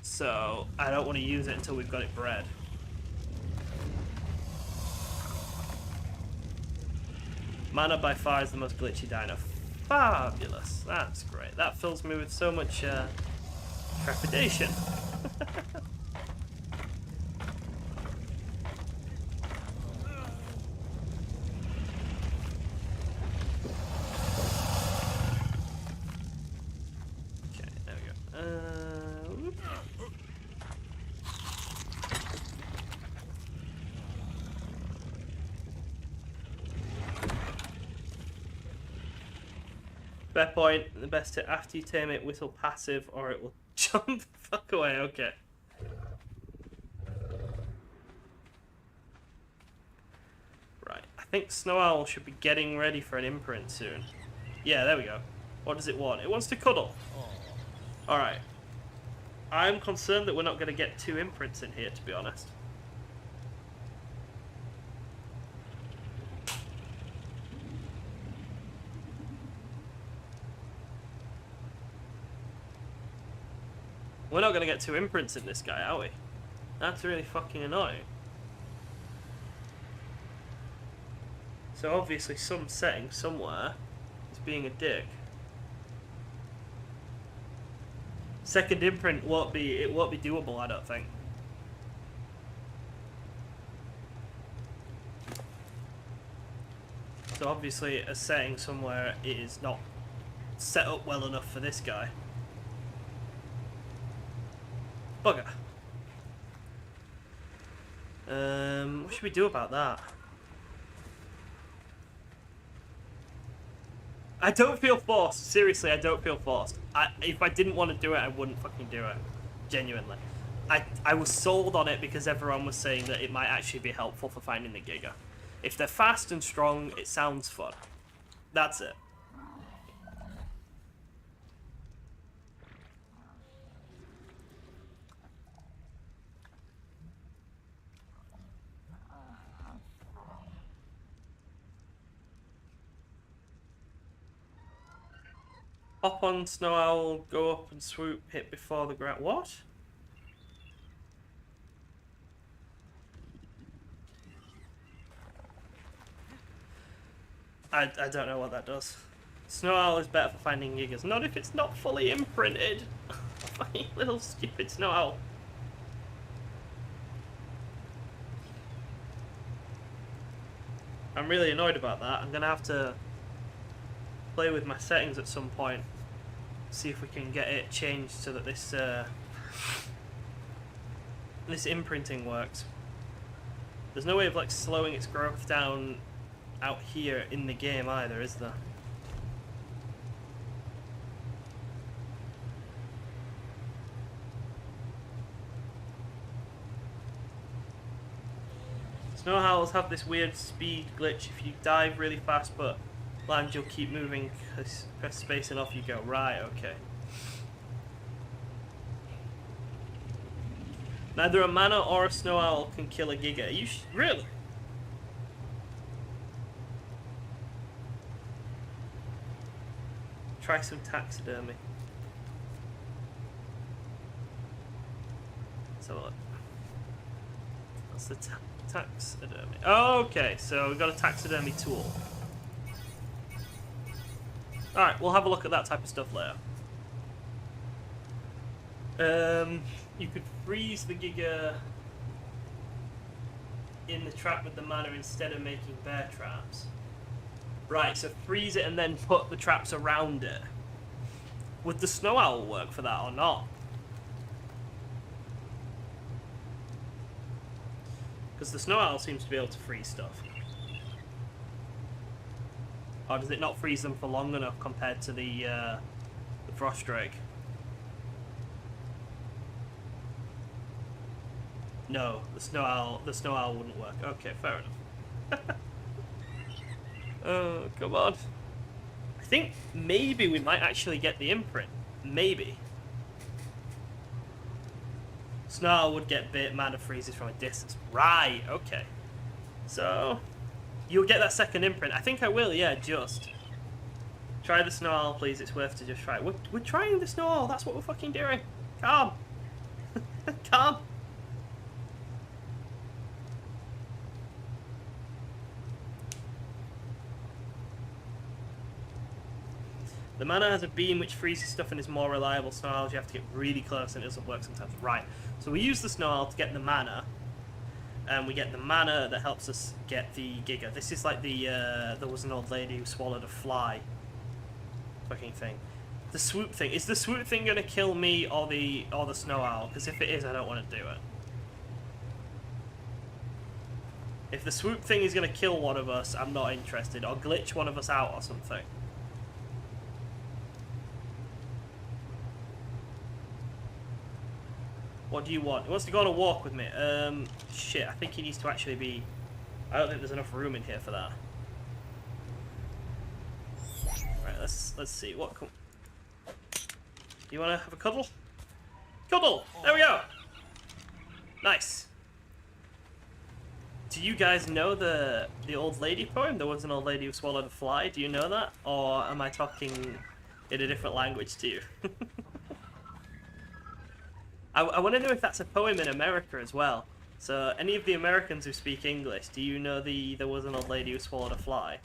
So, I don't want to use it until we've got it bred. Mana by far is the most glitchy dino. Fabulous. That's great. That fills me with so much trepidation. Okay, there we go. Fair point. The best tip, after you tame it, whistle passive or it will jump the fuck away. Okay. Right. I think Snow Owl should be getting ready for an imprint soon. Yeah, there we go. What does it want? It wants to cuddle. Alright. I'm concerned that we're not going to get 2 imprints in here, to be honest. We're not going to get 2 imprints in this guy, are we? That's really fucking annoying. So obviously some setting somewhere is being a dick. Second imprint won't be doable, I don't think. So obviously a setting somewhere is not set up well enough for this guy. Bugger. What should we do about that? I don't feel forced. Seriously, I don't feel forced. If I didn't want to do it, I wouldn't fucking do it. Genuinely. I was sold on it because everyone was saying that it might actually be helpful for finding the Giga. If they're fast and strong, it sounds fun. That's it. Hop on Snow Owl, go up and swoop, hit before the ground. What? I don't know what that does. Snow Owl is better for finding Gigas. Not if it's not fully imprinted. Fucking little stupid Snow Owl. I'm really annoyed about that. I'm gonna have to play with my settings at some point. See if we can get it changed so that this this imprinting works. There's no way of like slowing its growth down out here in the game either, is there? Snow owls have this weird speed glitch. If you dive really fast but land, you'll keep moving, press space and off you go. Right, okay. Neither a mana or a snow owl can kill a Giga. You really? Try some taxidermy. Let's have a look. What's the taxidermy? Oh, okay, so we've got a taxidermy tool. Alright, we'll have a look at that type of stuff later. You could freeze the Giga in the trap with the mana instead of making bear traps. Right, so freeze it and then put the traps around it. Would the snow owl work for that or not? Because the snow owl seems to be able to freeze stuff. Or does it not freeze them for long enough compared to the frost drake? No, the snow owl wouldn't work. Okay, fair enough. Oh, come on. I think maybe we might actually get the imprint. Maybe. Snow owl would get bit mana freezes from a distance. Right, okay. So, you'll get that second imprint. I think I will, yeah, just. Try the snow owl, please. It's worth to just try it. We're trying the snow owl. That's what we're fucking doing. Calm. Calm. The mana has a beam which freezes stuff and is more reliable. Snow owls, you have to get really close and it doesn't work sometimes. Right. So we use the snow owl to get the mana. And we get the mana that helps us get the Giga. This is like the, there was an old lady who swallowed a fly. Fucking thing. The swoop thing. Is the swoop thing going to kill me or the snow owl? Because if it is, I don't want to do it. If the swoop thing is going to kill one of us, I'm not interested. Or glitch one of us out or something. What do you want? He wants to go on a walk with me. Shit, I think he needs to actually be... I don't think there's enough room in here for that. Right, let's see. What... Do you want to have a cuddle? Cuddle! There we go! Nice. Do you guys know the old lady poem? There was an old lady who swallowed a fly. Do you know that? Or am I talking in a different language to you? I want to know if that's a poem in America as well. So, any of the Americans who speak English, do you know there was an old lady who swallowed a fly?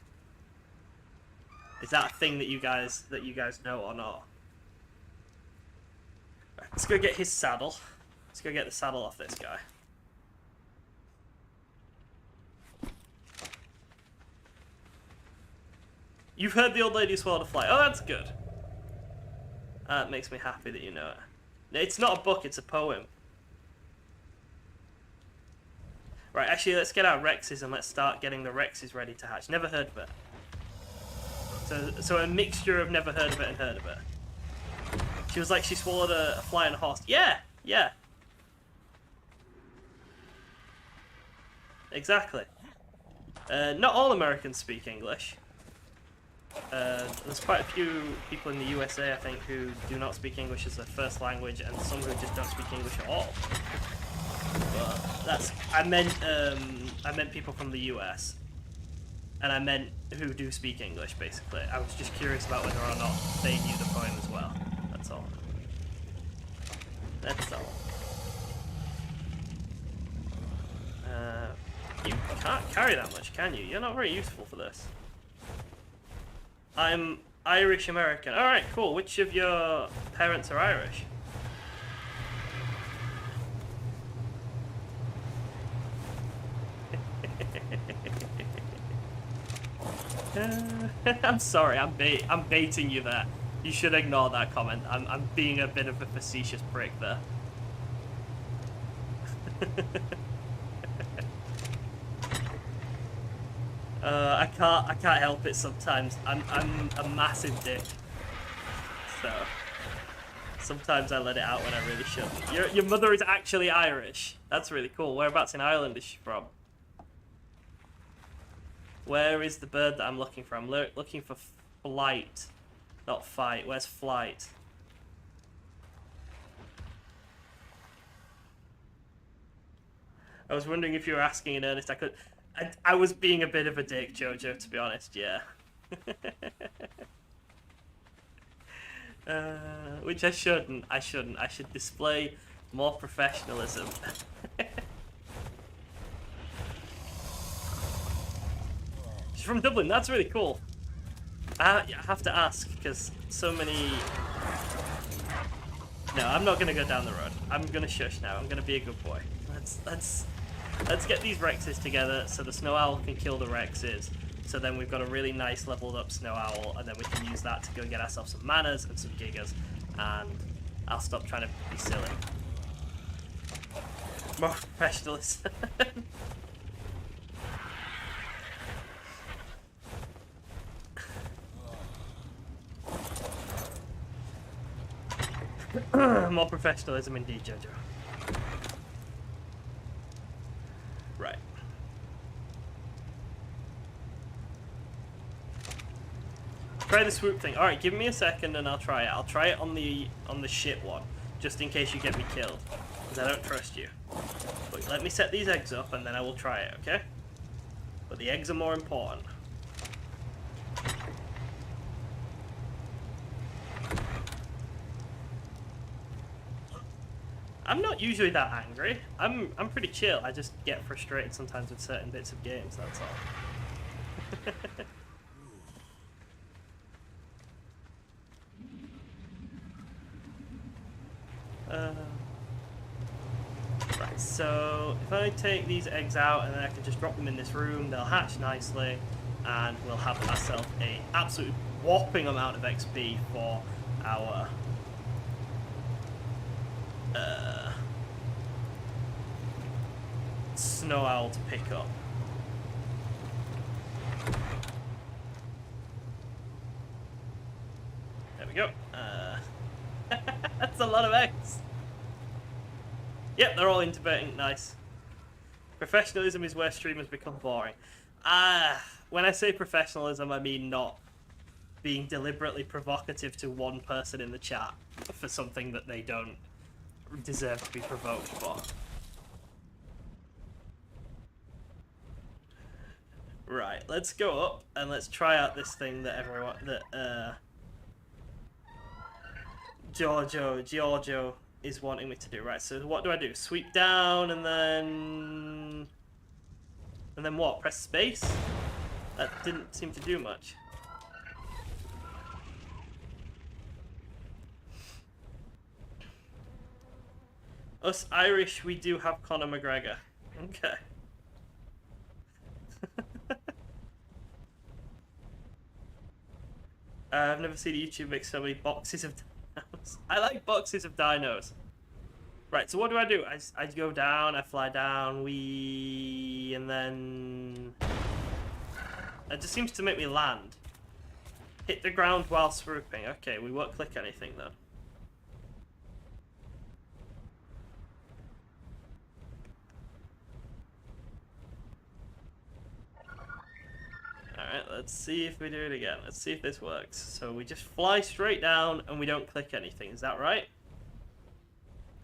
Is that a thing that you guys know or not? Right, let's go get his saddle. Let's go get the saddle off this guy. You've heard the old lady who swallowed a fly. Oh, that's good. That makes me happy that you know it. It's not a book, it's a poem. Right, actually, let's get our Rexes and let's start getting the Rexes ready to hatch. Never heard of it. So a mixture of never heard of it and heard of it. She was like, she swallowed a fly and a horse. Yeah, yeah. Exactly. Not all Americans speak English. There's quite a few people in the USA, I think, who do not speak English as their first language, and some who just don't speak English at all. But that's I meant people from the US, and I meant who do speak English. Basically, I was just curious about whether or not they knew the poem as well. That's all. That's all. You can't carry that much, can you? You're not very useful for this. I'm Irish American. Alright, cool. Which of your parents are Irish? I'm sorry, I'm baiting you there. You should ignore that comment. I'm being a bit of a facetious prick there. I can't help it sometimes. I'm a massive dick. So sometimes I let it out when I really shouldn't. Your mother is actually Irish. That's really cool. Whereabouts in Ireland is she from? Where is the bird that I'm looking for? I'm looking for flight, not fight. Where's flight? I was wondering if you were asking in earnest. I was being a bit of a dick, Jojo, to be honest, yeah. Which I shouldn't. I should display more professionalism. She's from Dublin. That's really cool. I have to ask because so many. No, I'm not gonna go down the road. I'm gonna shush now. I'm gonna be a good boy. Let's get these Rexes together so the Snow Owl can kill the Rexes. So then we've got a really nice leveled up Snow Owl, and then we can use that to go get ourselves some manas and some gigas, and I'll stop trying to be silly. More professionalism. More professionalism indeed, Jojo. Right. Try the swoop thing. Alright, give me a second and I'll try it. I'll try it on the shit one, just in case you get me killed. Because I don't trust you. But let me set these eggs up and then I will try it, okay? But the eggs are more important. I'm not usually that angry. I'm pretty chill. I just get frustrated sometimes with certain bits of games, that's all. Right, so if I take these eggs out and then I can just drop them in this room, they'll hatch nicely, and we'll have ourselves a absolute whopping amount of XP for our Snow Owl to pick up. There we go. That's a lot of eggs. Yep, they're all intubating. Nice. Professionalism is where streamers become boring. When I say professionalism, I mean not being deliberately provocative to one person in the chat for something that they don't deserve to be provoked for. Right, let's go up and let's try out this thing that Giorgio is wanting me to do. Right, so what do I do? Sweep down and then what? Press space? That didn't seem to do much. Us Irish, we do have Conor McGregor. Okay. I've never seen YouTube make so many boxes of dinos. I like boxes of dinos. Right, so what do? I go down, I fly down, and then... It just seems to make me land. Hit the ground while swooping. Okay, we won't click anything though. Alright, let's see if we do it again. Let's see if this works. So we just fly straight down and we don't click anything. Is that right?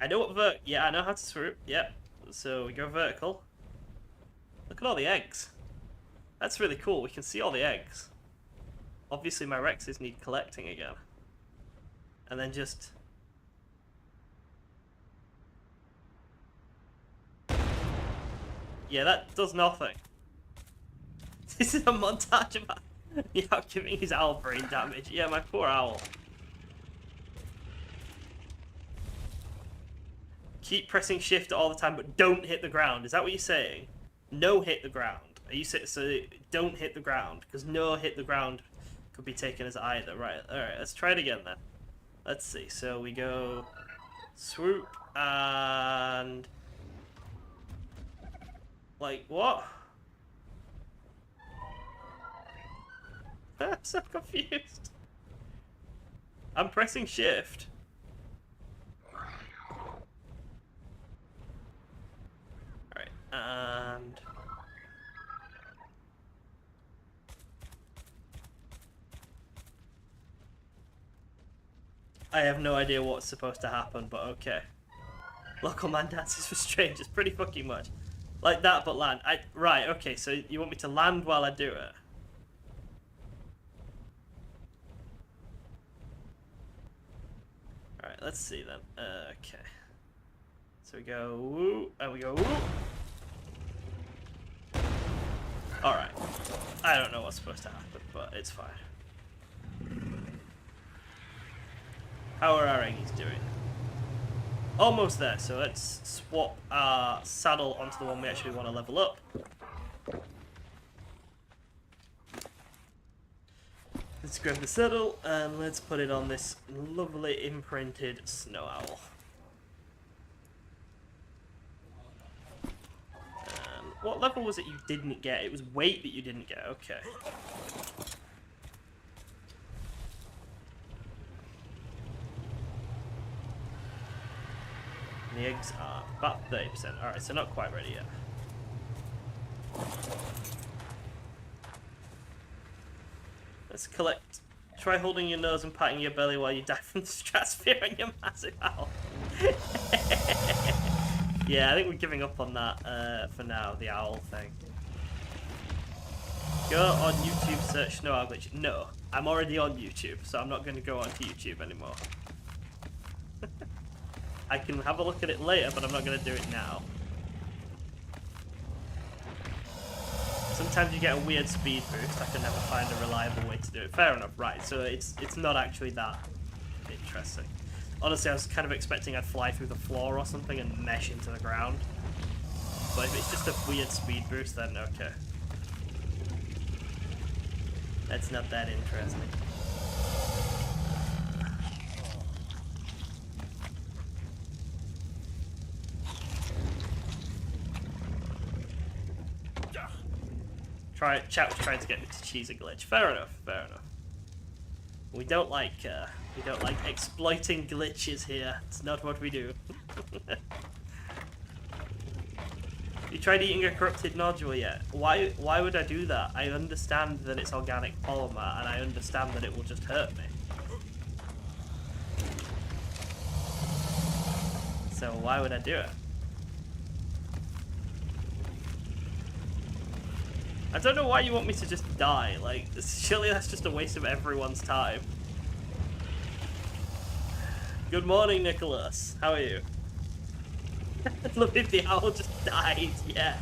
I know what yeah, I know how to swoop. Yep. So we go vertical. Look at all the eggs. That's really cool. We can see all the eggs. Obviously my Rexes need collecting again. And then just... Yeah, that does nothing. This is a montage of yeah, giving his owl brain damage. Yeah, my poor owl. Keep pressing shift all the time, but don't hit the ground. Is that what you're saying? No hit the ground. Are you saying so? Don't hit the ground, because no hit the ground could be taken as either. Right. All right. Let's try it again then. Let's see. So we go swoop and like what? I'm so confused. I'm pressing shift. Alright, and... I have no idea what's supposed to happen, but okay. Local man dances for strangers, pretty fucking much. Like that, but land. Right, okay, so you want me to land while I do it? let's see then. Okay. So we go woo, and we go woo. Alright. I don't know what's supposed to happen, but it's fine. How are our Argys doing? Almost there, so let's swap our saddle onto the one we actually want to level up. Let's grab the saddle and let's put it on this lovely imprinted snow owl. What level was it you didn't get? It was weight that you didn't get, okay. And the eggs are about 30%. Alright, so not quite ready yet. Let's collect. Try holding your nose and patting your belly while you dive from the stratosphere on your massive owl. Yeah, I think we're giving up on that for now, the owl thing. Go on YouTube, search snow owl glitch. No, I'm already on YouTube, so I'm not going to go onto YouTube anymore. I can have a look at it later, but I'm not going to do it now. Sometimes you get a weird speed boost. I can never find a reliable way to do it. Fair enough, right? So it's not actually that interesting. Honestly, I was kind of expecting I'd fly through the floor or something and mesh into the ground. But if it's just a weird speed boost, then okay. That's not that interesting. Chat was trying to get me to cheese a glitch. Fair enough, fair enough. We don't like exploiting glitches here. It's not what we do. You tried eating a corrupted nodule yet? Why would I do that? I understand that it's organic polymer, and I understand that it will just hurt me. So why would I do it? I don't know why you want me to just die. Like, surely that's just a waste of everyone's time. Good morning, Nicholas. How are you? Look, if the owl just died, yeah.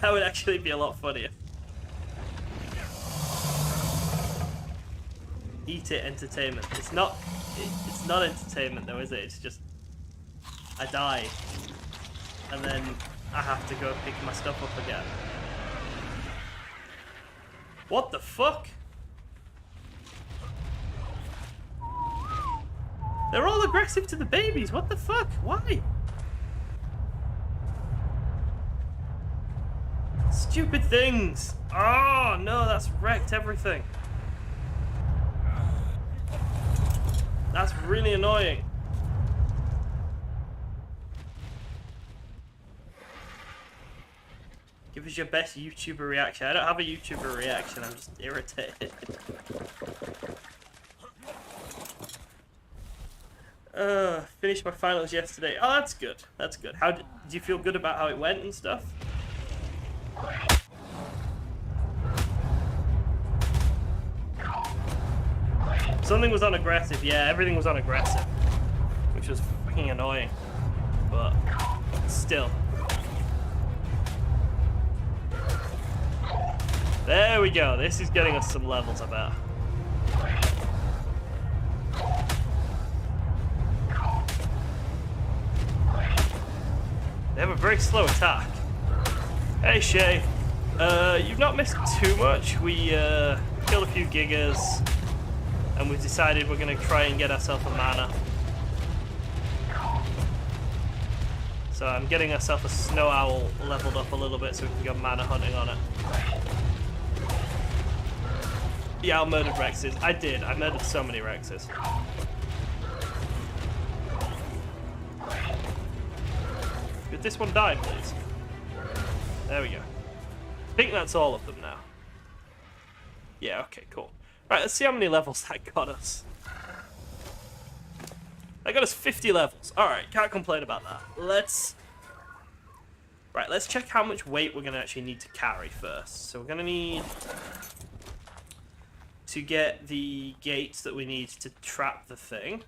That would actually be a lot funnier. Eat it, entertainment. It's not entertainment though, is it? It's just I die. And then I have to go pick my stuff up again. What the fuck? They're all aggressive to the babies. What the fuck? Why? Stupid things. Oh no, that's wrecked everything. That's really annoying. Give us your best YouTuber reaction. I don't have a YouTuber reaction, I'm just irritated. Finished my finals yesterday. Oh, that's good. That's good. How did you feel good about how it went and stuff? Something was on aggressive. Yeah, everything was on aggressive, which was fucking annoying. But still. There we go. This is getting us some levels, I bet. They have a very slow attack. Hey, Shay. You've not missed too much. We killed a few gigas, and we've decided we're going to try and get ourselves a mana. So I'm getting ourselves a snow owl leveled up a little bit so we can go mana hunting on it. Yeah, I murdered Rexes. I did. I murdered so many Rexes. Could this one die, please? There we go. I think that's all of them now. Yeah, okay, cool. Right, let's see how many levels that got us. That got us 50 levels. Alright, can't complain about that. Let's check how much weight we're going to actually need to carry first. So we're going to need to get the gates that we need to trap the thing.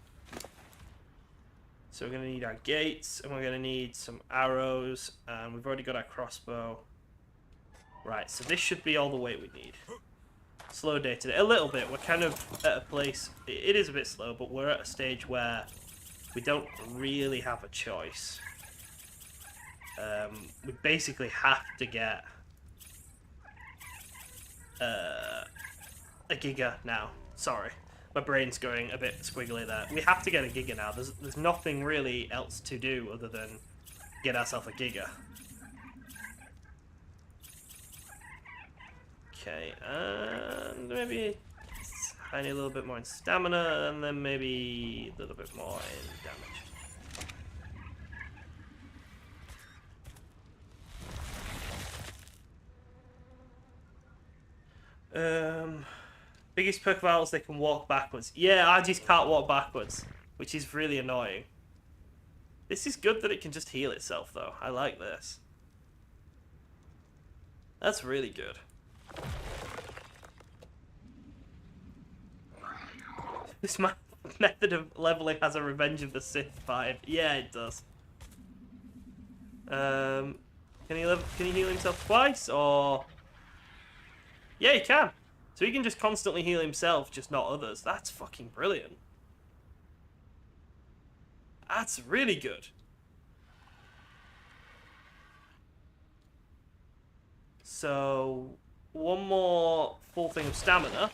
So we're going to need our gates, and we're going to need some arrows, and we've already got our crossbow. Right, so this should be all the weight we need. Slow day today. A little bit. We're kind of at a place... It is a bit slow, but we're at a stage where we don't really have a choice. We basically have to get a Giga now. Sorry. My brain's going a bit squiggly there. We have to get a Giga now. There's nothing really else to do other than get ourselves a Giga. Okay, and maybe a tiny little bit more in stamina, and then maybe a little bit more in damage. Biggest perk of owls, they can walk backwards. Yeah, Argy's can't walk backwards, which is really annoying. This is good that it can just heal itself, though. I like this. That's really good. This method of leveling has a Revenge of the Sith vibe. Yeah, it does. Can he heal himself twice, or... Yeah, he can. So he can just constantly heal himself, just not others. That's fucking brilliant. That's really good. So, one more full thing of stamina,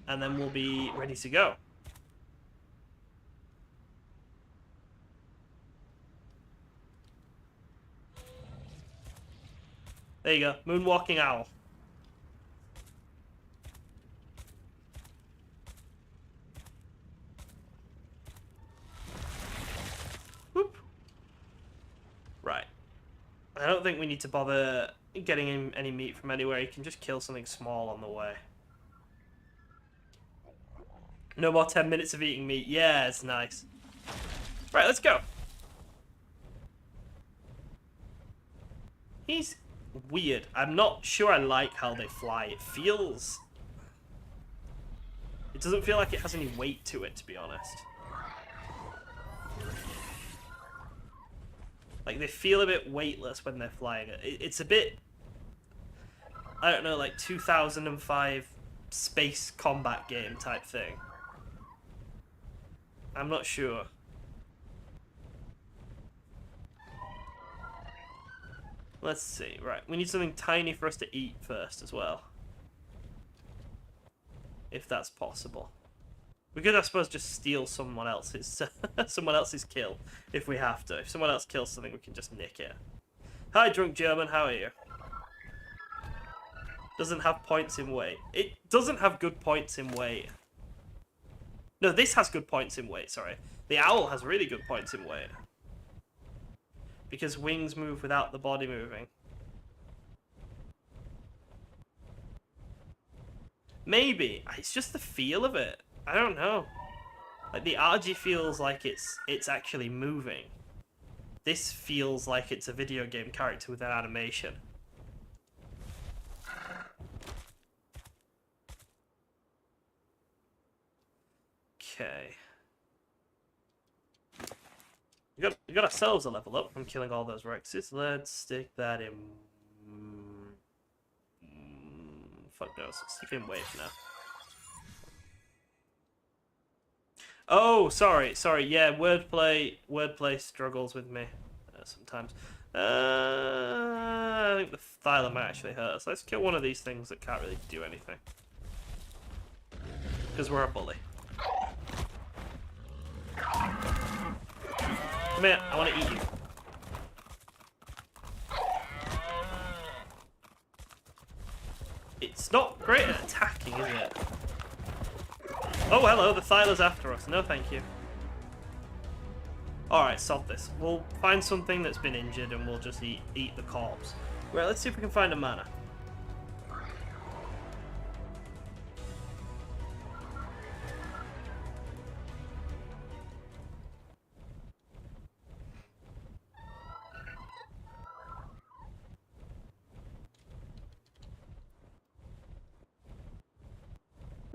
and then we'll be ready to go. There you go, moonwalking owl. Whoop. Right. I don't think we need to bother getting him any meat from anywhere. You can just kill something small on the way. No more 10 minutes of eating meat. Yeah, it's nice. Right, let's go. He's weird. I'm not sure I like how they fly. It feels... It doesn't feel like it has any weight to it, to be honest. Like, they feel a bit weightless when they're flying. It's a bit... I don't know, like 2005 space combat game type thing. I'm not sure. Let's see. Right, we need something tiny for us to eat first as well. If that's possible. We could, I suppose, just steal someone else's kill if we have to. If someone else kills something, we can just nick it. Hi, Drunk German. How are you? Doesn't have points in weight. It doesn't have good points in weight. No, this has good points in weight, sorry. The owl has really good points in weight. Because wings move without the body moving. Maybe. It's just the feel of it. I don't know. Like, the Argy feels like it's actually moving. This feels like it's a video game character with an animation. Okay. We got ourselves a level up from killing all those Rexes. Let's stick that in... fuck knows. Let's stick it in wave now. Oh, sorry. Yeah, wordplay struggles with me sometimes. I think the thyla might actually hurt us. Let's kill one of these things that can't really do anything. Because we're a bully. Come here, I want to eat you. It's not great at attacking, is it? Oh, hello, the Thyla's after us. No, thank you. Alright, sod this. We'll find something that's been injured and we'll just eat the corpse. Right, let's see if we can find a mana.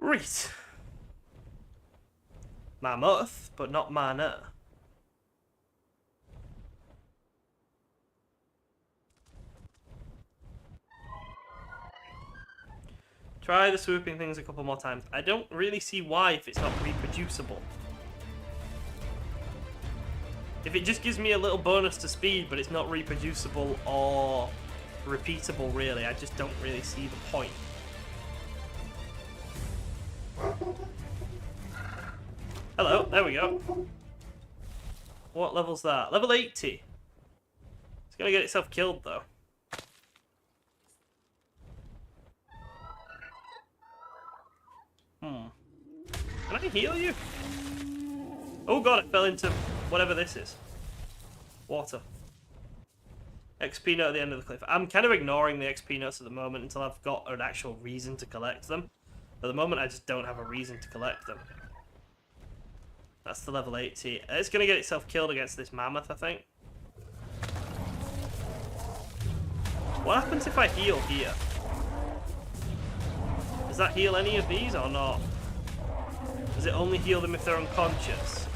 Right. Mammoth, but not mana. Try the swooping things a couple more times. I don't really see why if it's not reproducible. If it just gives me a little bonus to speed, but it's not reproducible or repeatable, really, I just don't really see the point. Hello, there we go. What level's that? Level 80. It's gonna get itself killed, though. Can I heal you? Oh god, I fell into whatever this is. Water. XP note at the end of the cliff. I'm kind of ignoring the XP notes at the moment until I've got an actual reason to collect them. At the moment, I just don't have a reason to collect them. That's the level 80. It's going to get itself killed against this mammoth, I think. What happens if I heal here? Does that heal any of these or not? Does it only heal them if they're unconscious?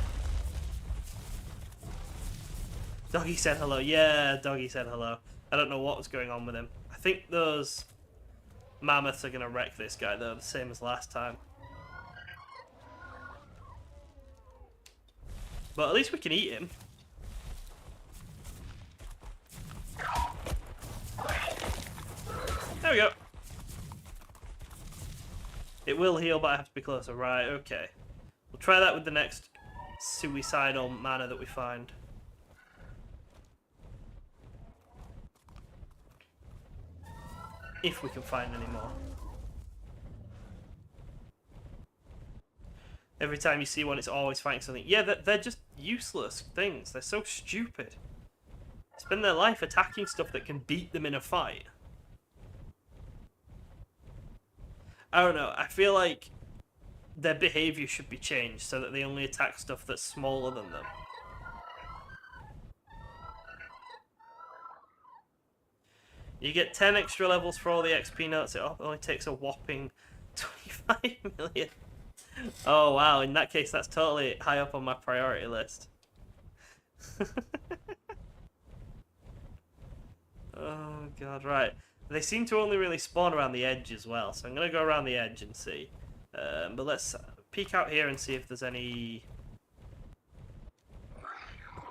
Doggy said hello. Yeah, Doggy said hello. I don't know what was going on with him. I think those mammoths are going to wreck this guy, though, the same as last time. But at least we can eat him. There we go. It will heal, but I have to be closer. Right, okay. We'll try that with the next suicidal mana that we find. If we can find any more. Every time you see one, it's always fighting something. Yeah, they're just useless things. They're so stupid. Spend their life attacking stuff that can beat them in a fight. I don't know. I feel like their behavior should be changed so that they only attack stuff that's smaller than them. You get 10 extra levels for all the XP notes. It only takes a whopping 25 million. Oh, wow. In that case, that's totally high up on my priority list. Oh, God. Right. They seem to only really spawn around the edge as well, so I'm going to go around the edge and see. But let's peek out here and see if there's any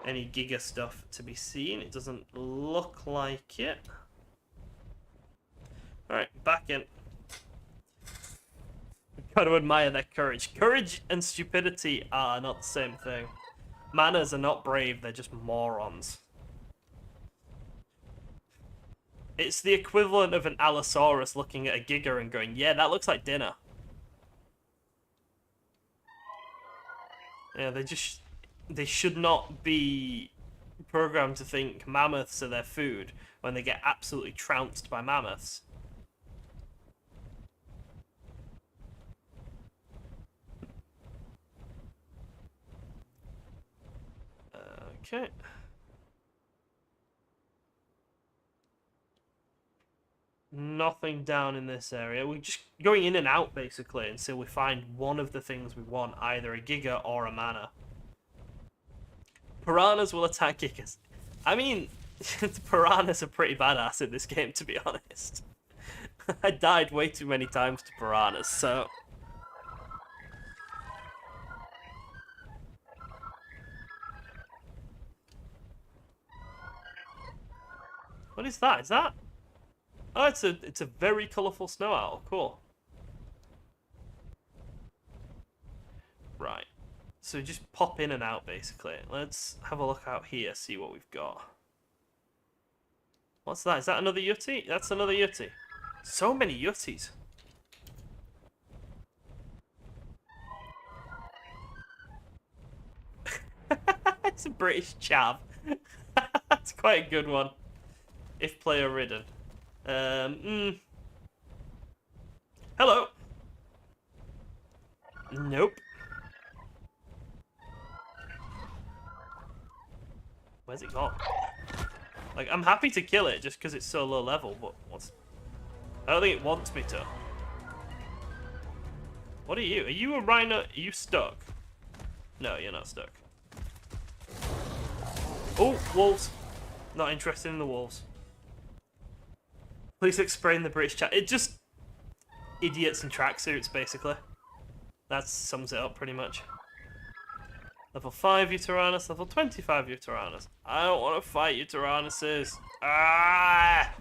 Giga stuff to be seen. It doesn't look like it. Alright, back in. Got to admire their courage. Courage and stupidity are not the same thing. Manners are not brave, they're just morons. It's the equivalent of an Allosaurus looking at a Giga and going, yeah, that looks like dinner. Yeah, they should not be programmed to think mammoths are their food when they get absolutely trounced by mammoths. Okay. Nothing down in this area. We're just going in and out, basically, until we find one of the things we want, either a Giga or a mana. Piranhas will attack Gigas. I mean, the piranhas are pretty badass in this game, to be honest. I died way too many times to piranhas, so... What is that? Is that... Oh, it's a very colourful snow owl. Cool. Right. So just pop in and out, basically. Let's have a look out here, see what we've got. What's that? Is that another Yeti? That's another Yeti. So many Yetis. It's a British chav. That's quite a good one. If player ridden. Hello. Nope. Where's it gone? Like, I'm happy to kill it just because it's so low level, but I don't think it wants me to. What are you? Are you a rhino? Are you stuck? No, you're not stuck. Oh, wolves. Not interested in the wolves. Please explain the British chat. It just... idiots in tracksuits, basically. That sums it up, pretty much. Level 5 Uteranus, level 25 Uteranus. I don't want to fight Uteranuses. Ah!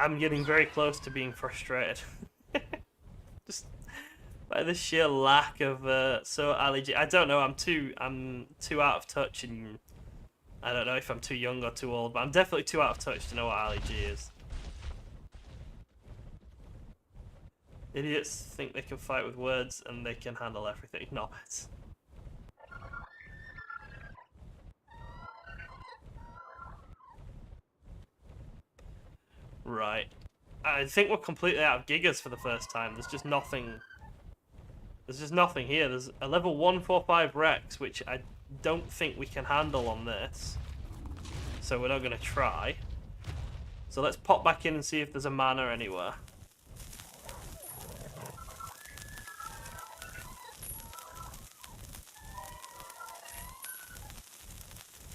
I'm getting very close to being frustrated. Just by the sheer lack of allergy. I don't know. I'm too out of touch, and I don't know if I'm too young or too old, but I'm definitely too out of touch to know what allergy is. Idiots think they can fight with words and they can handle everything. Knobheads. Right. I think we're completely out of gigas for the first time. There's just nothing. There's just nothing here. There's a level 145 Rex, which I don't think we can handle on this. So we're not going to try. So let's pop back in and see if there's a mana anywhere.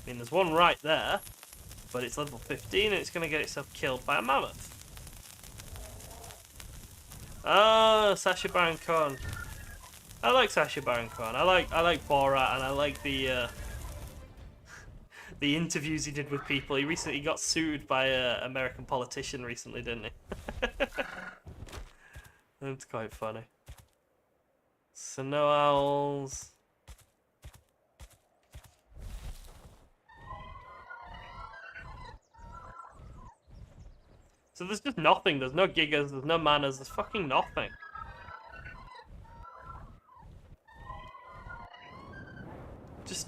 I mean, there's one right there, but it's level 15 and it's going to get itself killed by a mammoth. Ah, Sacha Baron Cohen. I like Sacha Baron Cohen. I like Borat, and I like the interviews he did with people. He recently got sued by an American politician recently, didn't he? That's quite funny. Snow owls. So there's just nothing. There's no gigas, there's no manas, there's fucking nothing. Just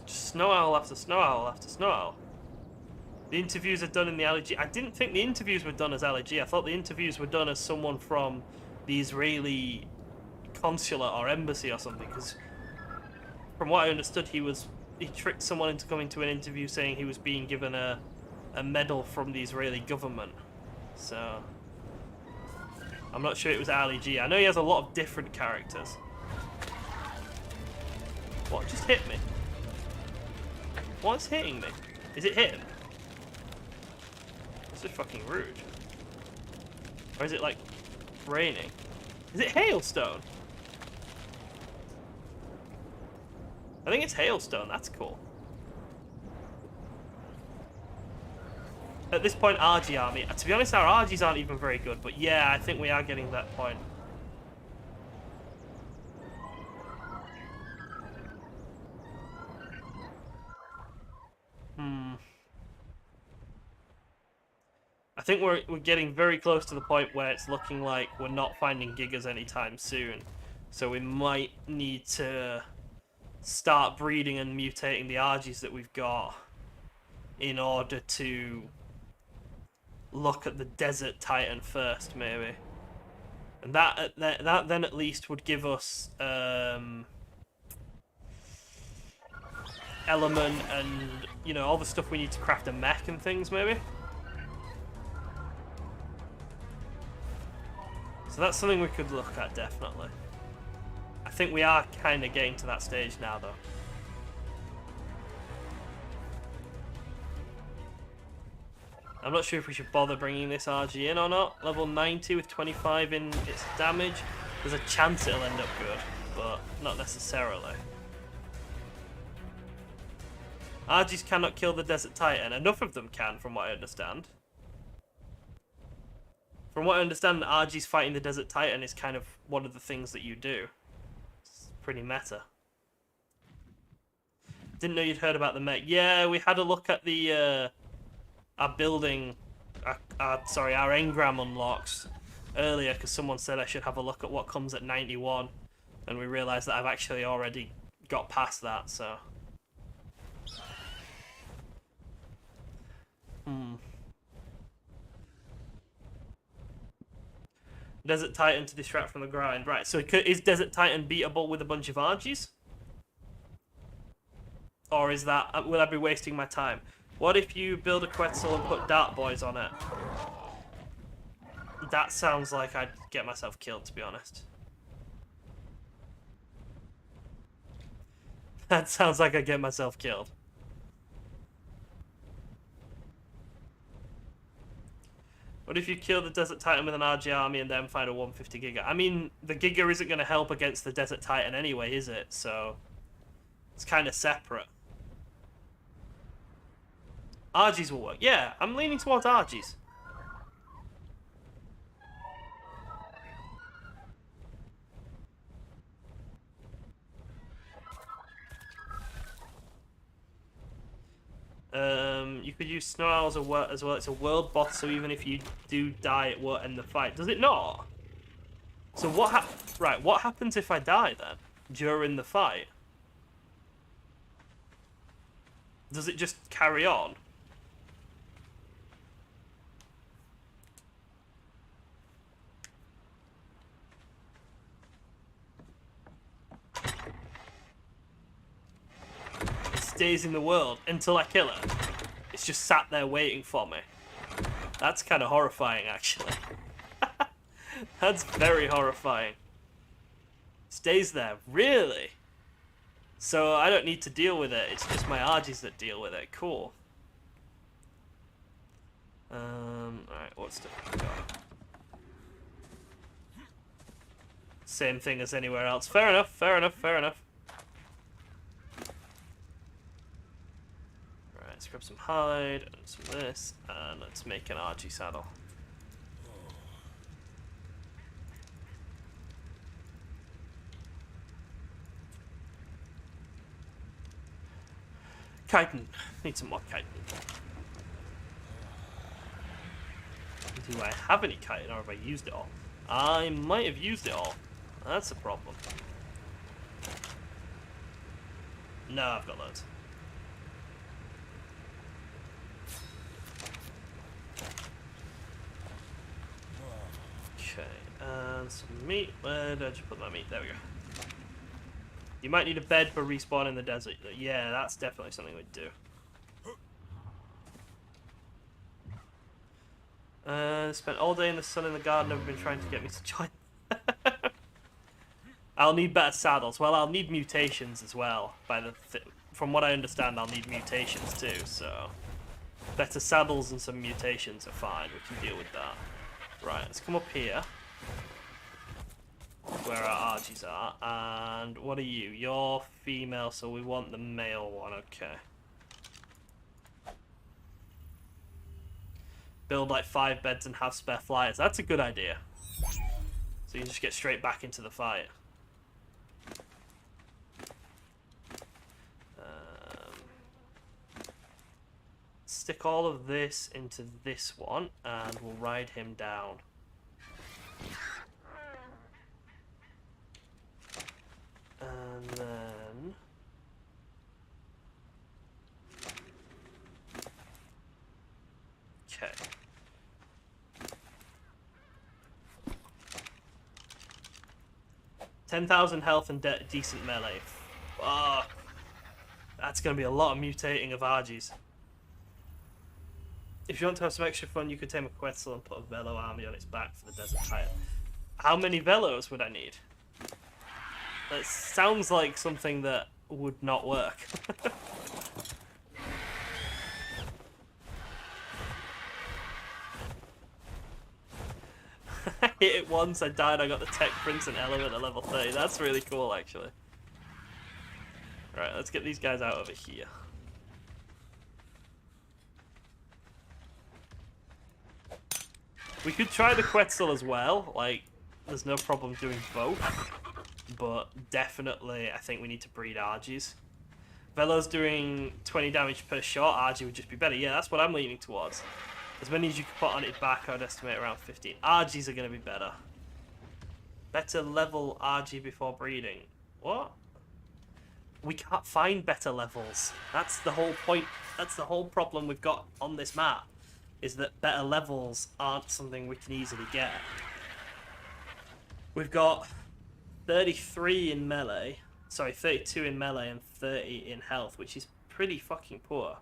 snow owl after snow owl after snow owl. The interviews are done in the LG. I didn't think the interviews were done as LG. I thought the interviews were done as someone from the Israeli consulate or embassy or something, because from what I understood, he tricked someone into coming to an interview saying he was being given a medal from the Israeli government. So I'm not sure it was Ali G. I know he has a lot of different characters. What just hit me? What's hitting me? Is it him? This is fucking rude. Or is it like raining? Is it hailstone? I think it's hailstone. That's cool. At this point, Argy army. To be honest, our Argies aren't even very good, but yeah, I think we are getting that point. I think we're getting very close to the point where it's looking like we're not finding gigas anytime soon. So we might need to start breeding and mutating the Argies that we've got in order to look at the desert titan first, maybe, and that then at least would give us element and, you know, all the stuff we need to craft a mech and things, maybe. So that's something we could look at, definitely. I think we are kind of getting to that stage now, though. I'm not sure if we should bother bringing this RG in or not. Level 90 with 25 in its damage. There's a chance it'll end up good, but not necessarily. RGs cannot kill the Desert Titan. Enough of them can, from what I understand. From what I understand, RGs fighting the Desert Titan is kind of one of the things that you do. It's pretty meta. Didn't know you'd heard about the mech. Yeah, we had a look at the our building, our engram unlocks earlier, because someone said I should have a look at what comes at 91, and we realised that I've actually already got past that, so. Desert Titan to distract from the grind. Right, so is Desert Titan beatable with a bunch of Argies? Or is that... will I be wasting my time? What if you build a Quetzal and put Dart Boys on it? That sounds like I'd get myself killed, to be honest. That sounds like I'd get myself killed. What if you kill the Desert Titan with an RG army and then find a 150 Giga? I mean, the Giga isn't going to help against the Desert Titan anyway, is it? So, it's kind of separate. Argies will work. Yeah, I'm leaning towards Argies. You could use Snow Owl as well. It's a world boss, so even if you do die, it won't end the fight. Does it not? So what what happens if I die then? During the fight? Does it just carry on? It stays in the world until I kill it. It's just sat there waiting for me. That's kind of horrifying, actually. That's very horrifying. Stays there, really? So I don't need to deal with it. It's just my Argies that deal with it. Cool. Alright, what stuff have we got? Same thing as anywhere else. Fair enough, fair enough, fair enough. Right, let's grab some hide and some of this, and let's make an Argy saddle. Chitin. Need some more chitin. Do I have any chitin, or have I used it all? I might have used it all. That's a problem. No, I've got loads. Okay, and some meat. Where did I just put my meat? There we go. You might need a bed for respawn in the desert. Yeah, that's definitely something we'd do. Spent all day in the sun in the garden. I've been trying to get me to join. I'll need better saddles. Well, I'll need mutations as well. From what I understand, I'll need mutations too. So, better saddles and some mutations are fine. We can deal with that. Right, let's come up here. Where our Argies are, and what are you? You're female, so we want the male one, okay. Build like 5 beds and have spare flyers. That's a good idea. So you just get straight back into the fight. Stick all of this into this one, and we'll ride him down. And then... okay. $10,000 health and decent melee. Fuck. That's going to be a lot of mutating of Argies. If you want to have some extra fun, you could tame a Quetzal and put a Velo army on its back for the Desert Titan. How many Velos would I need? That sounds like something that would not work. I hit it once, I died, I got the Tech Prince and Element at level 30. That's really cool, actually. Right, let's get these guys out over here. We could try the Quetzal as well. Like, there's no problem doing both. But definitely, I think we need to breed Argies. Velo's doing 20 damage per shot. Argy would just be better. Yeah, that's what I'm leaning towards. As many as you can put on its back, I would estimate around 15. Argies are going to be better. Better level Argy before breeding. What? We can't find better levels. That's the whole point. That's the whole problem we've got on this map. Is that better levels aren't something we can easily get. We've got 33 in melee. Sorry, 32 in melee and 30 in health, which is pretty fucking poor.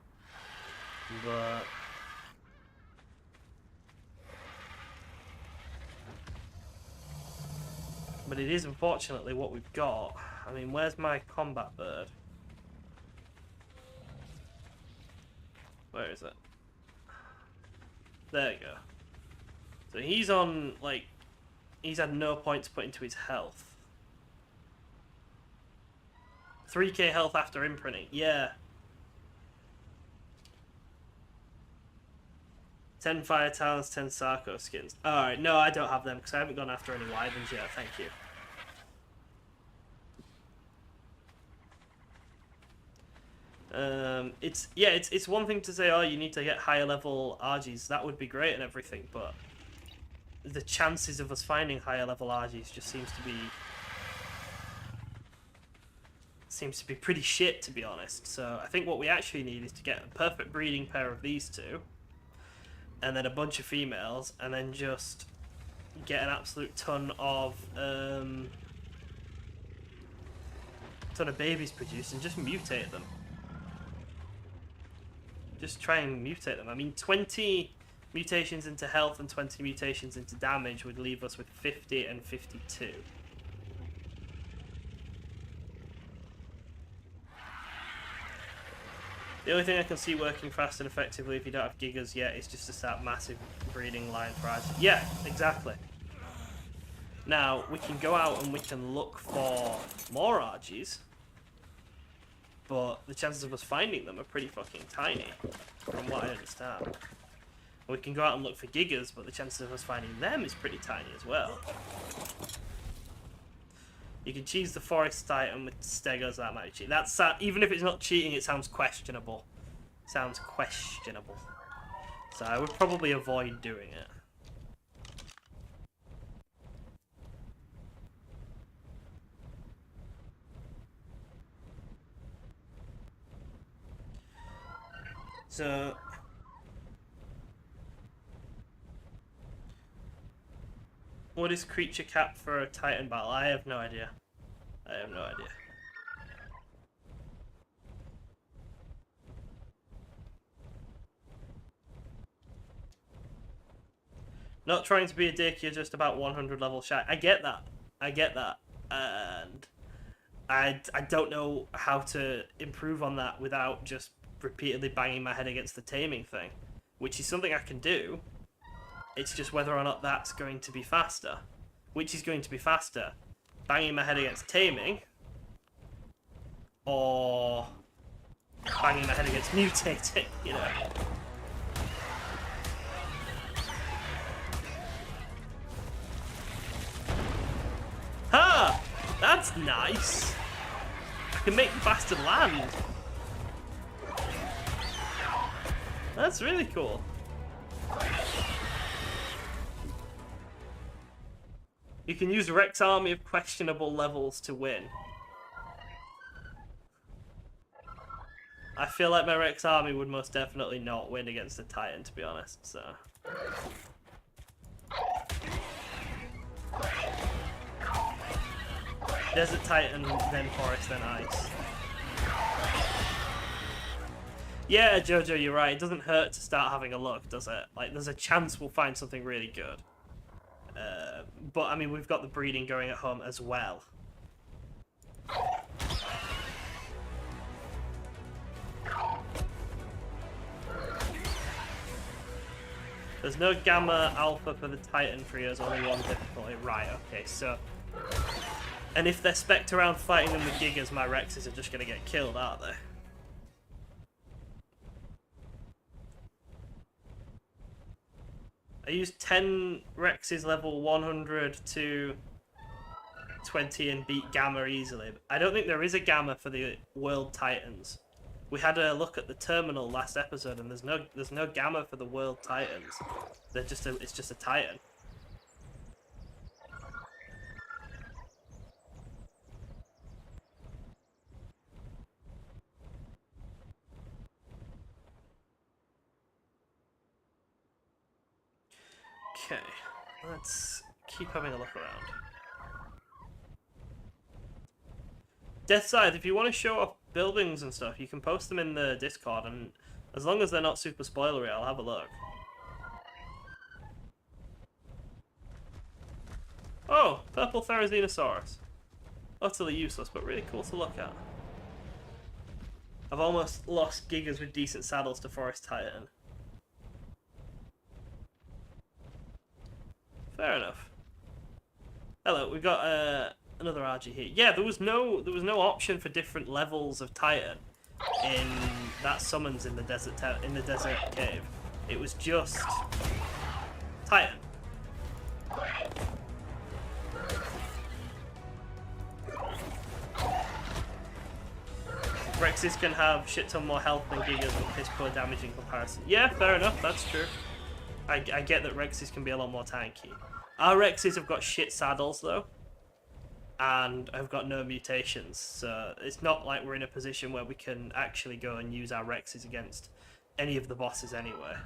But it is unfortunately what we've got. I mean, where's my combat bird? Where is it? There you go. So he's on, like, he's had no points put into his health. 3k health after imprinting, yeah. 10 fire talons, 10 Sarco skins. Alright, no, I don't have them because I haven't gone after any wyverns yet, thank you. It's one thing to say, oh, you need to get higher level Argies. That would be great and everything, but the chances of us finding higher level Argies just seems to be pretty shit, to be honest. So I think what we actually need is to get a perfect breeding pair of these two, and then a bunch of females, and then just get an absolute ton of babies produced and just mutate them. Just try and mutate them. I mean, 20 mutations into health and 20 mutations into damage would leave us with 50 and 52. The only thing I can see working fast and effectively if you don't have gigas yet is just to start massive breeding line for Argy. Yeah, exactly. Now, we can go out and we can look for more Argies, but the chances of us finding them are pretty fucking tiny, from what I understand. We can go out and look for gigas, but the chances of us finding them is pretty tiny as well. You can cheese the forest titan with stegos, that might cheat. That's even if it's not cheating, it sounds questionable. Sounds questionable. So I would probably avoid doing it. So what is creature cap for a titan battle? I have no idea. I have no idea. Not trying to be a dick, you're just about 100 level shy. I get that. I get that. And I don't know how to improve on that without just repeatedly banging my head against the taming thing, which is something I can do. It's just whether or not that's going to be faster. Which is going to be faster? Banging my head against taming, or banging my head against mutating, you know? Ha! That's nice! I can make the bastard land. That's really cool. You can use Rex army of questionable levels to win. I feel like my Rex army would most definitely not win against a Titan, to be honest, so... Desert Titan, then Forest, then Ice. Yeah, Jojo, you're right. It doesn't hurt to start having a look, does it? Like, there's a chance we'll find something really good. But, I mean, we've got the breeding going at home as well. There's no Gamma Alpha for the Titan trios, only one difficulty. Right, okay, so... And if they're specced around fighting them with Gigas, my Rexes are just going to get killed, aren't they? I used 10 Rexes level 100 to 20 and beat Gamma easily. I don't think there is a Gamma for the World Titans. We had a look at the terminal last episode, and there's no Gamma for the World Titans. It's just a Titan. Okay, let's keep having a look around. Death Scythe, if you want to show off buildings and stuff, you can post them in the Discord, and as long as they're not super spoilery, I'll have a look. Oh, purple Therizinosaurus. Utterly useless, but really cool to look at. I've almost lost Gigas with decent saddles to Forest Titan. Fair enough. Hello, we've got another Argy here. Yeah, there was no option for different levels of Titan in that summons in the desert cave. It was just Titan. Rexes can have shit ton more health than Gigas with piss poor damage in comparison. Yeah, fair enough, that's true. I get that Rexes can be a lot more tanky. Our Rexes have got shit saddles though, and have got no mutations, so it's not like we're in a position where we can actually go and use our Rexes against any of the bosses anyway.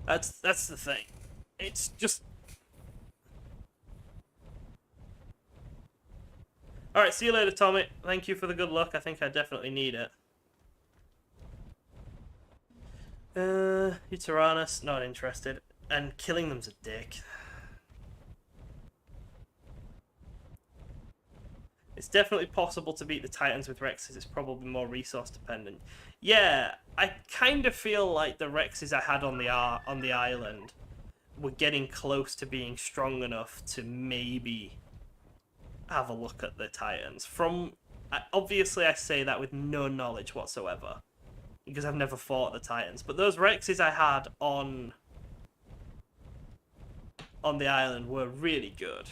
That's the thing. It's just... Alright, see you later, Tommy. Thank you for the good luck. I think I definitely need it. Uteranus, not interested. And killing them's a dick. It's definitely possible to beat the Titans with Rexes. It's probably more resource dependent. Yeah, I kind of feel like the Rexes I had on the island were getting close to being strong enough to maybe have a look at the Titans. Obviously I say that with no knowledge whatsoever, because I've never fought the Titans, but those Rexes I had on the island were really good.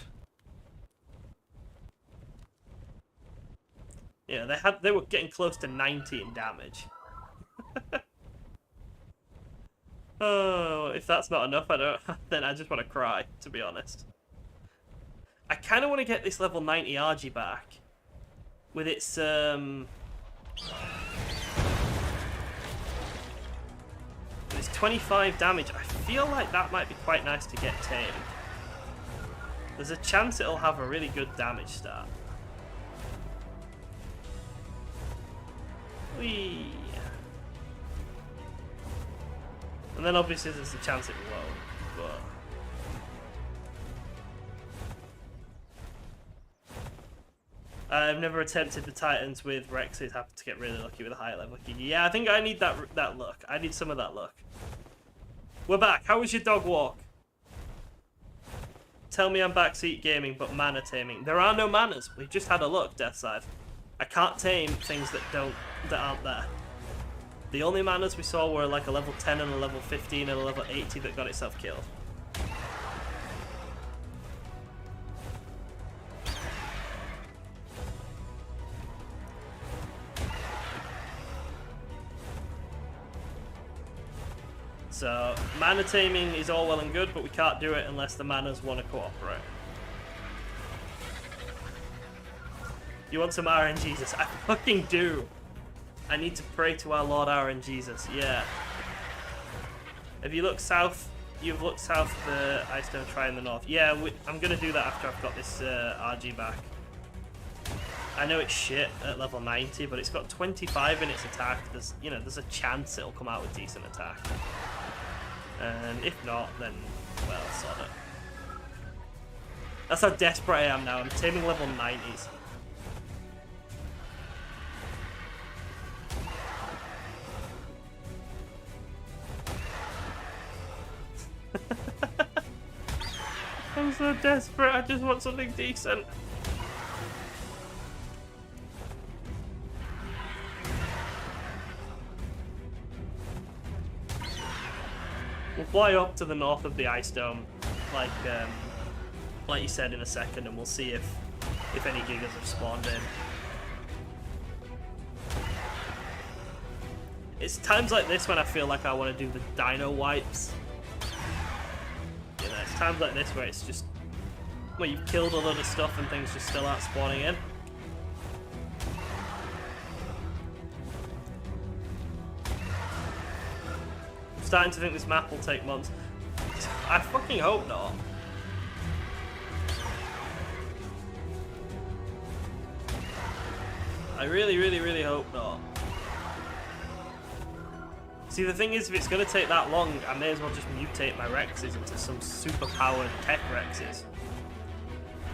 Yeah, they were getting close to 90 in damage. Oh, if that's not enough, then I just want to cry, to be honest. I kind of want to get this level 90 Argy back with its with its 25 damage. I feel like that might be quite nice to get tamed. There's a chance it'll have a really good damage stat. Whee! And then obviously there's a chance it won't, but... I've never attempted the Titans with Rexes. Happened to get really lucky with a high level GIGA. Yeah, I think I need that luck. I need some of that luck. We're back. How was your dog walk? Tell me I'm backseat gaming, but mana taming. There are no manas. We've just had a look, Deathside. I can't tame things that aren't there. The only manas we saw were like a level 10 and a level 15 and a level 80 that got itself killed. So, mana taming is all well and good, but we can't do it unless the manas want to cooperate. You want some RNGesus? I fucking do! I need to pray to our Lord RNGesus, yeah. If you look south, you've looked south the Ice Don't Try in the north. Yeah, I'm gonna do that after I've got this RG back. I know it's shit at level 90, but it's got 25 in its attack. There's a chance it'll come out with decent attack. And if not, then, well, sod it. That's how desperate I am now. I'm taming level 90s. I'm so desperate. I just want something decent. We'll fly up to the north of the ice dome, like you said, in a second, and we'll see if any gigas have spawned in. It's times like this when I feel like I want to do the dino wipes. You know, it's times like this where it's just where you've killed a lot of stuff and things just still aren't spawning in. Starting to think this map will take months. I fucking hope not. I really, really, really hope not. See, the thing is, if it's going to take that long, I may as well just mutate my Rexes into some super-powered tech Rexes.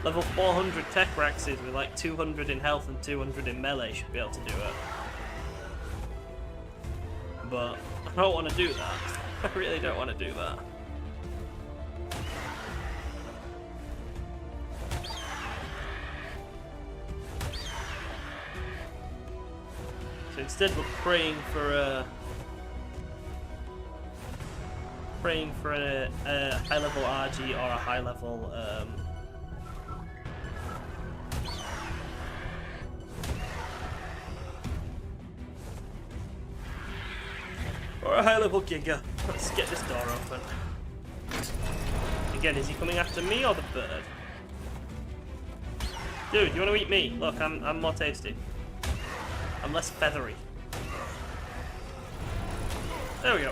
Level 400 tech Rexes with like 200 in health and 200 in melee should be able to do it. But I don't want to do that. I really don't want to do that. So instead we're praying for a high-level Argy or a high-level or a high-level Giga. Let's get this door open. Again, is he coming after me or the bird? Dude, you want to eat me? Look, I'm more tasty. I'm less feathery. There we go.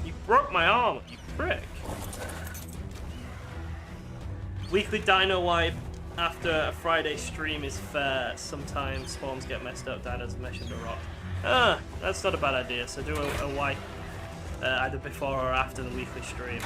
You broke my arm, you prick. Weekly dino wipe after a Friday stream is fair. Sometimes spawns get messed up, dinos mesh into rock. Ah, that's not a bad idea, so do a wipe either before or after the weekly stream.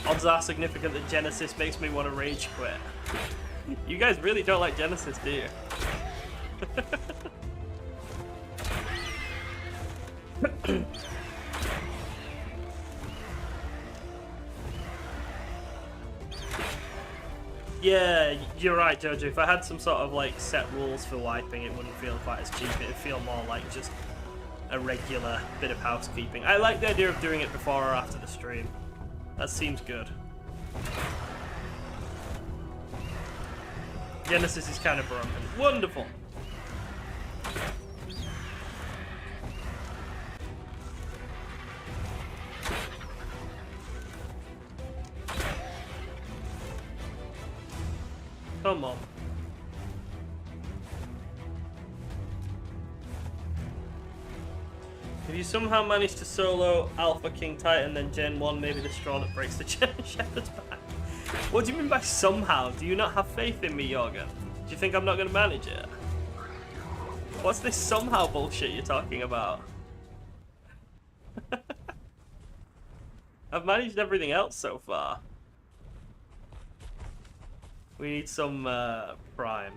Odds are significant that Genesis makes me want to rage quit. You guys really don't like Genesis, do you? Yeah, you're right, Jojo. If I had some sort of like set rules for wiping, it wouldn't feel quite as cheap. It'd feel more like just a regular bit of housekeeping. I like the idea of doing it before or after the stream. That seems good. Genesis is kind of broken. Wonderful. Come on. If you somehow manage to solo Alpha King Titan, then Gen 1 may be the straw that breaks the Shepherd's back. What do you mean by somehow? Do you not have faith in me, Jorgen? Do you think I'm not going to manage it? What's this somehow bullshit you're talking about? I've managed everything else so far. We need some prime.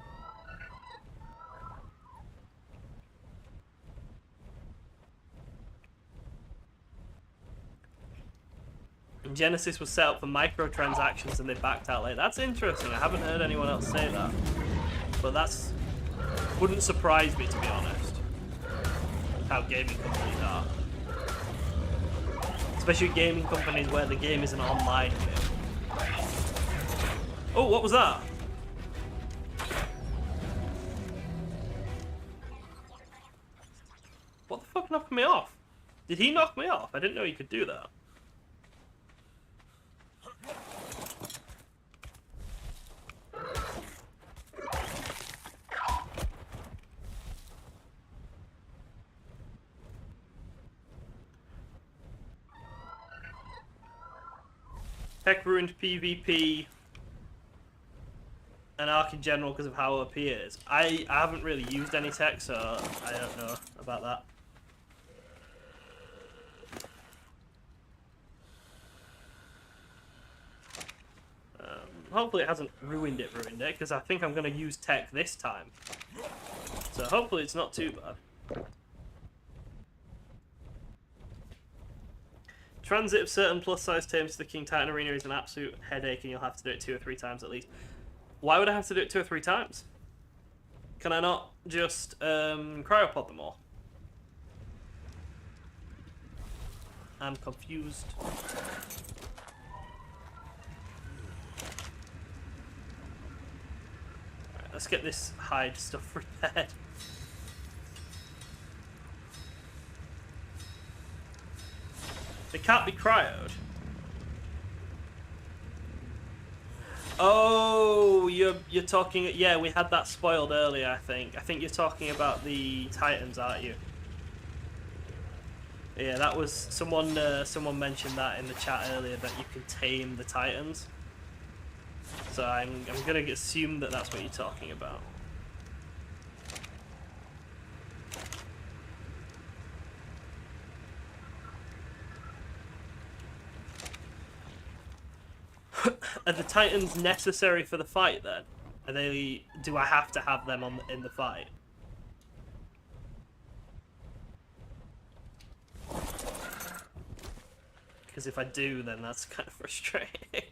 Genesis was set up for microtransactions and they backed out late. That's interesting. I haven't heard anyone else say that. But that's... wouldn't surprise me, to be honest. How gaming companies are. Especially gaming companies where the game is an online game. Oh, what was that? What the fuck knocked me off? Did he knock me off? I didn't know he could do that. Tech ruined PvP and ARK in general because of how OP it is. I haven't really used any tech, so I don't know about that. Hopefully it hasn't ruined it, because I think I'm going to use tech this time. So hopefully it's not too bad. Transit of certain plus-size tames to the King Titan Arena is an absolute headache, and you'll have to do it 2 or 3 times at least. Why would I have to do it 2 or 3 times? Can I not just cryopod them all? I'm confused. Right, let's get this hide stuff repaired. They can't be cryoed. Oh, you're talking. Yeah, we had that spoiled earlier. I think you're talking about the Titans, aren't you? Yeah, that was someone. Someone mentioned that in the chat earlier that you can tame the Titans. So I'm gonna assume that that's what you're talking about. Are the Titans necessary for the fight then? Are they? Do I have to have them in the fight? Because if I do, then that's kind of frustrating.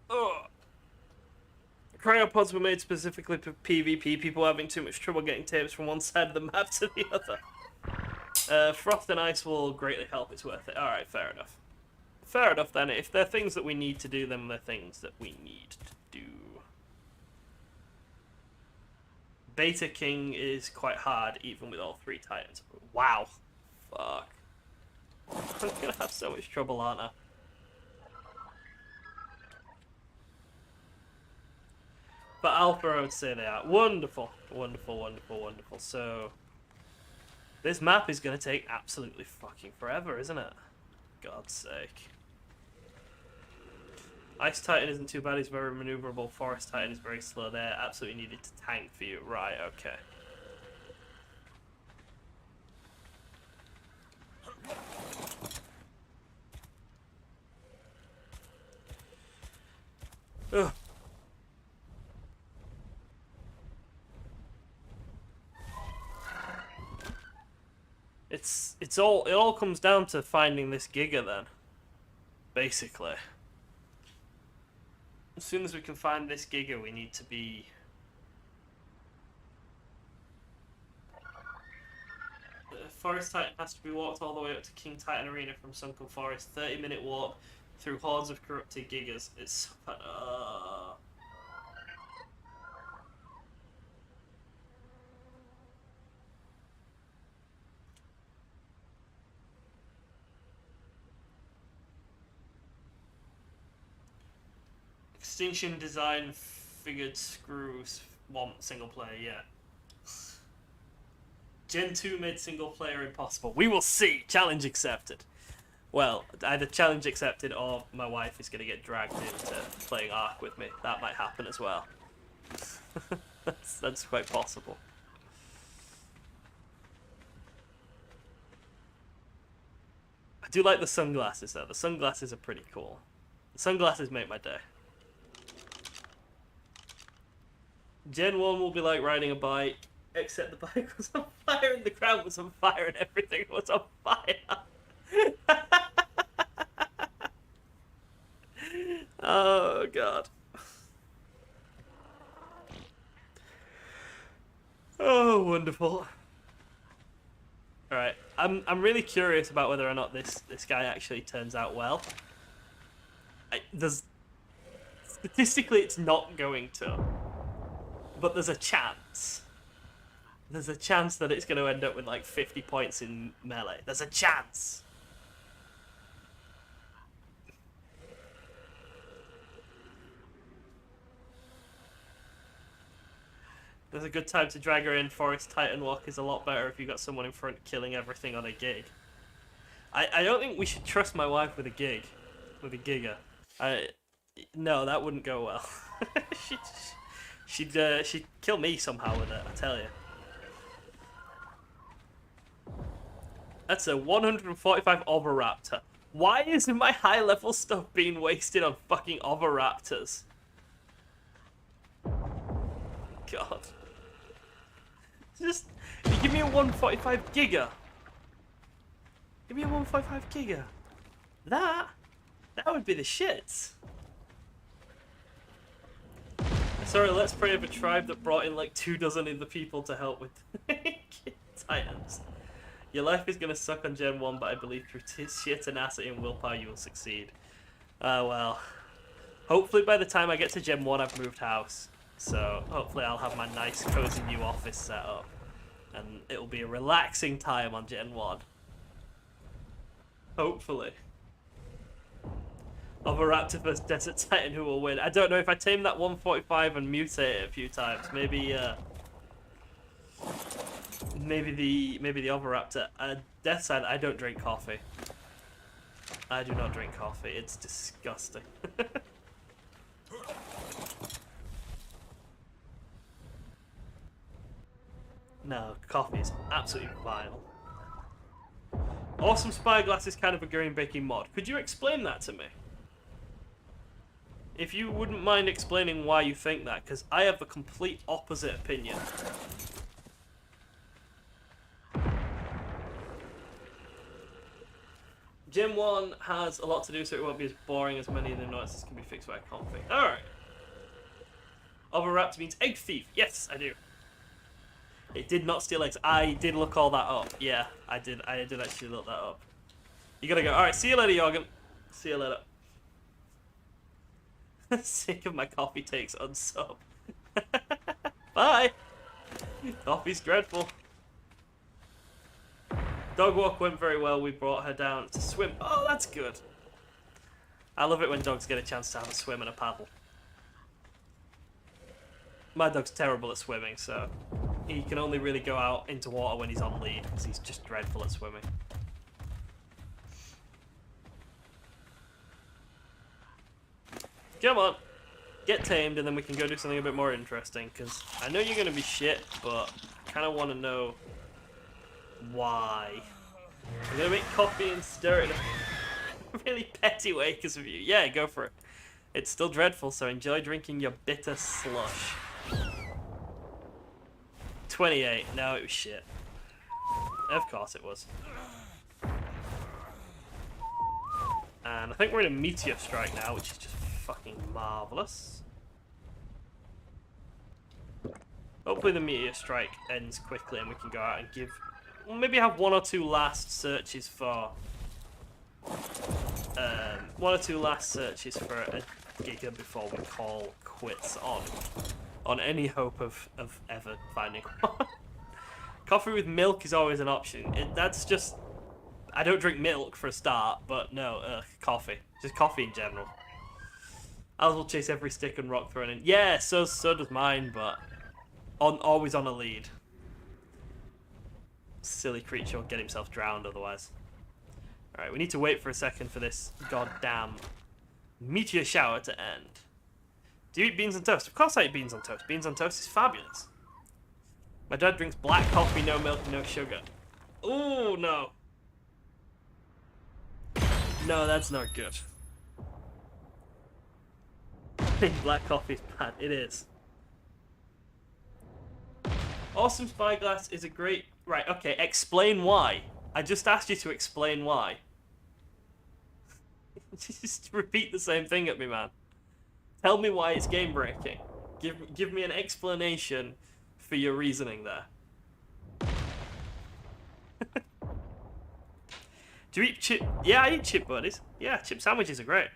Oh. Cryopods were made specifically for PvP, people having too much trouble getting tames from one side of the map to the other. Frost and ice will greatly help, it's worth it. Alright, fair enough. Fair enough then, if they're things that we need to do, then they're things that we need to do. Beta King is quite hard, even with all 3 Titans. Wow. Fuck. I'm gonna have so much trouble, aren't I? But Alpha, I would say they are. Wonderful. Wonderful, wonderful, wonderful. So, this map is going to take absolutely fucking forever, isn't it? God's sake. Ice Titan isn't too bad, he's very maneuverable. Forest Titan is very slow there. Absolutely needed to tank for you. Right, okay. Ugh. It all comes down to finding this Giga then. Basically. As soon as we can find this Giga, we need to be... Forest Titan has to be walked all the way up to King Titan Arena from Sunken Forest. 30-minute walk through hordes of corrupted Gigas. It's so bad. Extinction design figured screws want single player, yeah. Gen 2 made single player impossible. We will see. Challenge accepted. Well, either challenge accepted or my wife is going to get dragged into playing ARK with me. That might happen as well. that's quite possible. I do like the sunglasses though. The sunglasses are pretty cool. The sunglasses make my day. Gen 1 will be like riding a bike, except the bike was on fire and the ground was on fire and everything was on fire. Oh, God. Oh, wonderful. Alright, I'm really curious about whether or not this guy actually turns out well. Statistically, it's not going to. But there's a chance. There's a chance that it's going to end up with like 50 points in melee. There's a chance. There's a good time to drag her in. Forest Titan Walk is a lot better if you've got someone in front killing everything on a gig. I don't think we should trust my wife with a gig. With a Giga. No, that wouldn't go well. She'd kill me somehow with it, I tell you. That's a 145 Oviraptor. Why isn't my high level stuff being wasted on fucking Oviraptors? God. Just give me a 145 Giga. Give me a 145 Giga. That would be the shits. Sorry, let's pray of a tribe that brought in like 24 other people to help with Titans. Your life is gonna suck on Gen 1, but I believe through sheer tenacity and willpower you will succeed. Well. Hopefully by the time I get to Gen 1 I've moved house. So hopefully I'll have my nice cozy new office set up. And it'll be a relaxing time on Gen 1. Hopefully. Of a raptor versus Desert Titan, who will win? I don't know. If I tame that 145 and mutate it a few times, maybe the other raptor. Death Side, I don't drink coffee. I do not drink coffee. It's disgusting. No, coffee is absolutely vile. Awesome Spyglass is kind of a game-breaking mod. Could you explain that to me? If you wouldn't mind explaining why you think that, because I have the complete opposite opinion. Gen 1 has a lot to do, so it won't be as boring as many of the nuances can be fixed by config. Alright. Overwrapped means egg thief. Yes, I do. It did not steal eggs. I did look all that up. Yeah, I did actually look that up. You gotta go. Alright, see you later, Jorgen. See you later. Sick of my coffee takes unsub. Bye! Coffee's dreadful. Dog walk went very well. We brought her down to swim. Oh, that's good. I love it when dogs get a chance to have a swim and a paddle. My dog's terrible at swimming, so he can only really go out into water when he's on lead, because he's just dreadful at swimming. Come on, get tamed, and then we can go do something a bit more interesting, because I know you're going to be shit, but I kind of want to know why. I'm going to make coffee and stir it in a really petty way because of you. Yeah, go for it. It's still dreadful, so enjoy drinking your bitter slush. 28. No, it was shit. Of course it was. And I think we're in a meteor strike now, which is just fucking marvelous. Hopefully the meteor strike ends quickly and we can go out and give... We'll maybe have one or two last searches for... one or two last searches for a Giga before we call quits on any hope of ever finding one. Coffee with milk is always an option. That's just... I don't drink milk for a start, but no, coffee. Just coffee in general. Als will chase every stick and rock thrown in. Yeah, so does mine, but always on a lead. Silly creature will get himself drowned otherwise. Alright, we need to wait for a second for this goddamn meteor shower to end. Do you eat beans on toast? Of course I eat beans on toast. Beans on toast is fabulous. My dad drinks black coffee, no milk, no sugar. Ooh, no. No, that's not good. Black coffee is bad. It is. Awesome Spyglass is a great... Right, okay, explain why. I just asked you to explain why. Just repeat the same thing at me, man. Tell me why it's game breaking. Give me an explanation for your reasoning there. Do you eat chip? Yeah, I eat chip buddies. Yeah, chip sandwiches are great.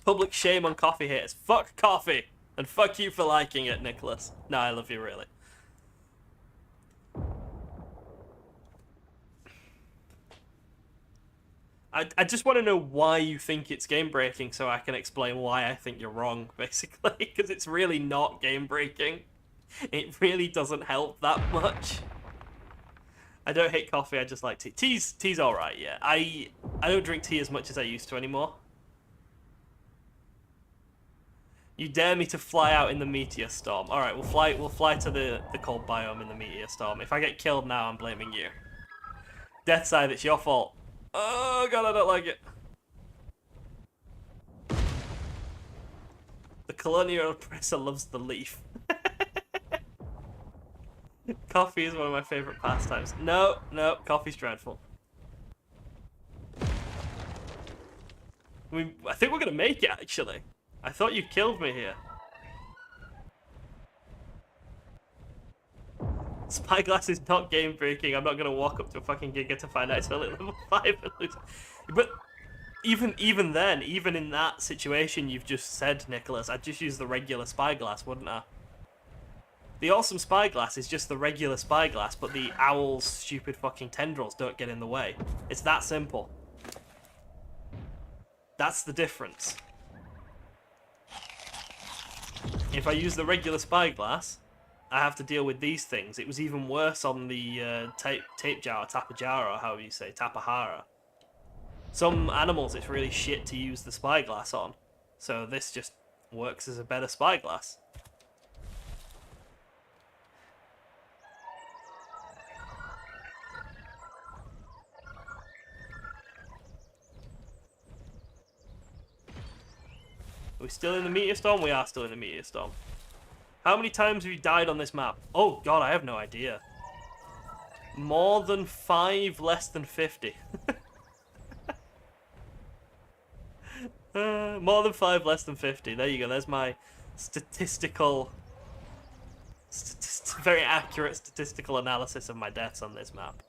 Public shame on coffee haters. Fuck coffee. And fuck you for liking it, Nicholas. No, I love you, really. I just want to know why you think it's game-breaking so I can explain why I think you're wrong, basically. Because it's really not game-breaking. It really doesn't help that much. I don't hate coffee, I just like tea. Tea's alright, yeah. I don't drink tea as much as I used to anymore. You dare me to fly out in the meteor storm. Alright, we'll fly to the cold biome in the meteor storm. If I get killed now, I'm blaming you. Deathside, it's your fault. Oh god, I don't like it. The colonial oppressor loves the leaf. Coffee is one of my favourite pastimes. No, coffee's dreadful. I think we're gonna make it, actually. I thought you killed me here. Spyglass is not game breaking. I'm not gonna walk up to a fucking Giga to find out it's only level 5 and lose. But even then, even in that situation you've just said, Nicholas, I'd just use the regular spyglass, wouldn't I? The awesome spyglass is just the regular spyglass, but the owl's stupid fucking tendrils don't get in the way. It's that simple. That's the difference. If I use the regular spyglass, I have to deal with these things. It was even worse on the tape jar, tapajara, or however you say, tapahara. Some animals it's really shit to use the spyglass on, so this just works as a better spyglass. Are we still in the meteor storm? We are still in the meteor storm. How many times have you died on this map? Oh god, I have no idea. More than 5, less than 50. More than 5, less than 50. There you go. There's my statistical... very accurate statistical analysis of my deaths on this map.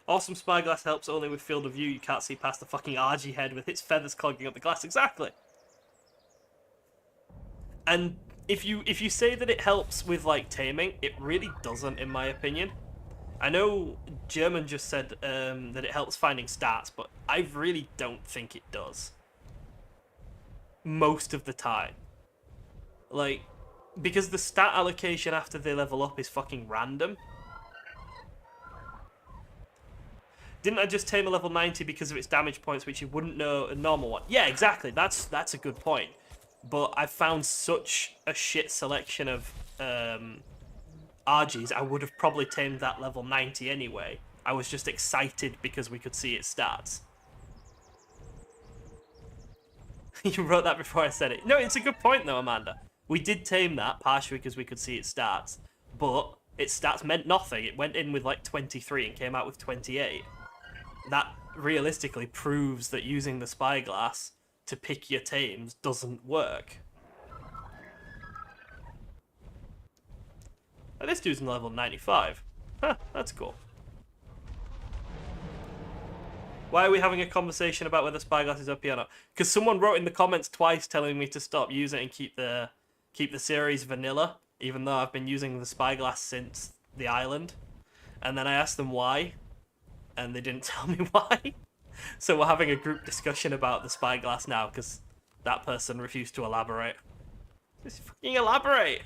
Awesome spyglass helps only with field of view. You can't see past the fucking Argy head with its feathers clogging up the glass. Exactly. And if you say that it helps with like taming, it really doesn't, in my opinion. I know German just said that it helps finding stats, but I really don't think it does. Most of the time. Like, because the stat allocation after they level up is fucking random. Didn't I just tame a level 90 because of its damage points, which you wouldn't know a normal one? Yeah, exactly. That's a good point. But I found such a shit selection of Argies, I would have probably tamed that level 90 anyway. I was just excited because we could see its stats. You wrote that before I said it. No, it's a good point though, Amanda. We did tame that, partially because we could see its stats, but its stats meant nothing. It went in with like 23 and came out with 28. That realistically proves that using the spyglass to pick your tames doesn't work. Oh, this dude's in level 95. Huh, that's cool. Why are we having a conversation about whether spyglass is OP or not? Because someone wrote in the comments twice telling me to stop using it and keep the series vanilla, even though I've been using the spyglass since the island. And then I asked them why, and they didn't tell me why. So we're having a group discussion about the spyglass now, because that person refused to elaborate. Just fucking elaborate!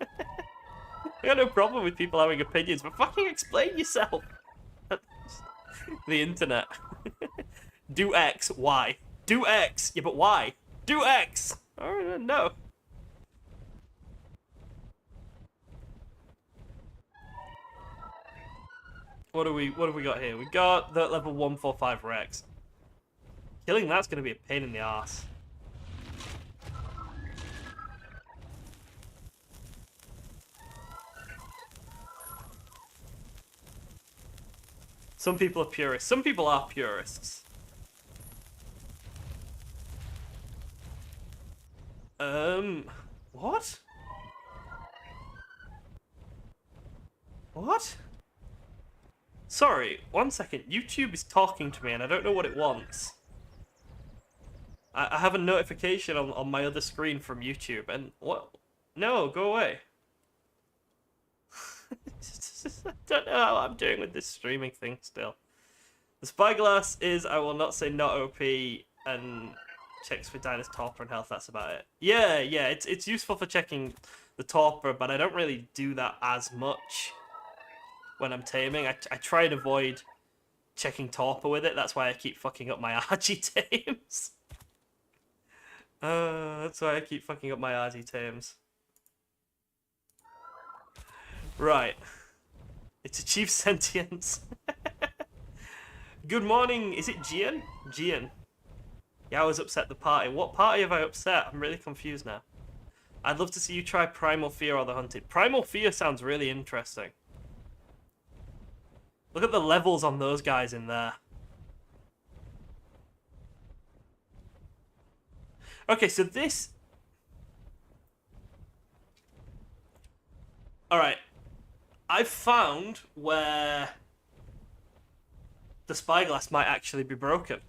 I got no problem with people having opinions, but fucking explain yourself! The internet. Do X, why? Do X! Yeah, but why? Do X! Oh, no. What have we got here? We got the level 145 Rex. Killing that's gonna be a pain in the ass. Some people are purists. Some people are purists. What? What? Sorry, 1 second. YouTube is talking to me and I don't know what it wants. I have a notification on my other screen from YouTube and what? No, go away. I don't know how I'm doing with this streaming thing still. The spyglass is, I will not say not OP, and checks for dinosaur torpor and health, that's about it. Yeah, it's useful for checking the torpor, but I don't really do that as much when I'm taming. I try and avoid checking torpor with it, that's why I keep fucking up my Argy tames. That's why I keep fucking up my Argy tames. Right. It's achieved sentience. Good morning. Is it Gian? Gian. Yeah, I was upset the party. What party have I upset? I'm really confused now. I'd love to see you try Primal Fear or the Hunted. Primal Fear sounds really interesting. Look at the levels on those guys in there. Okay, so this... Alright. I've found where the spyglass might actually be broken.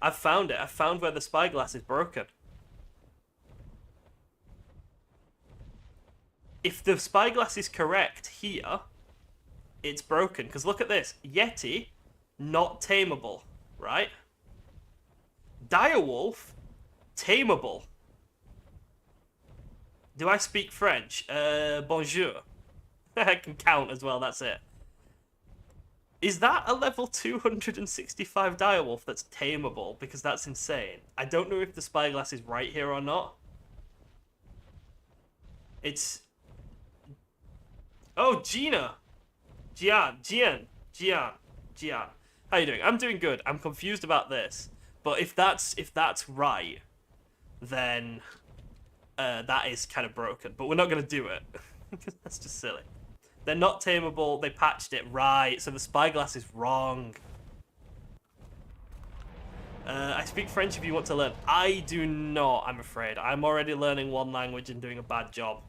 I've found it. I've found where the spyglass is broken. If the spyglass is correct here, it's broken. Because look at this. Yeti, not tameable, right? Direwolf, tameable. Do I speak French? Bonjour. I can count as well, that's it. Is that a level 265 direwolf that's tameable? Because that's insane. I don't know if the spyglass is right here or not. It's... Oh, Gina! Jian. How you doing? I'm doing good. I'm confused about this. But if that's right, then that is kind of broken. But we're not going to do it. Because that's just silly. They're not tameable. They patched it right. So the spyglass is wrong. I speak French if you want to learn. I do not, I'm afraid. I'm already learning one language and doing a bad job.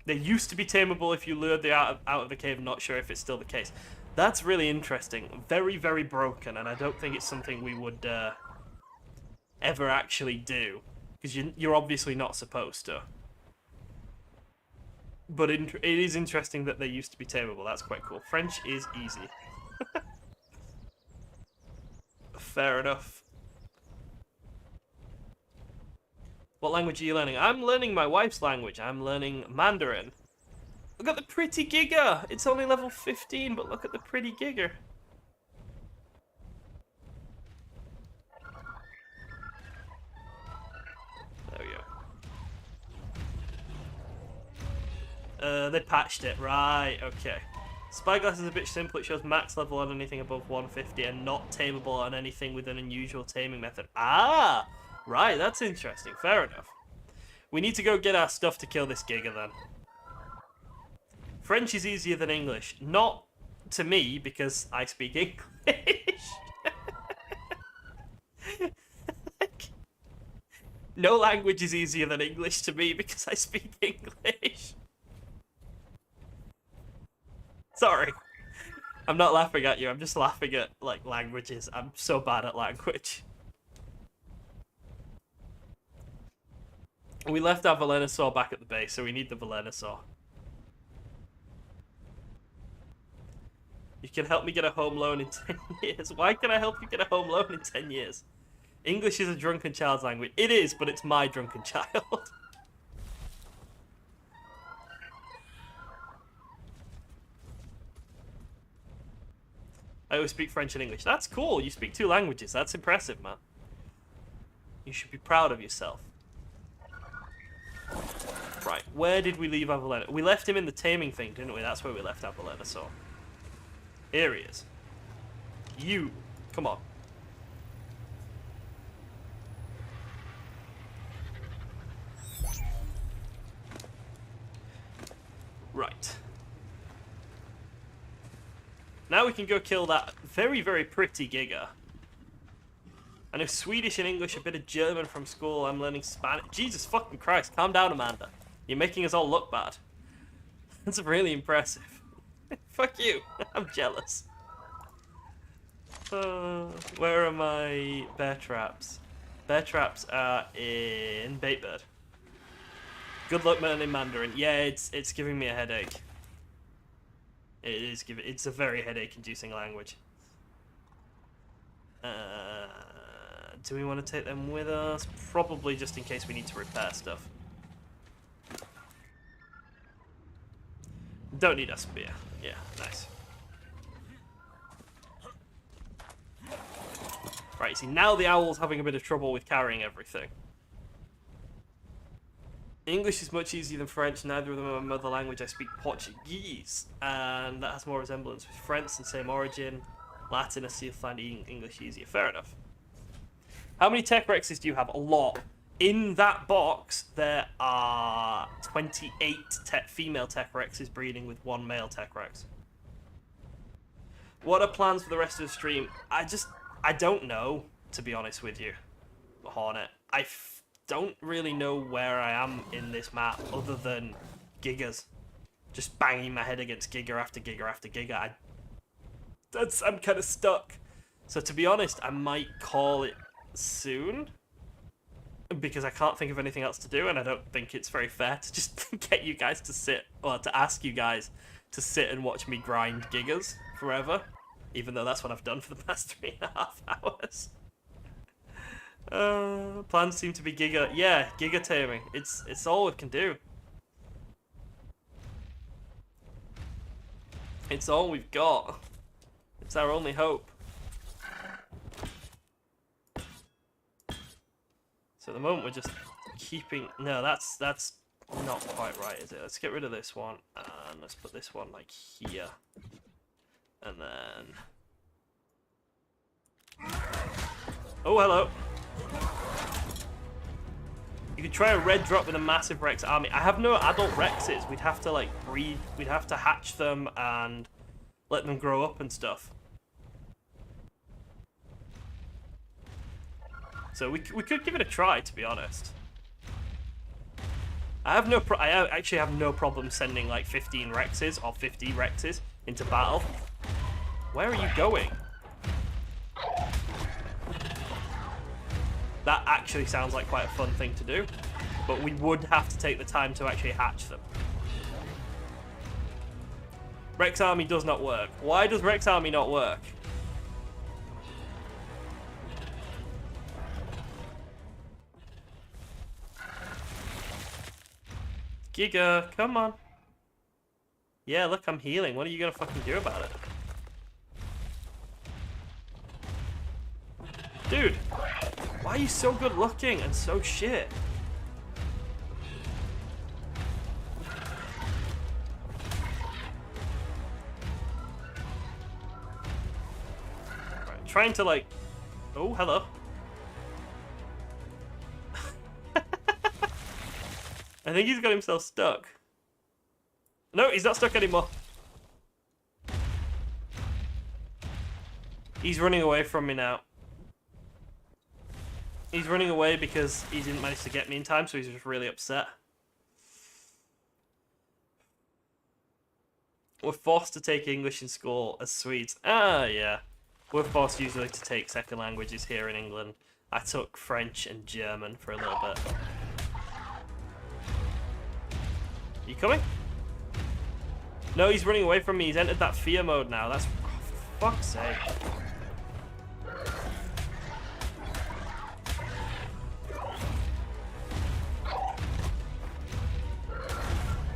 They used to be tameable if you lured them out of the cave. Not sure if it's still the case. That's really interesting. Very, very broken. And I don't think it's something we would ever actually do. Because you're obviously not supposed to. But it is interesting that they used to be tameable. That's quite cool. French is easy. Fair enough. What language are you learning? I'm learning my wife's language. I'm learning Mandarin. Look at the pretty GIGA! It's only level 15, but look at the pretty GIGA. There we go. They patched it. Right, okay. Spyglass is a bit simple. It shows max level on anything above 150 and not tameable on anything with an unusual taming method. Ah! Right, that's interesting. Fair enough. We need to go get our stuff to kill this Giga then. French is easier than English. Not to me, because I speak English. No language is easier than English to me because I speak English. Sorry. I'm not laughing at you. I'm just laughing at, like, languages. I'm so bad at language. We left our Velonosaur back at the base, so we need the Velonosaur. You can help me get a home loan in 10 years. Why can I help you get a home loan in 10 years? English is a drunken child's language. It is, but it's my drunken child. I always speak French and English. That's cool. You speak 2 languages. That's impressive, man. You should be proud of yourself. Right, where did we leave our Velonosaur? We left him in the taming thing, didn't we? That's where we left our Velonosaur. Here he is. You. Come on. Right. Now we can go kill that very, very pretty Giga. I know Swedish and English, a bit of German from school. I'm learning Spanish. Jesus fucking Christ. Calm down, Amanda. You're making us all look bad. That's really impressive. Fuck you. I'm jealous. Where are my bear traps? Bear traps are in Baitbird. Good luck learning Mandarin. Yeah, it's giving me a headache. It's a very headache-inducing language. Do we want to take them with us? Probably just in case we need to repair stuff. Don't need a spear. Yeah, nice. Right, see, now the owl's having a bit of trouble with carrying everything. English is much easier than French. Neither of them are my mother language. I speak Portuguese, and that has more resemblance with French and same origin. Latin, I still find English easier. Fair enough. How many Tech Rexes do you have? A lot. In that box, there are 28 female Tech Rexes breeding with 1 male Tech Rex. What are plans for the rest of the stream? I don't know, to be honest with you, Hornet. don't really know where I am in this map other than gigas. Just banging my head against giga after giga after giga. I'm kind of stuck. So to be honest, I might call it soon. Because I can't think of anything else to do, and I don't think it's very fair to just get you guys to sit, or to ask you guys to sit and watch me grind gigas forever. Even though that's what I've done for the past 3.5 hours. Plans seem to be giga. Yeah, giga taming. It's all we can do. It's all we've got. It's our only hope. So at the moment we're just keeping... No, that's not quite right, is it? Let's get rid of this one, and let's put this one like here. And then... Oh, hello. You could try a red drop with a massive Rex army. I have no adult Rexes. We'd have to like breed, we'd have to hatch them and let them grow up and stuff. So we could give it a try, to be honest. I actually have no problem sending like 15 Rexes or 50 Rexes into battle. Where are you going? That actually sounds like quite a fun thing to do, but we would have to take the time to actually hatch them. Rex Army does not work. Why does Rex Army not work? Giga, come on. Yeah, look, I'm healing. What are you gonna fucking do about it? Dude, why are you so good looking and so shit? Right, trying to like... Oh, hello. I think he's got himself stuck. No, he's not stuck anymore. He's running away from me now. He's running away because he didn't manage to get me in time, so he's just really upset. We're forced to take English in school as Swedes. Ah, yeah. We're forced usually to take second languages here in England. I took French and German for a little bit. You coming? No, he's running away from me. He's entered that fear mode now. That's... Oh, for fuck's sake.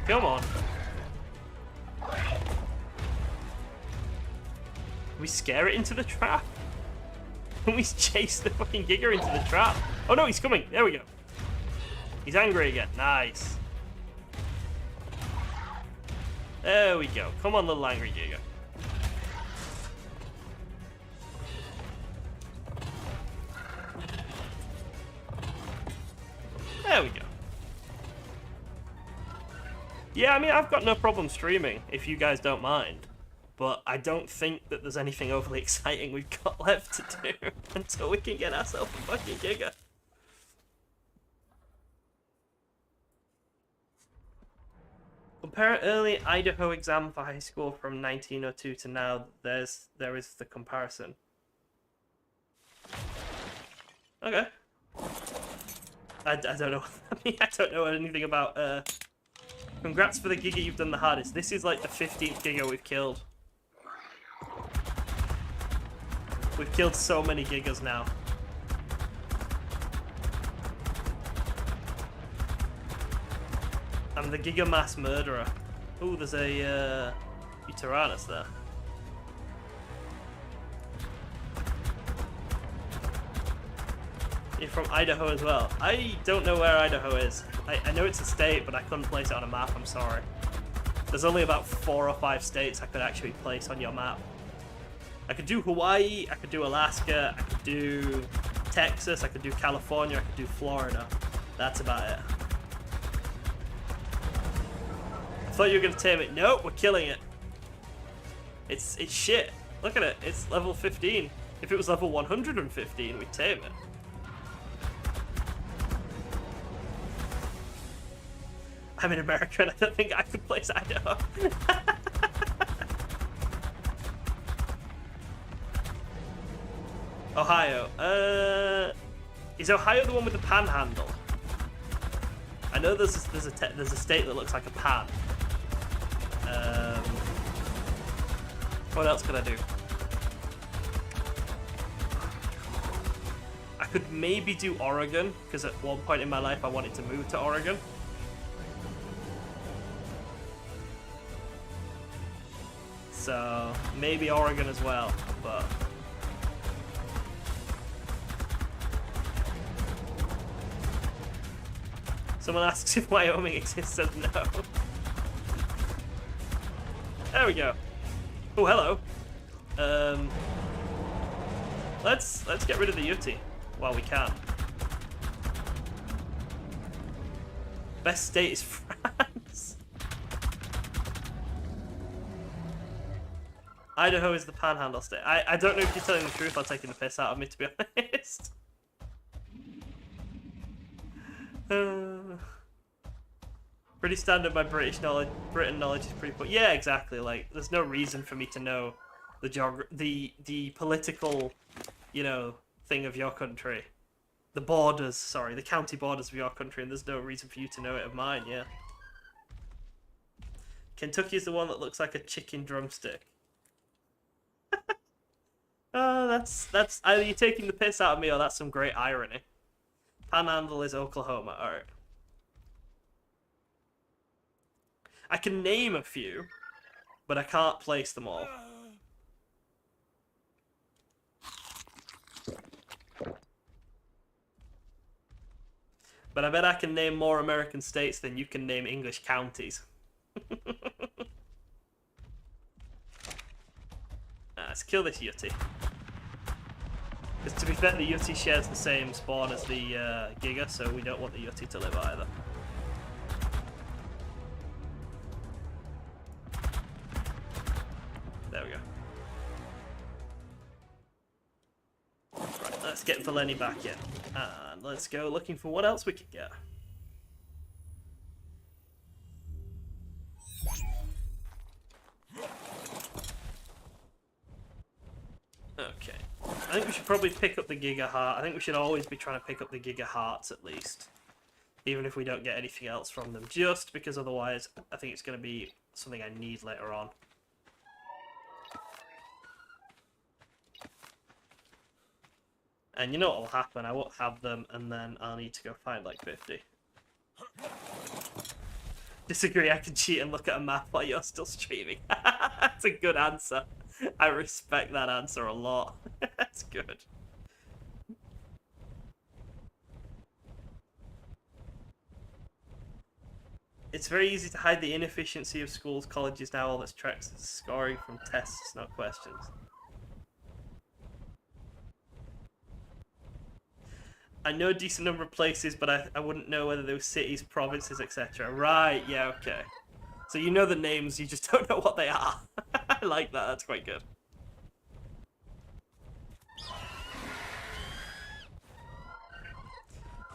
Come on. Can we scare it into the trap? Can we chase the fucking Giga into the trap? Oh no, he's coming. There we go. He's angry again. Nice. There we go. Come on, little angry Giga. There we go. Yeah, I mean, I've got no problem streaming, if you guys don't mind. But I don't think that there's anything overly exciting we've got left to do until we can get ourselves a fucking Giga. Compare early Idaho exam for high school from 1902 to now. There is the comparison. Okay. I don't know. I mean, I don't know anything about. Congrats for the Giga you've done the hardest. This is like the 15th Giga we've killed. We've killed so many Gigas now. I'm the Giga mass murderer. Ooh, there's a Tyrannus there. You're from Idaho as well. I don't know where Idaho is. I know it's a state, but I couldn't place it on a map, I'm sorry. There's only about 4 or 5 states I could actually place on your map. I could do Hawaii, I could do Alaska, I could do Texas, I could do California, I could do Florida. That's about it. I thought you were going to tame it. Nope, we're killing it. It's shit. Look at it. It's level 15. If it was level 115, we'd tame it. I'm in America and I don't think I could place Idaho. Ohio. Is Ohio the one with the panhandle? I know there's a state that looks like a pan. What else could I do? I could maybe do Oregon, because at one point in my life I wanted to move to Oregon. So maybe Oregon as well, but someone asks if Wyoming exists, says no. There we go. Oh, hello. Let's get rid of the Yeti while we can. Best state is France. Idaho is the panhandle state. I don't know if you're telling the truth or taking the piss out of me, to be honest. Pretty standard by British knowledge. Britain knowledge is pretty. Yeah, exactly. Like, there's no reason for me to know the political, you know, thing of your country, the borders. Sorry, the county borders of your country, and there's no reason for you to know it of mine. Yeah. Kentucky is the one that looks like a chicken drumstick. Oh, that's either you're taking the piss out of me or that's some great irony. Panhandle is Oklahoma. All right. I can name a few, but I can't place them all. But I bet I can name more American states than you can name English counties. Let's kill this Yeti. Because to be fair, the Yeti shares the same spawn as the Giga, so we don't want the Yeti to live either. There we go. Right, let's get Valeni back in. And let's go looking for what else we can get. Okay. I think we should probably pick up the Giga Heart. I think we should always be trying to pick up the Giga Hearts at least. Even if we don't get anything else from them. Just because otherwise I think it's going to be something I need later on. And you know what will happen? I won't have them and then I'll need to go find like 50. Disagree, I can cheat and look at a map while you're still streaming. That's a good answer. I respect that answer a lot. That's good. It's very easy to hide the inefficiency of schools, colleges now. All that's tracks is scoring from tests, not questions. I know a decent number of places, but I wouldn't know whether they were cities, provinces, etc. Right, yeah, okay. So you know the names, you just don't know what they are. I like that, that's quite good.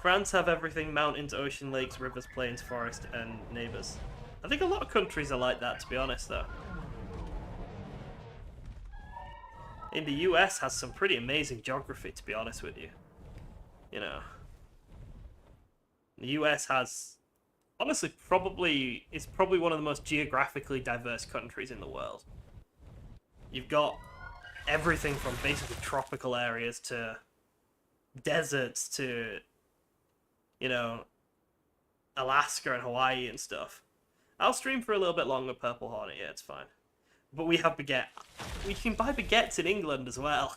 France have everything: mountains, ocean, lakes, rivers, plains, forest, and neighbours. I think a lot of countries are like that, to be honest, though. In the US has some pretty amazing geography, to be honest with you. You know, the US has, honestly, it's probably one of the most geographically diverse countries in the world. You've got everything from basically tropical areas to deserts to, you know, Alaska and Hawaii and stuff. I'll stream for a little bit longer, Purple Hornet, yeah, it's fine. But we have baguette. We can buy baguettes in England as well.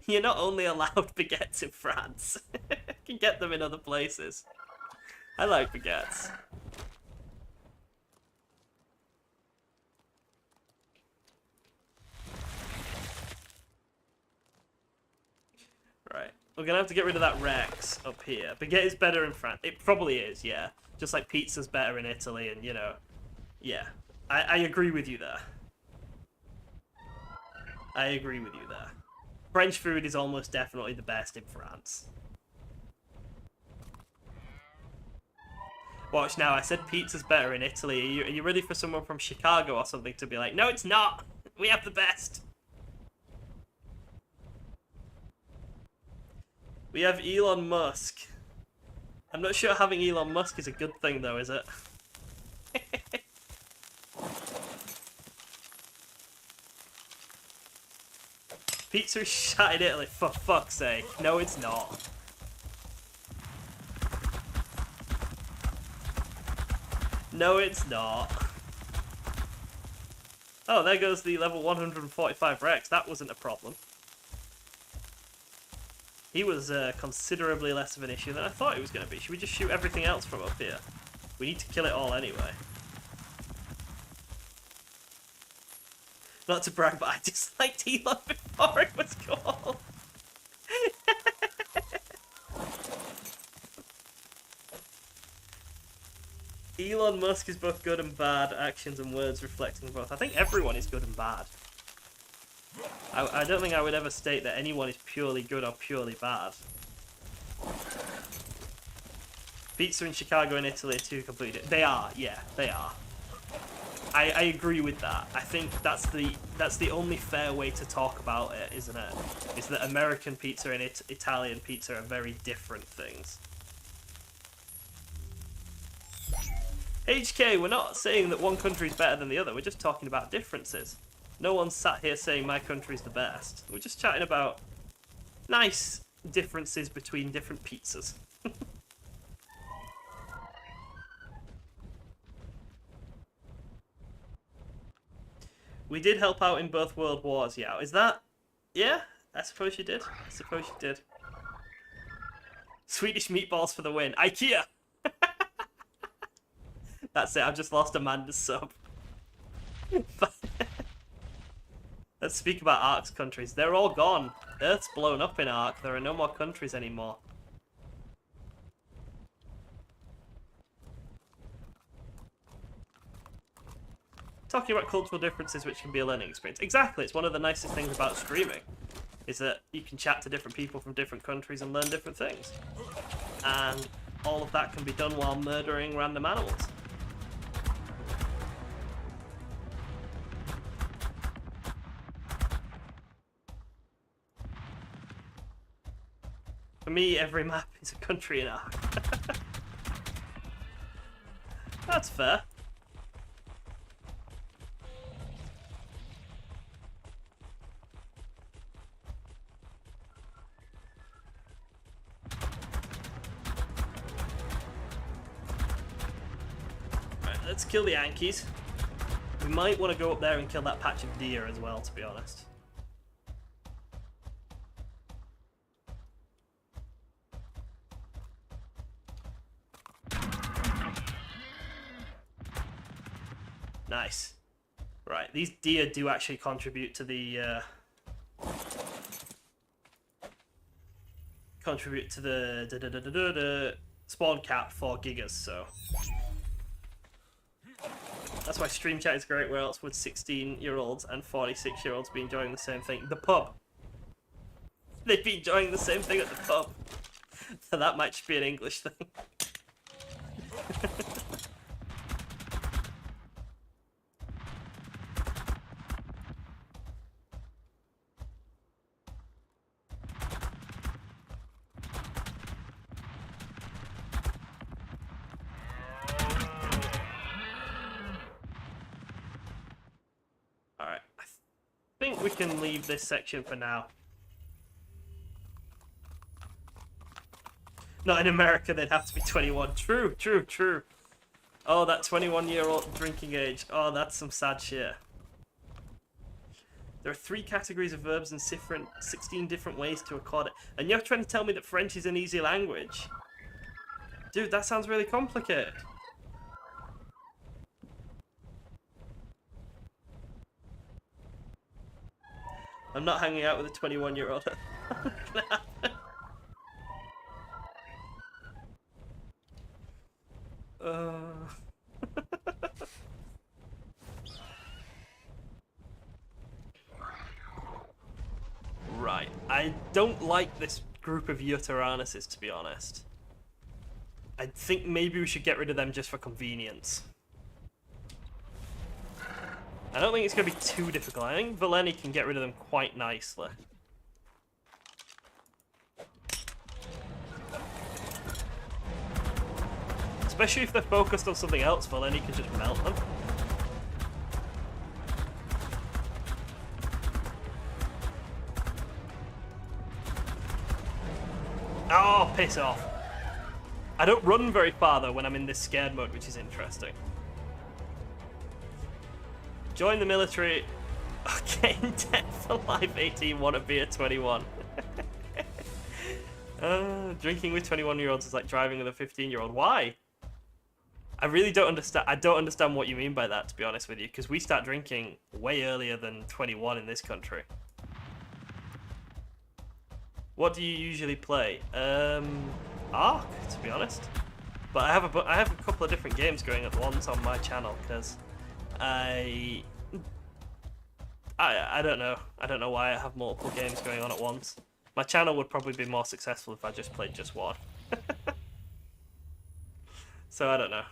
You're not only allowed baguettes in France. You can get them in other places. I like baguettes. Right. We're going to have to get rid of that Rex up here. Baguette is better in France. It probably is, yeah. Just like pizza's better in Italy and, you know. Yeah. I agree with you there. I agree with you there. French food is almost definitely the best in France. Watch now, I said pizza's better in Italy. Are you ready for someone from Chicago or something to be like, no, it's not. We have the best. We have Elon Musk. I'm not sure having Elon Musk is a good thing, though, is it? Pizza is shot in Italy, for fuck's sake. No, it's not. No, it's not. Oh, there goes the level 145 Rex. That wasn't a problem. He was considerably less of an issue than I thought he was going to be. Should we just shoot everything else from up here? We need to kill it all anyway. Not to brag, but I disliked Elon before it was cool. Elon Musk is both good and bad, actions and words reflecting both. I think everyone is good and bad. I don't think I would ever state that anyone is purely good or purely bad. Pizza in Chicago and Italy are two completely... They are, yeah, they are. I agree with that. I think that's the only fair way to talk about it, isn't it? Is that American pizza and Italian pizza are very different things. HK, we're not saying that one country is better than the other. We're just talking about differences. No one's sat here saying my country's the best. We're just chatting about nice differences between different pizzas. We did help out in both world wars, yeah. Is that... Yeah? I suppose you did. I suppose you did. Swedish meatballs for the win. IKEA! That's it, I've just lost Amanda's sub. Let's speak about ARK's countries. They're all gone. Earth's blown up in ARK. There are no more countries anymore. Talking about cultural differences which can be a learning experience. Exactly, it's one of the nicest things about streaming. Is that you can chat to different people from different countries and learn different things. And all of that can be done while murdering random animals. For me, every map is a country in ARK. That's fair. Right, let's kill the Yankees. We might want to go up there and kill that patch of deer as well, to be honest. Nice. Right, these deer do actually contribute to the spawn cap for gigas, so that's why stream chat is great. Where else would 16-year-olds and 46-year-olds be enjoying the same thing? The pub. They'd be enjoying the same thing at the pub. So that might just be an English thing. We can leave this section for now. Not in America, they'd have to be 21. True, true, true. Oh, that 21-year-old drinking age. Oh, that's some sad shit. There are 3 categories of verbs and 16 different ways to accord it. And you're trying to tell me that French is an easy language? Dude, that sounds really complicated. I'm not hanging out with a 21-year-old. Right. I don't like this group of Utaranuses, to be honest. I think maybe we should get rid of them just for convenience. I don't think it's going to be too difficult. I think Valeni can get rid of them quite nicely. Especially if they're focused on something else, Valeni can just melt them. Oh, piss off. I don't run very far though when I'm in this scared mode, which is interesting. Join the military. Get in debt for life 18, want a beer 21. Drinking with 21-year-olds is like driving with a 15-year-old. Why? I really don't understand. I don't understand what you mean by that, to be honest with you, because we start drinking way earlier than 21 in this country. What do you usually play? ARK, to be honest. But I have a couple of different games going at once on my channel because I don't know. I don't know why I have multiple games going on at once. My channel would probably be more successful if I just played just one. So I don't know.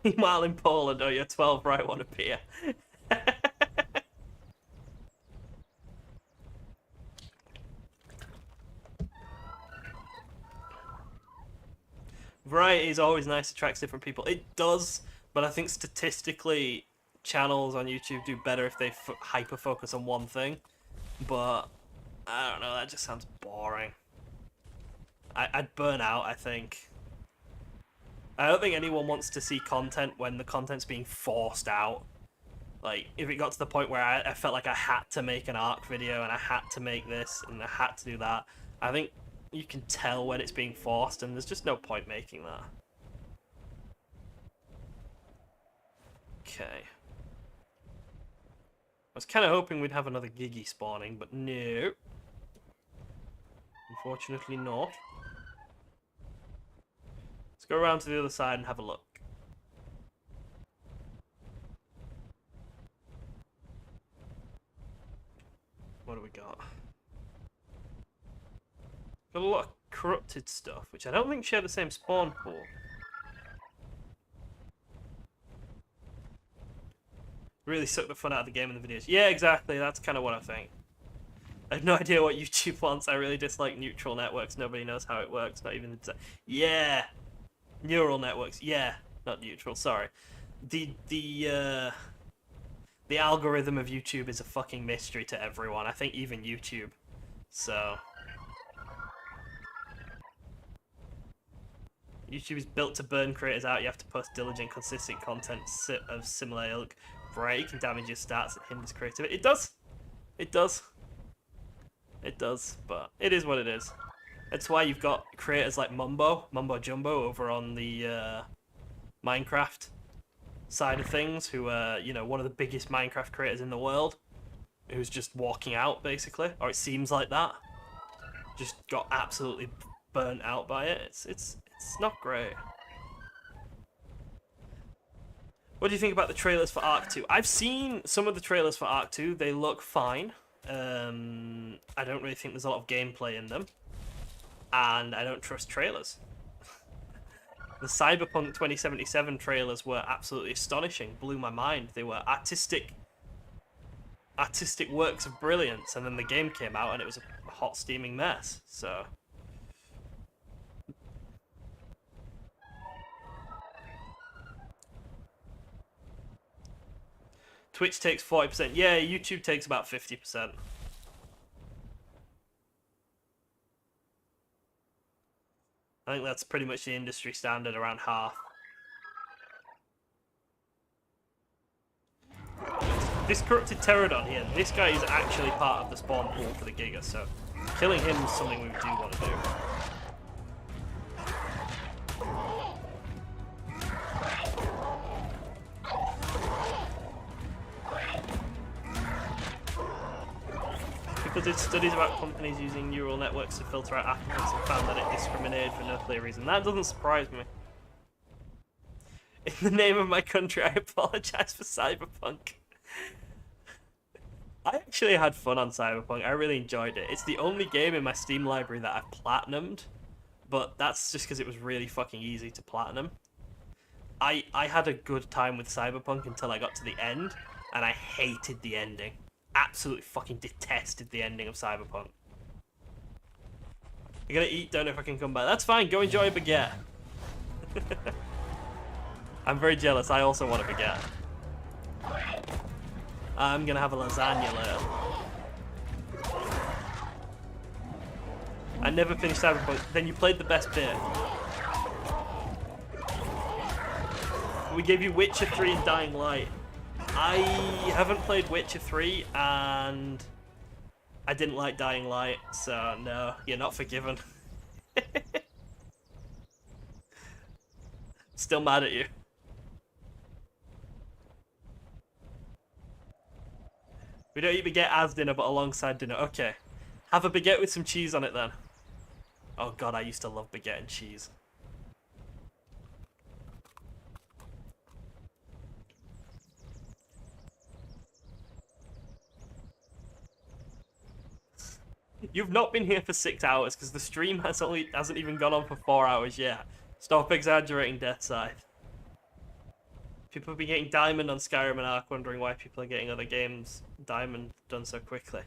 Meanwhile in Poland, oh, you're 12, right, want a beer. Variety is always nice, attracts different people. It does, but I think statistically channels on YouTube do better if they hyper-focus on one thing. But, I don't know, that just sounds boring. I'd burn out, I think. I don't think anyone wants to see content when the content's being forced out. Like, if it got to the point where I felt like I had to make an ARK video and I had to make this and I had to do that, I think you can tell when it's being forced and there's just no point making that. Okay. I was kind of hoping we'd have another Gigi spawning, but no. Unfortunately not. Let's go around to the other side and have a look. What do we got? Got a lot of corrupted stuff, which I don't think share the same spawn pool. Really suck the fun out of the game in the videos. Yeah, exactly. That's kind of what I think. I have no idea what YouTube wants. I really dislike neutral networks. Nobody knows how it works. Not even the... Yeah! Neural networks. Yeah. Not neutral. Sorry. The algorithm of YouTube is a fucking mystery to everyone. I think even YouTube. So... YouTube is built to burn creators out. You have to post diligent, consistent content of similar ilk. Variety can damage your stats and hinders creativity. It does. It does. It does, but it is what it is. That's why you've got creators like Mumbo Jumbo over on the Minecraft side of things, who are, you know, one of the biggest Minecraft creators in the world, who's just walking out, basically. Or it seems like that. Just got absolutely burnt out by it. It's not great. What do you think about the trailers for ARK 2? I've seen some of the trailers for ARK 2. They look fine. I don't really think there's a lot of gameplay in them. And I don't trust trailers. The Cyberpunk 2077 trailers were absolutely astonishing. Blew my mind. They were artistic works of brilliance. And then the game came out and it was a hot steaming mess. So... Twitch takes 40%. Yeah, YouTube takes about 50%. I think that's pretty much the industry standard, around half. This corrupted pterodon here, this guy is actually part of the spawn pool for the Giga, so killing him is something we do want to do. People did studies about companies using neural networks to filter out applicants and found that it discriminated for no clear reason. That doesn't surprise me. In the name of my country, I apologize for Cyberpunk. I actually had fun on Cyberpunk. I really enjoyed it. It's the only game in my Steam library that I've platinumed, but that's just because it was really fucking easy to platinum. I had a good time with Cyberpunk until I got to the end, and I hated the ending. Absolutely fucking detested the ending of Cyberpunk. I'm gonna eat, don't know if I can come back. That's fine, go enjoy a baguette. I'm very jealous, I also want a baguette. I'm gonna have a lasagna later. I never finished Cyberpunk. Then you played the best bit. We gave you Witcher 3 and Dying Light. I haven't played Witcher 3 and I didn't like Dying Light, so no, you're not forgiven. Still mad at you. We don't eat baguette as dinner, but alongside dinner. Okay. Have a baguette with some cheese on it then. Oh god, I used to love baguette and cheese. You've not been here for 6 hours because the stream hasn't even gone on for 4 hours yet. Stop exaggerating, Deathside. People have been getting Diamond on Skyrim and ARK, wondering why people are getting other games Diamond done so quickly.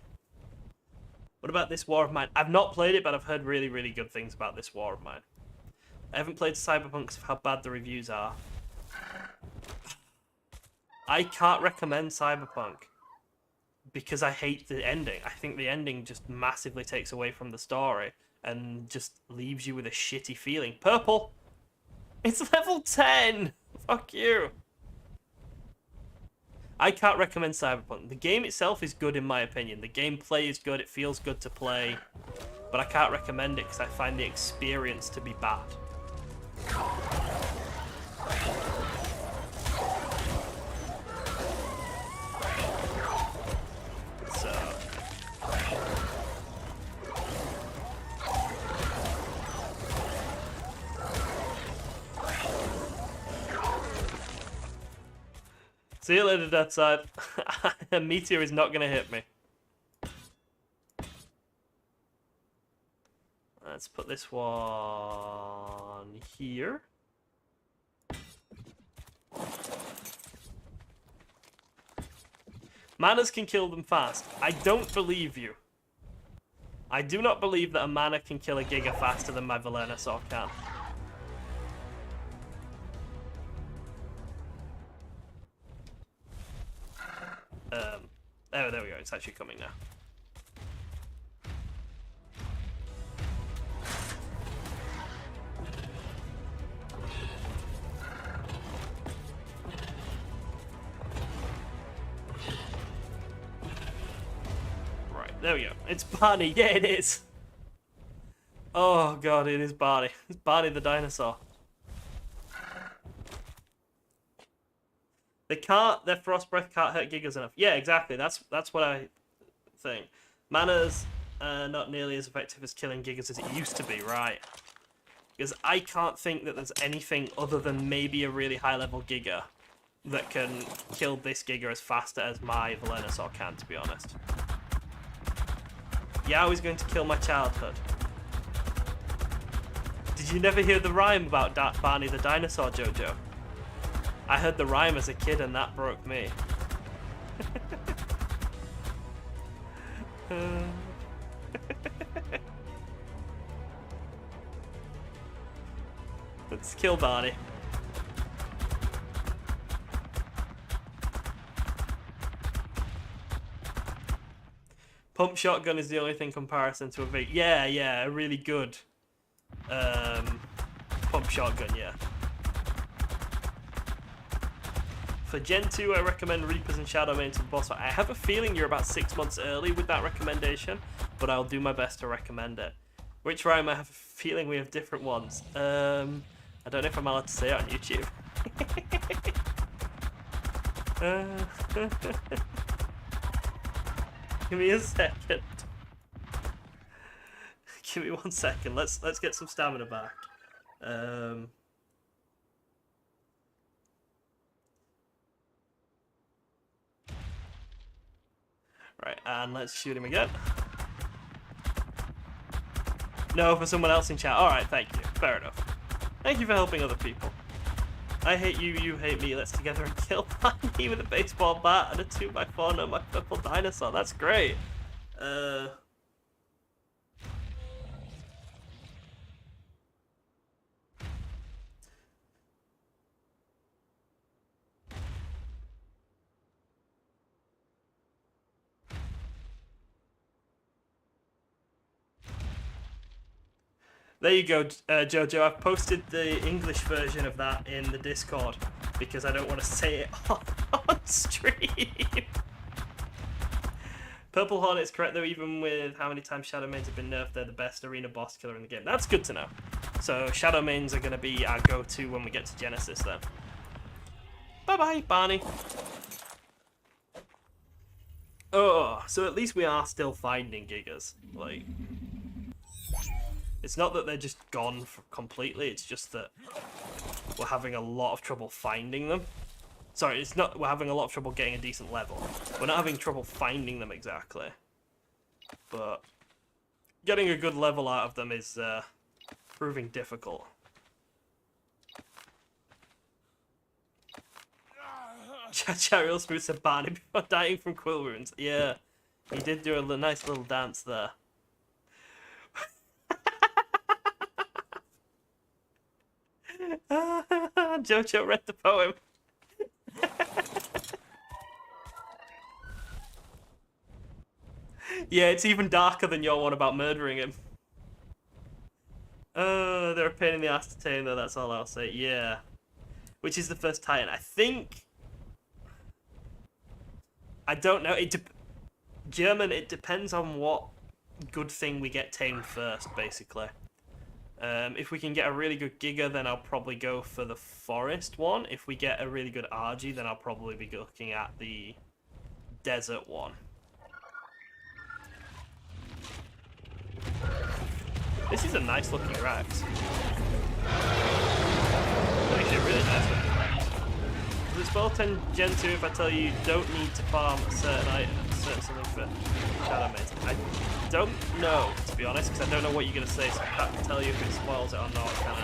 What about this War of Mine? I've not played it, but I've heard really, really good things about this War of Mine. I haven't played Cyberpunk because of how bad the reviews are. I can't recommend Cyberpunk because I hate the ending. I think the ending just massively takes away from the story and just leaves you with a shitty feeling. Purple! It's level 10! Fuck you! I can't recommend Cyberpunk. The game itself is good in my opinion. The gameplay is good, it feels good to play. But I can't recommend it because I find the experience to be bad. See you later, Deathside. A meteor is not going to hit me. Let's put this one here. Manas can kill them fast. I don't believe you. I do not believe that a mana can kill a Giga faster than my Velonasaur can. There we go. It's actually coming now. Right, there we go. It's Barney. Yeah, it is. Oh god, it is Barney. It's Barney the dinosaur. Their frost breath can't hurt Gigas enough. Yeah, exactly. That's what I think. Mana's not nearly as effective as killing Gigas as it used to be, right? Because I can't think that there's anything other than maybe a really high level Giga that can kill this Giga as fast as my Velonasaur can, to be honest. Yeah, I was going to kill my childhood. Did you never hear the rhyme about Barney the dinosaur, Jojo? I heard the rhyme as a kid and that broke me. Let's kill Barney. Pump shotgun is the only thing comparison to a V. Yeah, a really good pump shotgun, yeah. For Gen 2, I recommend Reapers and Shadow Mane to the boss fight. I have a feeling you're about 6 months early with that recommendation, but I'll do my best to recommend it. Which rhyme? I have a feeling we have different ones. I don't know if I'm allowed to say it on YouTube. Give me a second. Give me 1 second. Let's get some stamina back. Right, and let's shoot him again. No, for someone else in chat. Alright, thank you. Fair enough. Thank you for helping other people. I hate you, you hate me. Let's together and kill me with a baseball bat and a 2x4 on my purple dinosaur. That's great. There you go, Jojo. I've posted the English version of that in the Discord because I don't want to say it on stream. Purple Hornet's correct though, even with how many times Shadow Mains have been nerfed, they're the best arena boss killer in the game. That's good to know. So Shadow Mains are going to be our go-to when we get to Genesis then. Bye-bye, Barney. Oh, so at least we are still finding Gigas. Like, it's not that they're just gone completely, it's just that we're having a lot of trouble finding them. Sorry, it's not we're having a lot of trouble getting a decent level. We're not having trouble finding them exactly. But getting a good level out of them is proving difficult. Real Smooth said Barney before dying from quill wounds. Yeah, he did do a nice little dance there. Jojo read the poem. Yeah, it's even darker than your one about murdering him. They're a pain in the ass to tame though, that's all I'll say. Yeah. Which is the first Titan? I think... I don't know. German, it depends on what good thing we get tamed first, basically. If we can get a really good Giga, then I'll probably go for the forest one. If we get a really good Argy, then I'll probably be looking at the desert one. This is a nice looking Rex. Actually, a really nice looking Rex. Does it spell 10 Gen 2 if I tell you don't need to farm a certain item, something for Shadow Mains? I don't know, to be honest, because I don't know what you're going to say, so I can't tell you if it spoils it or not, can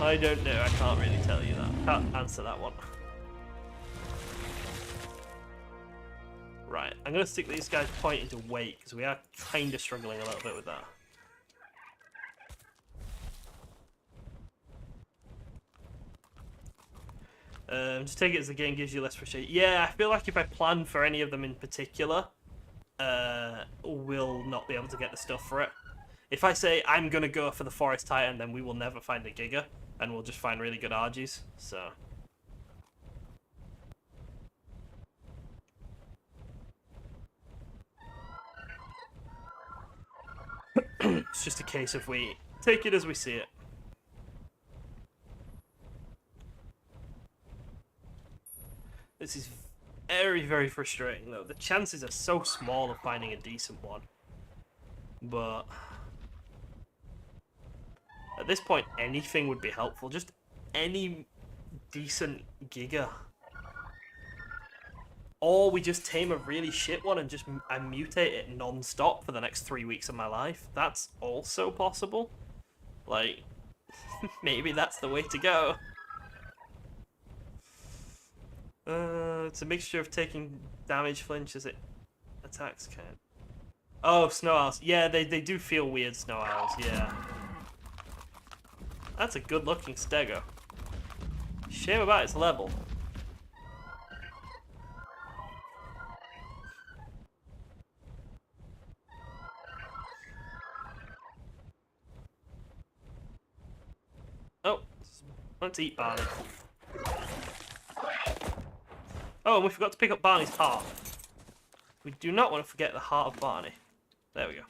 I? I don't know, I can't really tell you that. Can't answer that one. Right, I'm going to stick these guys pointing to weight, because we are kind of struggling a little bit with that. Just take it as the game gives you less frustration. Yeah, I feel like if I plan for any of them in particular, we'll not be able to get the stuff for it. If I say I'm going to go for the Forest Titan, then we will never find the Giga, and we'll just find really good Argies, so... It's just a case of we take it as we see it. This is very, very frustrating, though. The chances are so small of finding a decent one. But at this point, anything would be helpful. Just any decent Giga. Or we just tame a really shit one and just mutate it non-stop for the next 3 weeks of my life. That's also possible. Like, maybe that's the way to go. It's a mixture of taking damage flinch as it attacks kind. Oh, snow owls. Yeah, they do feel weird, snow owls, yeah. That's a good looking stego. Shame about its level. Oh, let's eat Barney. Oh, and we forgot to pick up Barney's heart. We do not want to forget the heart of Barney. There we go.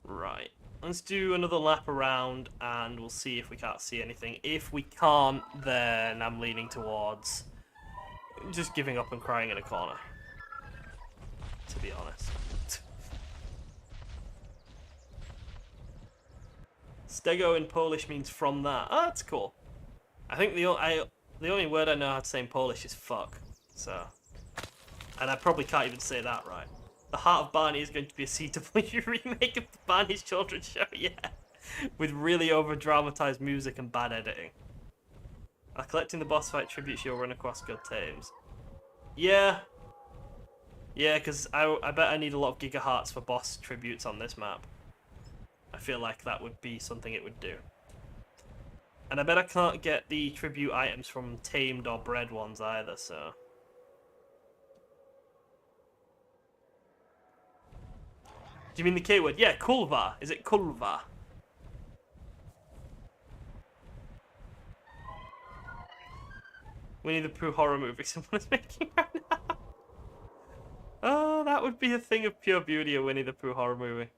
Right. Let's do another lap around and we'll see if we can't see anything. If we can't, then I'm leaning towards just giving up and crying in a corner, to be honest. Stego in Polish means from that. Oh, that's cool. I think the only word I know how to say in Polish is fuck. So, and I probably can't even say that right. The Heart of Barney is going to be a CW remake of the Barney's Children's Show, yeah, with really over-dramatized music and bad editing. Collecting the boss fight tributes you'll run across good tames. Yeah. Yeah, because I bet I need a lot of Giga Hearts for boss tributes on this map. I feel like that would be something it would do. And I bet I can't get the tribute items from tamed or bred ones either, so... Do you mean the K word? Yeah, Kulva. Is it Kulva? Winnie the Pooh horror movie someone is making right now. Oh, that would be a thing of pure beauty, a Winnie the Pooh horror movie.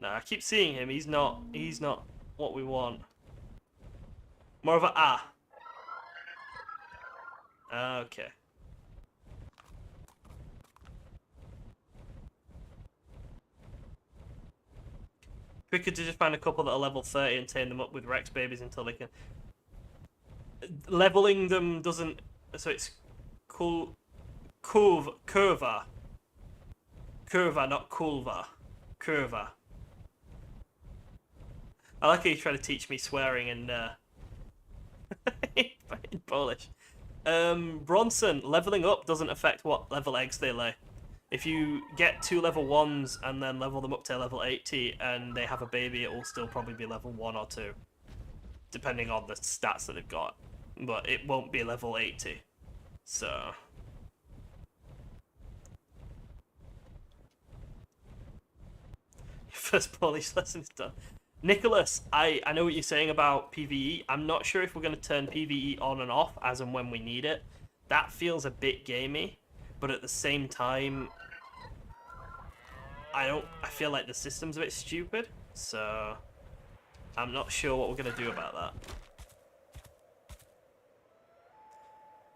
No, I keep seeing him. He's not what we want. More of a ah. Okay. We could just find a couple that are level 30 and tame them up with Rex babies until they can... Leveling them doesn't... So it's... Curva. Curva, not Kulva. Curva. I like how you try to teach me swearing in Polish. Bronson, leveling up doesn't affect what level eggs they lay. If you get 2 level 1s and then level them up to level 80 and they have a baby, it will still probably be level 1 or 2. Depending on the stats that they've got. But it won't be level 80. So... First Polish lesson is done. Nicholas, I know what you're saying about PvE. I'm not sure if we're going to turn PvE on and off as and when we need it. That feels a bit gamey, but at the same time, I feel like the system's a bit stupid, so I'm not sure what we're going to do about that.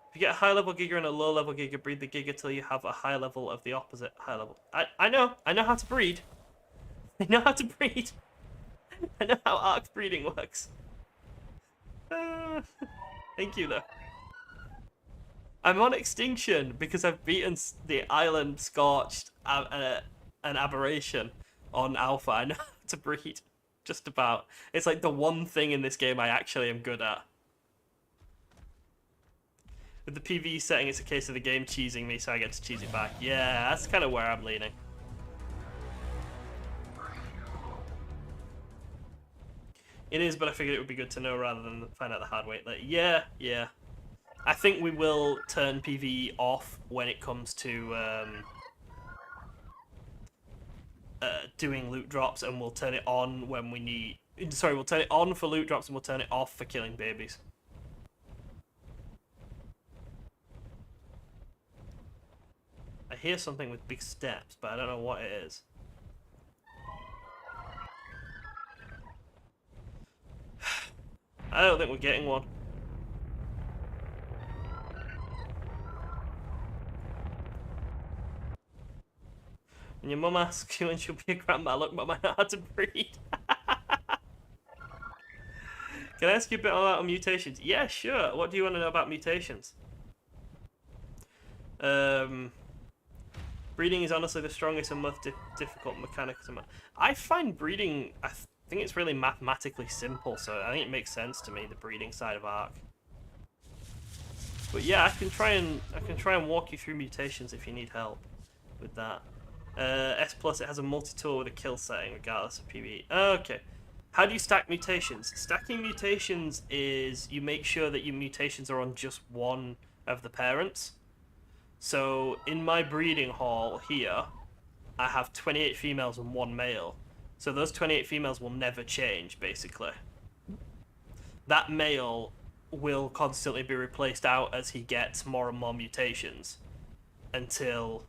If you get a high level Giga and a low level Giga, breed the Giga till you have a high level of the opposite high level. I know how to breed. I know how to breed. I know how ARK breeding works. Thank you, though. I'm on Extinction because I've beaten the island Scorched and Aberration on Alpha. I know how to breed. Just about. It's like the one thing in this game I actually am good at. With the PvE setting, it's a case of the game cheesing me, so I get to cheese it back. Yeah, that's kind of where I'm leaning. It is, but I figured it would be good to know rather than find out the hard way later. Yeah. I think we will turn PvE off when it comes to doing loot drops, and we'll turn it on when we need... Sorry, we'll turn it on for loot drops, and we'll turn it off for killing babies. I hear something with big steps, but I don't know what it is. I don't think we're getting one. When your mum asks you when she'll be a grandma, look, Mum, I know how to breed. Can I ask you a bit about mutations? Yeah, sure. What do you want to know about mutations? Breeding is honestly the strongest and most difficult mechanic. I find breeding... I think it's really mathematically simple, so I think it makes sense to me, the breeding side of ARK. But yeah, I can try and walk you through mutations if you need help with that. S+, it has a multi-tool with a kill setting regardless of PvE. Okay. How do you stack mutations? Stacking mutations is you make sure that your mutations are on just one of the parents. So in my breeding hall here, I have 28 females and 1 male. So those 28 females will never change, basically. That male will constantly be replaced out as he gets more and more mutations until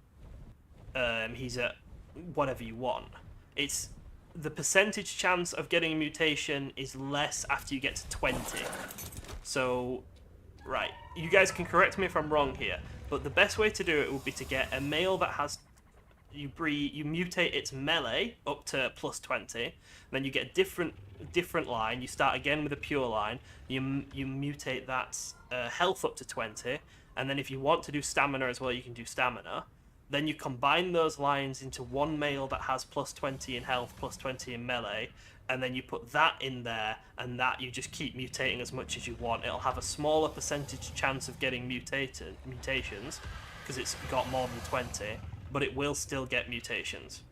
he's at whatever you want. It's the percentage chance of getting a mutation is less after you get to 20. So right, you guys can correct me if I'm wrong here, but the best way to do it would be to get a male that has... You mutate its melee up to plus 20, then you get a different line. You start again with a pure line. You mutate that health up to 20, and then if you want to do stamina as well, you can do stamina. Then you combine those lines into one male that has plus 20 in health, plus 20 in melee, and then you put that in there, and that you just keep mutating as much as you want. It'll have a smaller percentage chance of getting mutations, because it's got more than 20, but it will still get mutations.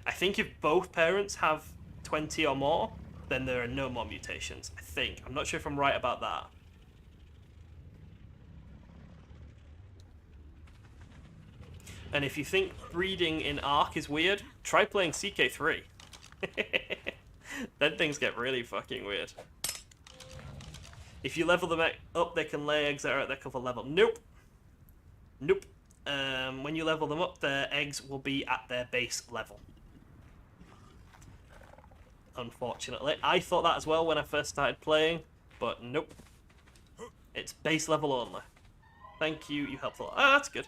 I think if both parents have 20 or more, then there are no more mutations. I think. I'm not sure if I'm right about that. And if you think breeding in ARK is weird, try playing CK3. Then things get really fucking weird. If you level them up, they can lay eggs that are at their cover level. Nope. Nope. When you level them up, their eggs will be at their base level. Unfortunately. I thought that as well when I first started playing, but nope. It's base level only. Thank you, you helped a lot. Ah, that's good.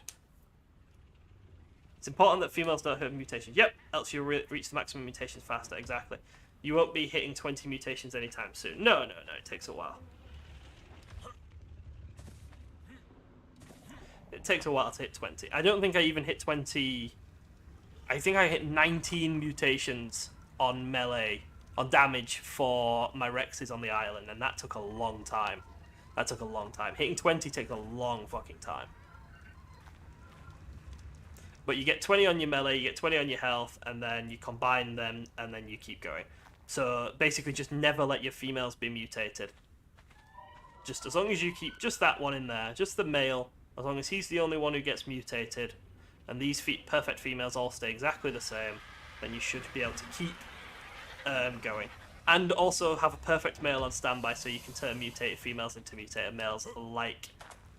It's important that females don't have mutations. Yep, else you'll reach the maximum mutations faster, exactly. You won't be hitting 20 mutations anytime soon. No, it takes a while. It takes a while to hit 20. I don't think I even hit 20... I think I hit 19 mutations on melee, on damage for my Rexes on the island, and that took a long time. That took a long time. Hitting 20 takes a long fucking time. But you get 20 on your melee, you get 20 on your health, and then you combine them, and then you keep going. So basically just never let your females be mutated. Just as long as you keep just that one in there, just the male, as long as he's the only one who gets mutated, and these perfect females all stay exactly the same, then you should be able to keep going. And also have a perfect male on standby so you can turn mutated females into mutated males, like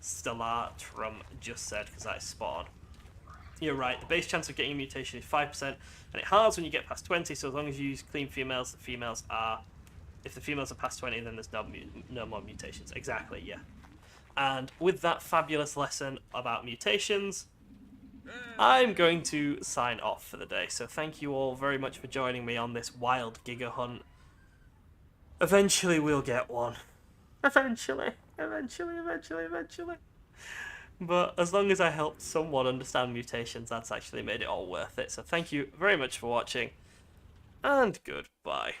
Stellatrum just said, because that is spot on. You're right, the base chance of getting a mutation is 5%, and it halves when you get past 20, so as long as you use clean females, the females are... If the females are past 20, then there's no more mutations. Exactly, yeah. And with that fabulous lesson about mutations, I'm going to sign off for the day. So thank you all very much for joining me on this wild Giga hunt. Eventually we'll get one. Eventually. But as long as I helped someone understand mutations, that's actually made it all worth it. So thank you very much for watching, and goodbye.